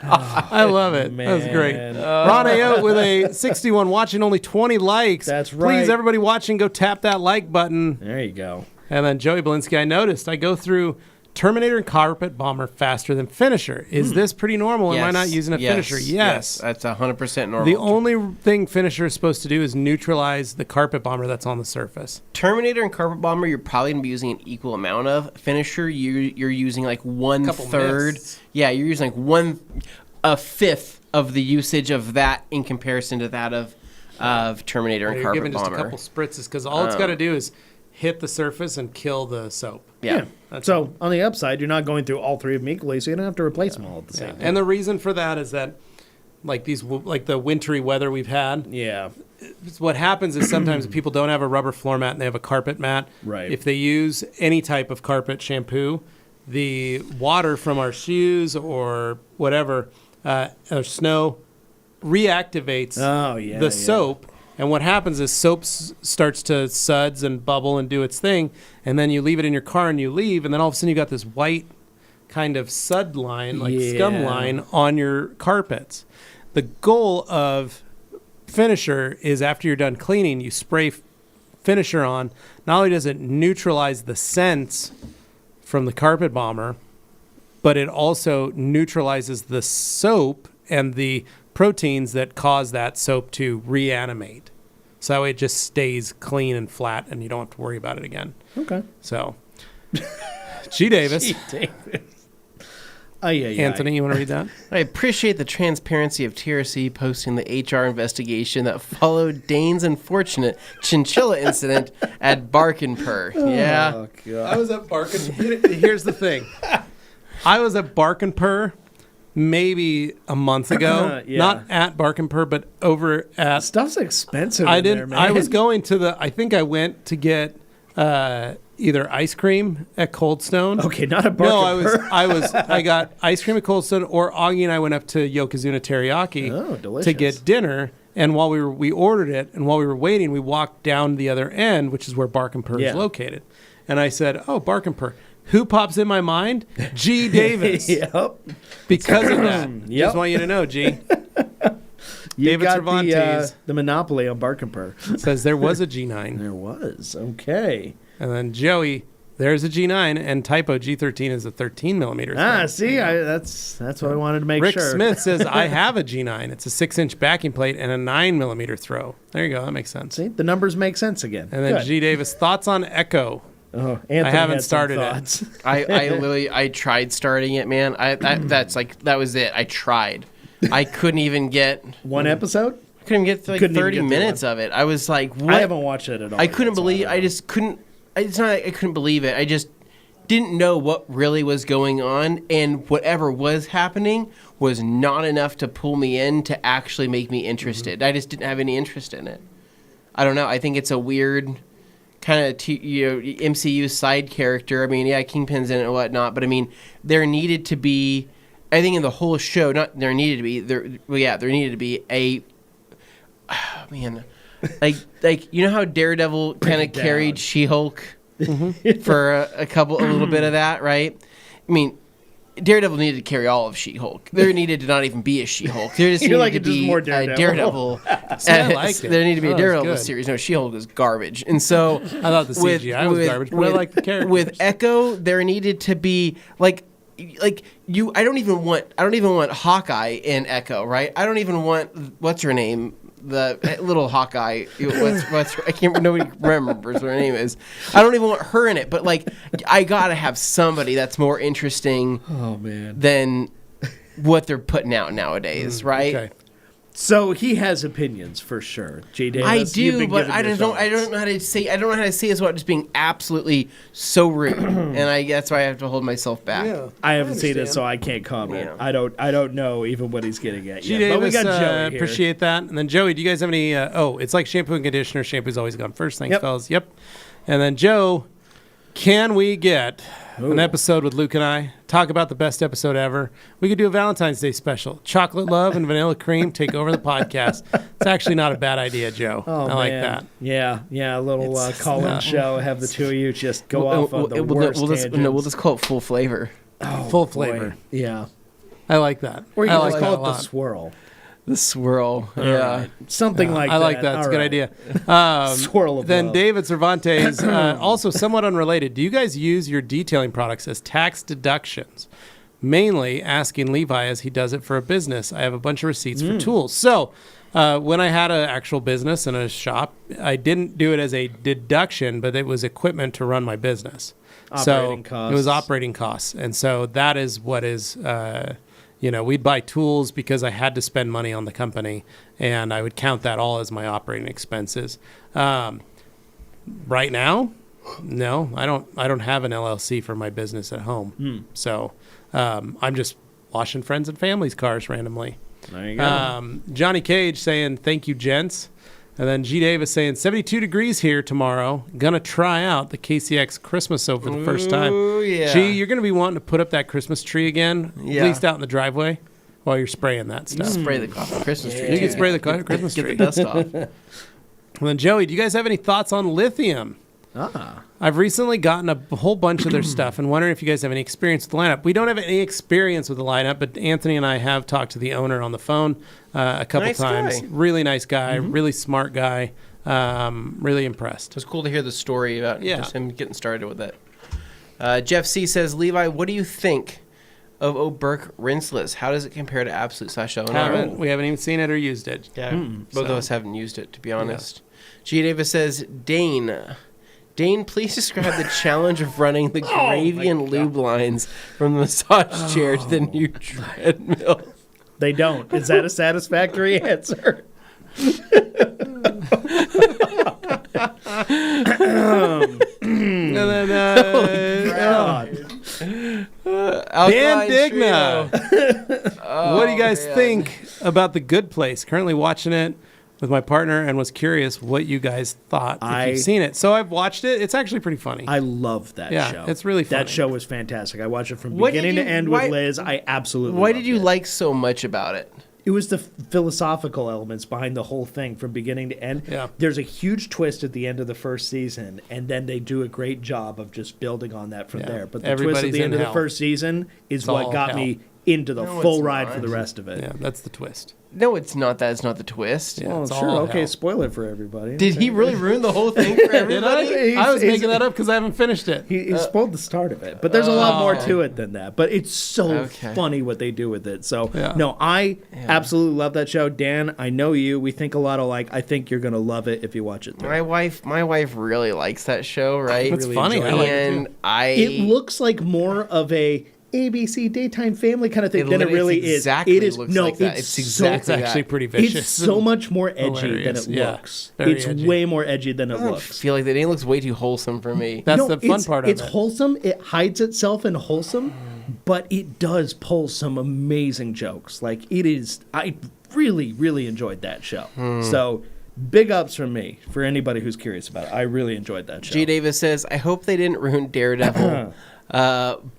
I love it. That was great. Ron Ayotte with a 61 watching, only 20 likes. That's right. Please, everybody watching, go tap that like button. There you go. And then Joey Blinsky, I noticed I go through Terminator and Carpet Bomber faster than Finisher. Is this pretty normal? Am I not using a Finisher? Yes. That's 100% normal. The only thing Finisher is supposed to do is neutralize the Carpet Bomber that's on the surface. Terminator and Carpet Bomber, you're probably going to be using an equal amount of. Finisher, you're using like 1/3. Missed. Yeah, you're using like a fifth of the usage of that in comparison to that of Terminator and You're Carpet giving just Bomber. a couple spritzes because all it's got to do is hit the surface and kill the soap. Yeah. So on the upside, you're not going through all three of them equally, so you don't have to replace them all at the same time. And the reason for that is that like like the wintry weather we've had. Yeah. What happens is sometimes people don't have a rubber floor mat and they have a carpet mat. Right. If they use any type of carpet shampoo, the water from our shoes or whatever, or snow, reactivates the soap. And what happens is soap starts to suds and bubble and do its thing, and then you leave it in your car and you leave, and then all of a sudden you got this white kind of sud line, like scum line, on your carpets. The goal of Finisher is after you're done cleaning, you spray Finisher on. Not only does it neutralize the scents from the carpet bomber, but it also neutralizes the soap and the proteins that cause that soap to reanimate. So that way it just stays clean and flat and you don't have to worry about it again. Okay. So, G. Davis. G. Davis. Anthony, you want to read that? I appreciate the transparency of TRC posting the HR investigation that followed Dane's unfortunate chinchilla incident at Bark and Purr. Yeah. Oh, God. I was at Bark and Here's the thing. I was at Bark and Purr maybe a month ago. Not at Bark and Purr, but over at... Stuff's expensive there, man. I was going to I think I went to get either ice cream at Cold Stone. Okay, not at Bark and Purr. I got ice cream at Cold Stone, or Augie and I went up to Yokozuna Teriyaki to get dinner. And while we ordered it, and while we were waiting, we walked down the other end, which is where Bark and Purr is located. And I said, "Oh, Bark and Purr." Who pops in my mind? G. Davis. Yep. Because of that. Just want you to know, G. David Cervantes. The monopoly on Bark and Purr. Says there was a G9. There was. Okay. And then Joey, there's a G9, and typo G13 is a 13 millimeter. See, that's what I wanted to make Rick sure. Smith says, I have a G9. It's a 6-inch backing plate and a 9 millimeter throw. There you go. That makes sense. See, the numbers make sense again. And then G. Davis, thoughts on Echo? Oh, Anthony I haven't started it. I tried starting it, man. That was it. I tried. I couldn't even get one episode. I couldn't get to 30 minutes of it. I was like, what? I haven't watched it at all. I couldn't believe. I just couldn't. It's not like I couldn't believe it. I just didn't know what really was going on, and whatever was happening was not enough to pull me in to actually make me interested. Mm-hmm. I just didn't have any interest in it. I don't know. I think it's a weird kind of MCU side character. I mean, Kingpin's in it and whatnot, but I mean, there needed to be. I think in the whole show, there needed to be a. Oh, man, like you know how Daredevil kind of carried She-Hulk for a little bit of that, right? I mean, Daredevil needed to carry all of She-Hulk. There needed to not even be a She-Hulk. There just needed to be more a Daredevil. I liked it. There needed to be a Daredevil series. No, She-Hulk was garbage, and so I thought the CGI was garbage, but I liked the character. With Echo, there needed to be like you. I don't even want Hawkeye in Echo, right? I don't even want what's her name. The little Hawkeye, I can't. Nobody remembers what her name is. I don't even want her in it. But like, I gotta have somebody that's more interesting. Oh man. Than what they're putting out nowadays, right? Okay. So he has opinions for sure. J. Davis, I do, but I don't know how to say. I don't know how to say this without just being absolutely so rude, and that's why I have to hold myself back. Yeah, I haven't seen it, so I can't comment. Yeah. I don't know even what he's getting at yet. Davis, but we got Joey here. Appreciate that. And then Joey, do you guys have any? It's like shampoo and conditioner. Shampoo's always gone first. Thanks, fellas. Yep. And then Joe, can we get an episode with Luke and I? Talk about the best episode ever. We could do a Valentine's Day special. Chocolate love and vanilla cream take over the podcast. It's actually not a bad idea, Joe. I like that. Yeah, a little call-in show. Have the two of you just go off on the worst tangents. We'll just call it Full Flavor. Oh, Full Flavor. Boy. Yeah. I like that. Or you can just call it the swirl. The swirl. Yeah. Something like that. I like that. It's a good idea. Swirl of Then love. David Cervantes, also somewhat unrelated. Do you guys use your detailing products as tax deductions? Mainly asking Levi as he does it for a business. I have a bunch of receipts for tools. So when I had an actual business and a shop, I didn't do it as a deduction, but it was equipment to run my business. Operating costs. It was operating costs. And so that is what is... we'd buy tools because I had to spend money on the company, and I would count that all as my operating expenses. Right now, no, I don't have an LLC for my business at home. So I'm just washing friends and family's cars randomly. There you go. Johnny Cage saying, thank you, gents. And then G. Davis saying, 72 degrees here tomorrow. Gonna try out the KCX Christmas for the first time. Ooh, yeah. G, you're gonna be wanting to put up that Christmas tree again, Yeah. at least out in the driveway while you're spraying that You can stuff. spray the Christmas tree. You can too. spray the Christmas Get tree. the dust off. And then Joey, do you guys have any thoughts on lithium? I've recently gotten a whole bunch of their stuff and wondering if you guys have any experience with the lineup. We don't have any experience with the lineup, but Anthony and I have talked to the owner on the phone a couple Nice times. guy. Really nice guy, really smart guy. Really impressed. It was cool to hear the story about Yeah. him getting started with it. Jeff C. says, Levi, what do you think of O'Burke Rinseless? How does it compare to Absolute /O9? We haven't even seen it or used it. Yeah, both of us haven't used it, to be honest. G. Davis says, Dane, please describe the challenge of running the gravy and lube lines from the massage chair to the new treadmill. They don't. Is that a satisfactory answer? And then Dan Alkaline Digna. Trio. What do you guys man. think about The Good Place? Currently watching it with my partner and was curious what you guys thought if you've seen it. So I've watched it. It's actually pretty funny. I love that Yeah, show. it's really funny. That show was fantastic. I watched it from What did beginning to you- end why- with Liz. I absolutely Why loved did you it. like so much about it? It was the philosophical elements behind the whole thing from beginning to end. Yeah. There's a huge twist at the end of the first season, and then they do a great job of just building on that from Yeah. there. But the Everybody's twist at the in end of hell. the first season is It's what all got hell. me into the No, full it's ride not. for the rest of it. Yeah, that's the twist. No, it's not. That is not the twist. Yeah, Well, it's sure. all Okay, hell. spoil it for everybody. Did he really ruin the whole thing for everybody? I was He's- making that up because I haven't finished it. He spoiled the start of it, but there's a lot more to it than that. But it's so Okay. funny what they do with it. So, Yeah. no, I absolutely love that show. Dan, I know you. We think a lot alike. I think you're going to love it if you watch it. My wife really likes that show, right? It's really funny. enjoy I like it And too. It looks like more of a ABC daytime family kind of thing than it literally really is. exactly It is looks no, like that. it's It's so, exactly It's actually that. pretty vicious. it's so much more edgy than Hilarious. it Yeah. looks. Very It's edgy. way more edgy than it I don't looks. feel like that. It looks way too wholesome for me. That's No, the fun it's- part of It's it. wholesome. It hides itself in wholesome, but it does pull some amazing jokes. Like it is. I really, really enjoyed that show. So big ups from me for anybody who's curious about it. I really enjoyed that show. G. Davis says, I hope they didn't ruin Daredevil,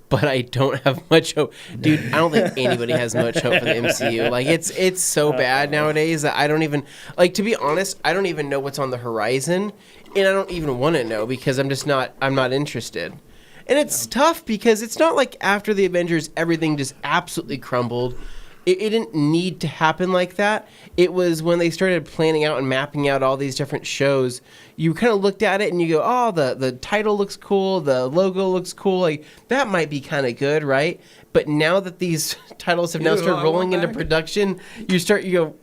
but I don't have much hope. Dude, I don't think anybody has much hope for the MCU. Like, it's so bad nowadays that I don't even, like, to be honest, I don't even know what's on the horizon, and I don't even want to know because I'm not interested. And it's tough because it's not like after the Avengers, everything just absolutely crumbled. It didn't need to happen like that. It was when they started planning out and mapping out all these different shows, you kind of looked at it and you go, oh, the title looks cool, the logo looks cool, like that might be kind of good, right? But now that these titles have now started rolling into production, you go,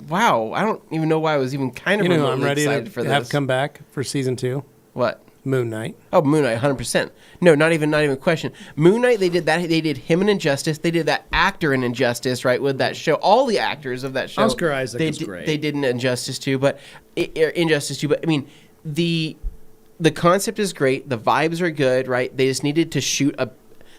wow, I don't even know why I was even kind of You know, remotely I'm ready excited to for have this. come back for season 2. What? Moon Knight. Oh, Moon Knight, 100%. No, not even a question. Moon Knight, they did that. They did him in Injustice. They did that actor in Injustice, right, with that show. All the actors of that show. Oscar Isaac is great. They did an Injustice too, but I mean, the concept is great. The vibes are good, right? They just needed to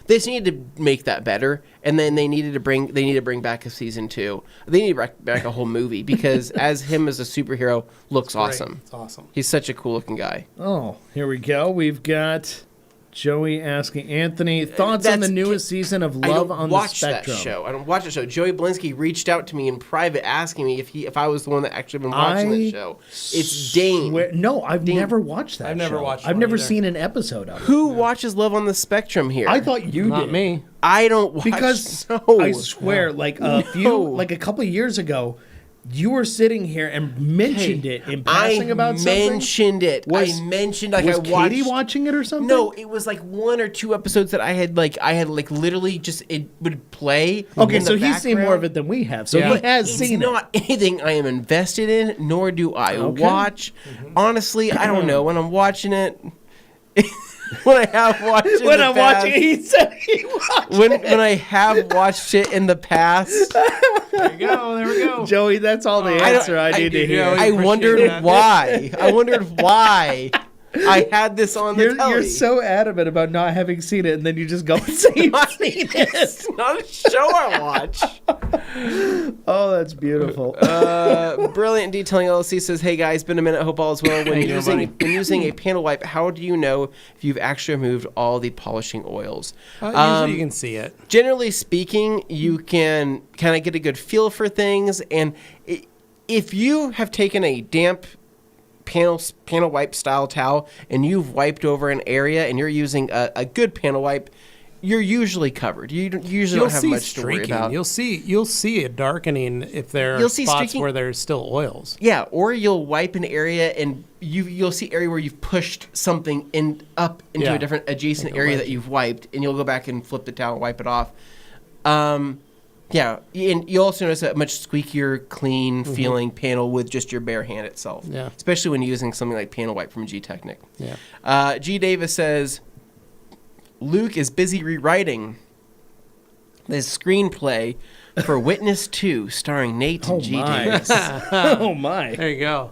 they just needed to make that better, and then they need to bring back a season 2. They need to bring back a whole movie because as him as a superhero looks awesome. It's awesome. He's such a cool looking guy. Oh, here we go. We've got Joey asking Anthony thoughts on the newest season of Love on the Spectrum. I don't watch that show. Joey Blinsky reached out to me in private asking me if I was the one that actually been watching that show. It's Dane. No, I've never watched that. I've never show. watched I've one never either. seen an episode of it. Who watches Love on the Spectrum here? I thought you Not did. me. I don't watch. Because no. I swear, like a couple of years ago, you were sitting here and mentioned it in passing about something. I mentioned it. Was I watched. Katie watching it or something? No, it was like 1 or 2 episodes that I had literally just it would play. Okay, in the so he's seen more of background. it than we have. So Yeah. he has It's seen not anything I am invested in, nor do I Okay. watch. Honestly, I don't know when I'm watching it. When I have watched it, it. When I'm watching it, he said he watched when I have watched it in the past, There we go. Joey, that's all the answer I need to hear. yeah, I appreciate wondered that. why. I wondered why I had this on the telly. You're so adamant about not having seen it, and then you just go and say you've seen it. It's not a show I watch. Oh, that's beautiful. Brilliant Detailing LLC says, "Hey guys, been a minute. Hope all is well. When using a panel wipe, how do you know if you've actually removed all the polishing oils?" Usually you can see it. Generally speaking, you can kind of get a good feel for things, and if you have taken a damp panel wipe style towel and you've wiped over an area and you're using a good panel wipe, you're usually covered. You usually don't have much to worry about. You'll see a darkening if there are spots streaking where there's still oils. Yeah, or you'll wipe an area and you'll see area where you've pushed something up into a different adjacent area that you've wiped, and you'll go back and flip the towel and wipe it off. Yeah, and you also notice a much squeakier, clean feeling panel with just your bare hand itself. Yeah. Especially when you're using something like Panel Wipe from G-Technic. Yeah. G. Davis says, Luke is busy rewriting the screenplay for Witness 2 starring Nate and G. Davis. Oh, my. There you go.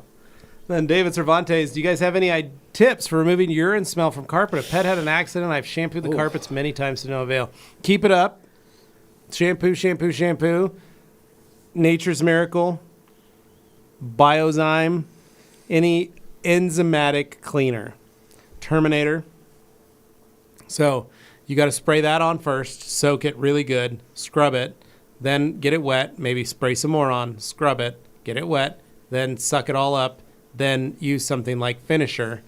Then David Cervantes, do you guys have any tips for removing urine smell from carpet? A pet had an accident. I've shampooed the carpets many times to no avail. Keep it up. Shampoo, shampoo, shampoo. Nature's Miracle. Biozyme. Any enzymatic cleaner. Terminator. So you got to spray that on first. Soak it really good. Scrub it. Then get it wet. Maybe spray some more on. Scrub it. Get it wet. Then suck it all up. Then use something like Finisher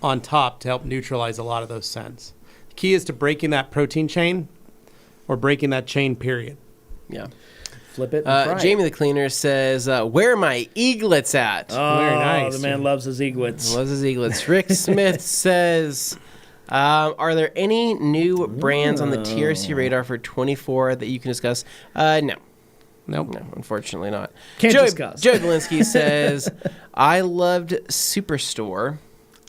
on top to help neutralize a lot of those scents. The key is to breaking that protein chain or breaking that chain, period. Yeah. Flip it and fry Jamie it. the Cleaner says, where are my eaglets at? Oh, Very nice. The man loves his eaglets. Loves his eaglets. Rick Smith says, are there any new brands on the TRC radar for 24 that you can discuss? No. Nope. No, unfortunately not. Can't discuss. Joey Belinsky says, I loved Superstore.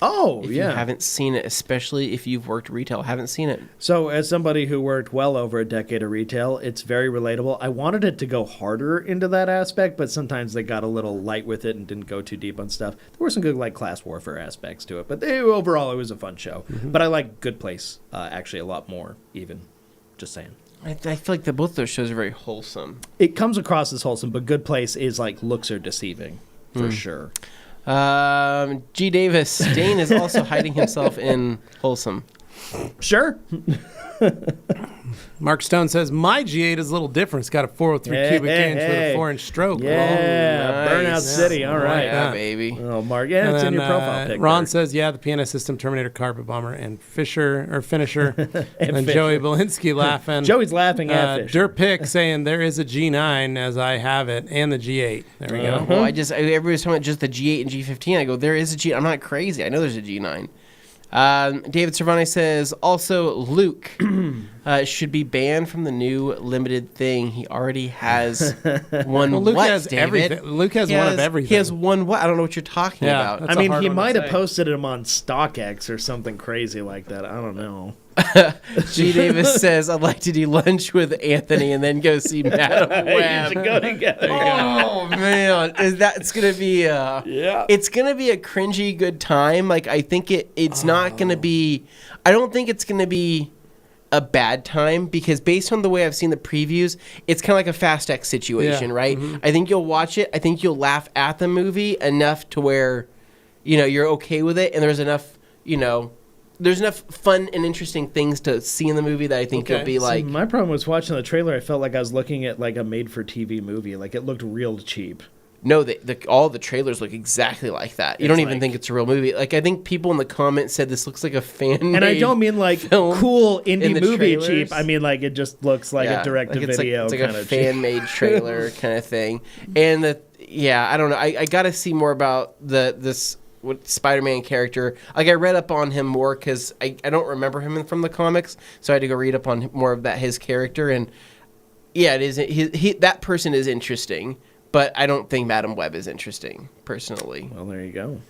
Oh, If yeah. you haven't seen it, especially if you've worked retail, haven't seen it. So as somebody who worked well over a decade of retail, it's very relatable. I wanted it to go harder into that aspect, but sometimes they got a little light with it and didn't go too deep on stuff. There were some good like class warfare aspects to it, but overall it was a fun show. But I like Good Place actually a lot more, even. Just saying. I feel like both those shows are very wholesome. It comes across as wholesome, but Good Place is like looks are deceiving for sure. G. Davis, Dane is also hiding himself in wholesome. Sure. Mark Stone says, my G8 is a little different. It's got a 403 cubic inch with a 4-inch stroke. Yeah, nice. Burnout City. All right. Yeah, baby. Oh, Mark. Yeah, And it's in then, your profile pic. Ron there. says, yeah, the PNS System, Terminator, Carpet Bomber, and Finisher. and Fisher. Joey Belinsky laughing. Joey's laughing at Fisher. Derpick saying there is a G9 as I have it, and the G8. There we go. Well, everybody's talking about just the G8 and G15. I go, there is a G. I'm not crazy. I know there's a G9. David Cervantes says, also, Luke should be banned from the new limited thing. He already has one. Well, Luke what, has David? everything. Luke has one of everything. He has one what? I don't know what you're talking Yeah, about. that's I mean, a hard he one to might have say. posted him on StockX or something crazy like that. I don't know. G. Davis says, I'd like to do lunch with Anthony and then go see Madam You Web. should go together. Oh man, it's gonna be it's gonna be a cringy good time. Like I think it's not gonna be. I don't think it's gonna be a bad time because based on the way I've seen the previews, it's kind of like a Fast X situation, Yeah. right? I think you'll watch it. I think you'll laugh at the movie enough to where, you're okay with it, and there's enough, there's enough fun and interesting things to see in the movie that I think you'll be like. My problem was watching the trailer. I felt like I was looking at like a made-for-TV movie. Like it looked real cheap. No, all the trailers look exactly like that. You don't even like- think it's a real movie. Like I think people in the comments said this looks like a fan. And I don't mean like film cool in indie the movie trailers. cheap. I mean like it just looks like a direct-to-video It's like kind a of cheap. fan-made trailer kind of thing. And I don't know. I got to see more about this Spider-Man character. Like I read up on him more because I don't remember him from the comics, so I had to go read up on more of his character. And yeah, it is. That person is interesting. But I don't think Madam Web is interesting, personally. Well, there you go.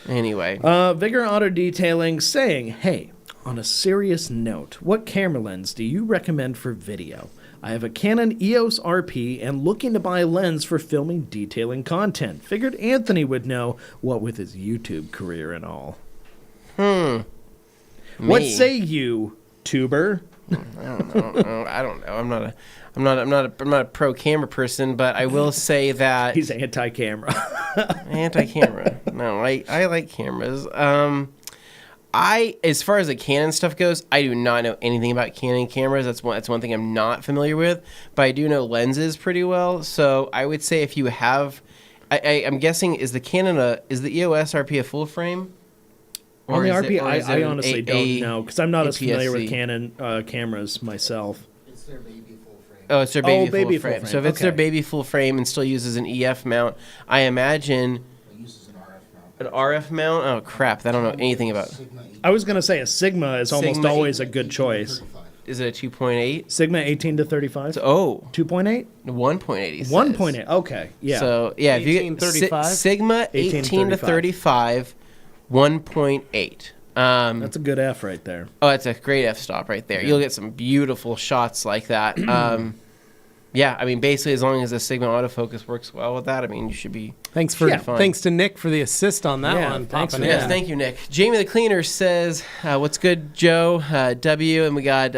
Anyway. Vigor Auto Detailing saying, hey, on a serious note, what camera lens do you recommend for video? I have a Canon EOS RP and looking to buy a lens for filming detailing content. Figured Anthony would know, what with his YouTube career and all. What say you, tuber? I don't know. I'm not a pro camera person, but I will say that He's anti-camera. anti-camera. No, I like cameras. As far as the Canon stuff goes, I do not know anything about Canon cameras. That's one thing I'm not familiar with, but I do know lenses pretty well. So I would say if you have, I'm guessing, is the EOS RP a full frame? On the Or is RP, it- or is I it honestly a- don't know because I'm not as familiar with APS-C? Canon cameras myself. It's their baby full frame. Oh, it's their baby full frame. So if it's their okay. baby full frame and still uses an EF mount, I imagine It uses an RF mount. an RF mount. Oh crap! I don't know anything about. Sigma I was gonna say a Sigma is almost Sigma always a good choice. 35. Is it a 2.8? Sigma 18 to 35. Oh, 2.8. 1.8. he says. 1.8. Okay. Yeah. So yeah, if you get 1835? Sigma 18 to 35, 1.8. That's a good F right there. Oh, that's a great f-stop right there. You'll get some beautiful shots like that. Yeah, I mean, basically, as long as the Sigma autofocus works well with that, I mean, you should be. Thanks fine. thanks to Nick for the assist on that Yeah, one. thanks Popping for in. Yes, thank you, Nick. Jamie the Cleaner says, "What's good, Joe?" W, and we got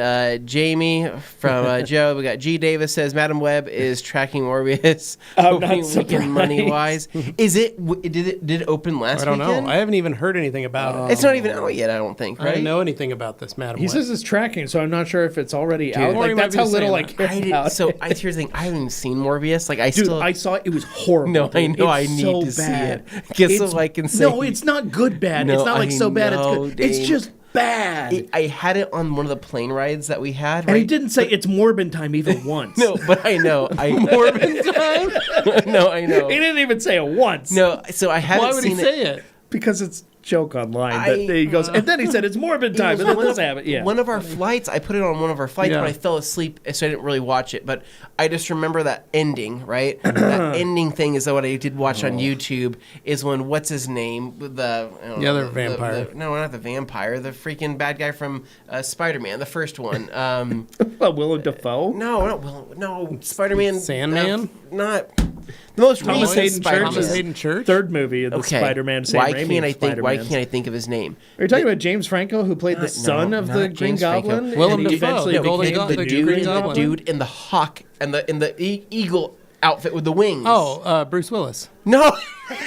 Jamie from Joe. We got G Davis says, "Madam Web is tracking Morbius, I'm not opening weekend surprised. money wise. Is it? Did it open last I don't weekend? know. I haven't even heard anything about it. It's not even out yet. I don't think. I Right? don't know anything about this, Madam He Web. says it's tracking, so I'm not sure if it's already out. Maury Like might that's be how saying little I that. care I did, about so it. here's the thing. I haven't even seen Morbius. Like I Dude, still. I saw it. It was horrible. No, I dude. know. It's I need so to see bad. it. Get so It's- I can say. No, it's not good bad. No, it's not like I so bad know, it's good. It's Dane. just bad. I had it on one of the plane rides that we had. and he right? didn't say it's Morbin time even once. No, but I know. Morbid time? No, I know. He didn't even say it once. No, so I haven't Why would he seen say it? Because it's joke online. But I- he goes, and then he said it's Morbid time, and then this happened. Yeah. One of our flights, I put it on one of our flights, Yeah. but I fell asleep, so I didn't really watch it. But I just remember that ending, right? That ending thing is what I did watch on YouTube, is when, what's his name? The other vampire. No, not the vampire. The freaking bad guy from Spider-Man, the first one. Well, Willem Dafoe. No, Spider-Man. Sandman? Not the most Thomas recent Hayden Spider-Man. Church. Thomas Hayden Church? Third movie of the Okay. Spider-Man. Sam Why Raimi can't I think? Why Spider-Mans. can't I think of his name? Are you talking about James Franco, who played the No, son of not the Green James Franco. Goblin? Willem and he Dafoe, eventually the Golden became Goblin, the the new Green Green Goblin. Goblin? Dude in the hawk and the eagle outfit with the wings. Oh, Bruce Willis. no!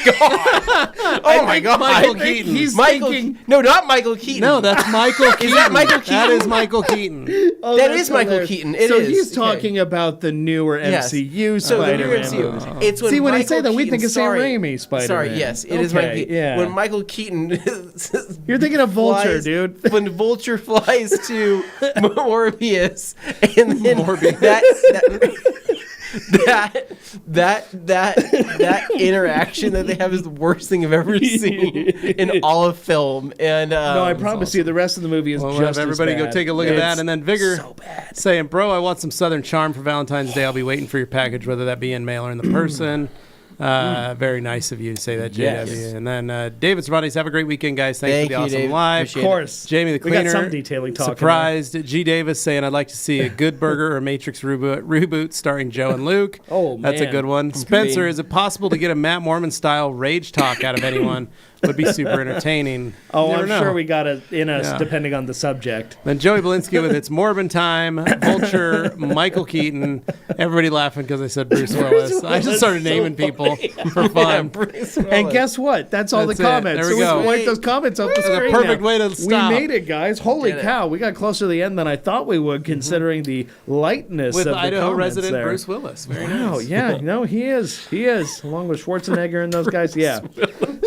God! Oh my God! Michael I think Keaton. He's Michael. thinking. No, not Michael Keaton. No, that's Michael Keaton. that Michael That Keaton? is Michael Keaton. Oh, That that's is Michael hilarious. Keaton. It so is. he's Okay. talking about the newer Yes. MCU So the new Spider-Man. MCU. movies. It's when See, when I Michael say that, we Keaton- think of Sam sorry. Raimi Spider-Man. Sorry, yes, it is Michael Okay, Keaton. yeah. When Michael Keaton, You're thinking of Vulture, flies- dude. When Vulture flies to Morbius, and then that interaction that they have is the worst thing I've ever seen in all of film. And No, I promise you, the rest of the movie is Well, we'll just have everybody as go bad. take a look at that, It's and then Vigor so bad. saying, "Bro, I want some Southern Charm for Valentine's Day. I'll be waiting for your package, whether that be in mail or in the person." Very nice of you to say that, JW. Yes. And then David Cervantes, have a great weekend, guys. Thanks Thank for the you, awesome Dave. live. Appreciate Of course. Jamie the We Cleaner, got some detailing talk in there. surprised. G Davis saying, "I'd like to see a Good Burger or Matrix reboot starring Joe and Luke." Oh, That's a man. good one. Spencer, is it possible to get a Matt Mormon style rage talk out of anyone? Would be super entertaining. Oh, You never I'm know. sure we got it in us, Yeah. depending on the subject. Then Joey Belinsky with It's Morbin Time, Vulture, Michael Keaton. Everybody laughing because I said Bruce Willis. I just started so naming people for fun. And guess what? That's all That's the it. comments. There we so go. we wipe those comments off the That's a screen perfect now. way to stop. We made it, guys. Holy Did it. cow. We got closer to the end than I thought we would, considering the lightness With of the Idaho comments resident there. Bruce Willis. Very Wow, nice. yeah, no, he is, along with Schwarzenegger and those guys, yeah.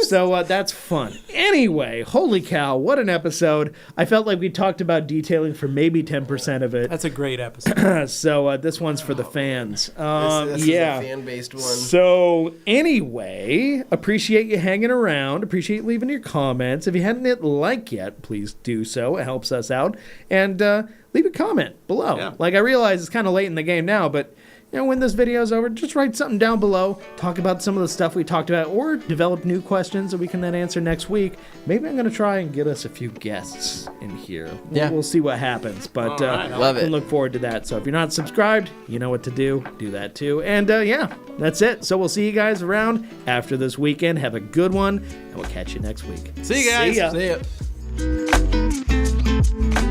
So that's fun. Anyway, holy cow, what an episode! I felt like we talked about detailing for maybe 10% of it. That's a great episode. So this one's for the fans. this Yeah. is a fan-based one. So anyway, appreciate you hanging around. Appreciate leaving your comments. If you hadn't hit like yet, please do so. It helps us out. And leave a comment below. Yeah. Like, I realize it's kind of late in the game now, but you know, when this video's over, just write something down below. Talk about some of the stuff we talked about, or develop new questions that we can then answer next week. Maybe I'm going to try and get us a few guests in here. Yeah. We'll see what happens. But All right. Love we can it. look forward to that. So if you're not subscribed, you know what to do. Do that too. And yeah, that's it. So we'll see you guys around after this weekend. Have a good one, and we'll catch you next week. See you guys. See ya. See ya.